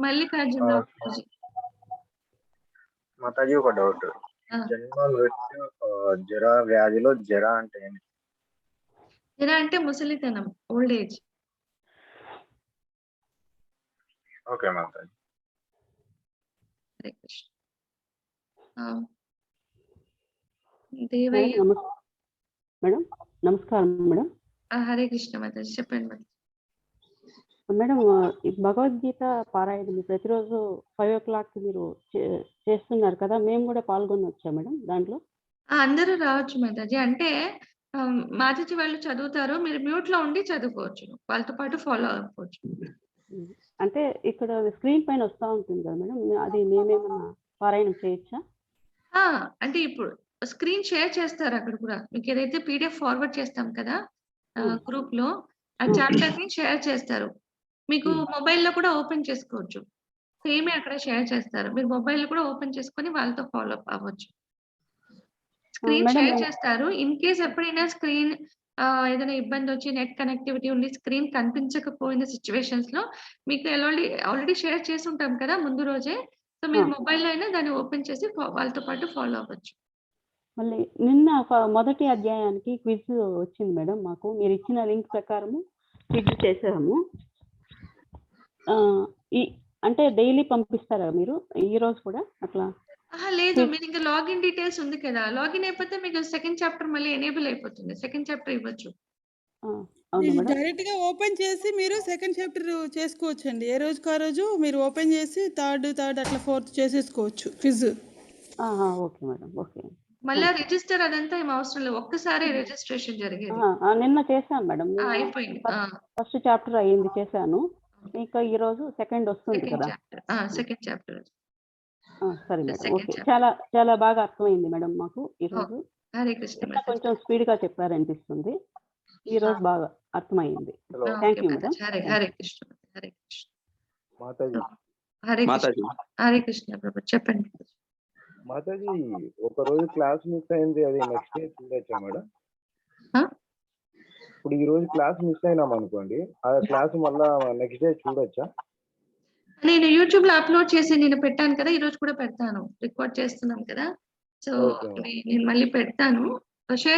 మల్లికార్జున ప్రభుజీ. మాతాజీ ఒక డౌట్. జన్మ మృత్యు జర వ్యాధిలో జర అంటే ఏంటి? జర అంటే ముసలితనం, ఓల్డ్ ఏజ్. ఓకే మాతాజీ. హరే కృష్ణ. దేవయ్య. మేడం నమస్కారం మేడం. హరే కృష్ణ మాతాజీ, చెప్పండి మాతాజీ. మేడం, భగవద్గీత పారాయణం ప్రతిరోజు 5 o'clock మీరు చేస్తున్నారు కదా, మేము కూడా పాల్గొనవచ్చా మేడం దాంట్లో? అందరూ రావచ్చు మాతాజీ. అంటే మాతాజీ వాళ్ళు చదువుతారు, మీరు మ్యూట్ లో ఉండి చదువుకోవచ్చు, వాళ్ళతో పాటు ఫాలో అవ్వచ్చు. అంటే ఇక్కడ స్క్రీన్ పైన వస్తూ ఉంటుంది కదా మేడం, అది మేమేమన్నా పారాయణం చేయొచ్చా? అంటే ఇప్పుడు స్క్రీన్ షేర్ చేస్తారు అక్కడ కూడా, మీకు ఏదైతే PDF ఫార్వర్డ్ చేస్తాం కదా గ్రూప్ లో, ఆ చాప్టర్ ని షేర్ చేస్తారు. మీకు మొబైల్లో కూడా ఓపెన్ చేసుకోవచ్చు, సేమ్ అక్కడ షేర్ చేస్తారు. మీరు మొబైల్లో కూడా ఓపెన్ చేసుకొని వాళ్ళతో ఫాలో అప్ అవ్వచ్చు. స్క్రీన్ షేర్ చేస్తారు. ఇన్ కేస్ ఎప్పుడైనా స్క్రీన్ ఏదైనా ఇబ్బంది వచ్చి నెట్ కనెక్టివిటీ ఉండి స్క్రీన్ కనిపించకపోయిన సిచ్యువేషన్స్ లో మీకు ఆల్రెడీ షేర్ చేసి ఉంటాం కదా ముందు రోజే, సో మీరు మొబైల్లో అయినా దాన్ని ఓపెన్ చేసి వాళ్ళతో పాటు ఫాలో అవ్వచ్చు. మళ్ళీ నిన్న మొదటి అధ్యాయానికి క్విజ్ వచ్చింది మేడం మాకు, మీరు ఇచ్చిన లింక్ ప్రకారము క్విజ్ చేసాము. అంటే డైలీ పంపిస్తారా మీరు ఈ రోజు కూడా అట్లా? లేదు, మీరు ఇంకా లాగిన్ డీటెయిల్స్ ఉంది కదా, లాగిన్ అయిపోతే మీకు సెకండ్ చాప్టర్ మళ్ళీ ఎనేబుల్ అయిపోతుంది, సెకండ్ చాప్టర్ ఇవ్వచ్చు. డైరెక్ట్ గా ఓపెన్ చేసి మీరు సెకండ్ చాప్టర్ చేసుకోవచ్చు అండి. ఏ రోజుకి ఆ రోజు మీరు ఓపెన్ చేసి థర్డ్ అట్లా 4th చేసేసుకోవచ్చు క్విజ్. Okay madam, okay. మళ్ళీ రిజిస్టర్ అదంతా ఏం అవసరం లేదు, ఒక్కసారి రిజిస్ట్రేషన్ జరిగేది. నిన్న చేశాను మేడం, అయిపోయింది. ఫస్ట్ చాప్టర్ అయ్యింది, చేశాను. ఇంకా ఈ రోజు సెకండ్ వస్తుంది కదా. Second chapter. సరే మేడం, ఓకే. చాలా బాగా అర్థమైంది మేడం మాకు ఈ రోజు. హరే కృష్ణ. కొంచెం స్పీడ్ గా చెప్పారనిపిస్తుంది, ఈ రోజు బాగా అర్థమైంది. Thank you madam. Hare Krishna. Hare Krishna Mataji. Hare Krishna Prabhu, చెప్పండి మాతాజీ. ఒక రోజు క్లాస్ మిస్ అయింది, అది నెక్స్ట్ డే చూడొచ్చా మేడం? ఇప్పుడు ఈ రోజు క్లాస్ మిస్ అయినాం అనుకోండి, ఆ క్లాస్ మళ్ళా నెక్స్ట్ డే చూడొచ్చా? నేను యూట్యూబ్ లో అప్లోడ్ చేసి నేను పెట్టాను కదా, ఈ రోజు కూడా పెడతాను, రికార్డ్ చేస్తున్నాం కదా, సో నేను మళ్ళీ పెడతాను.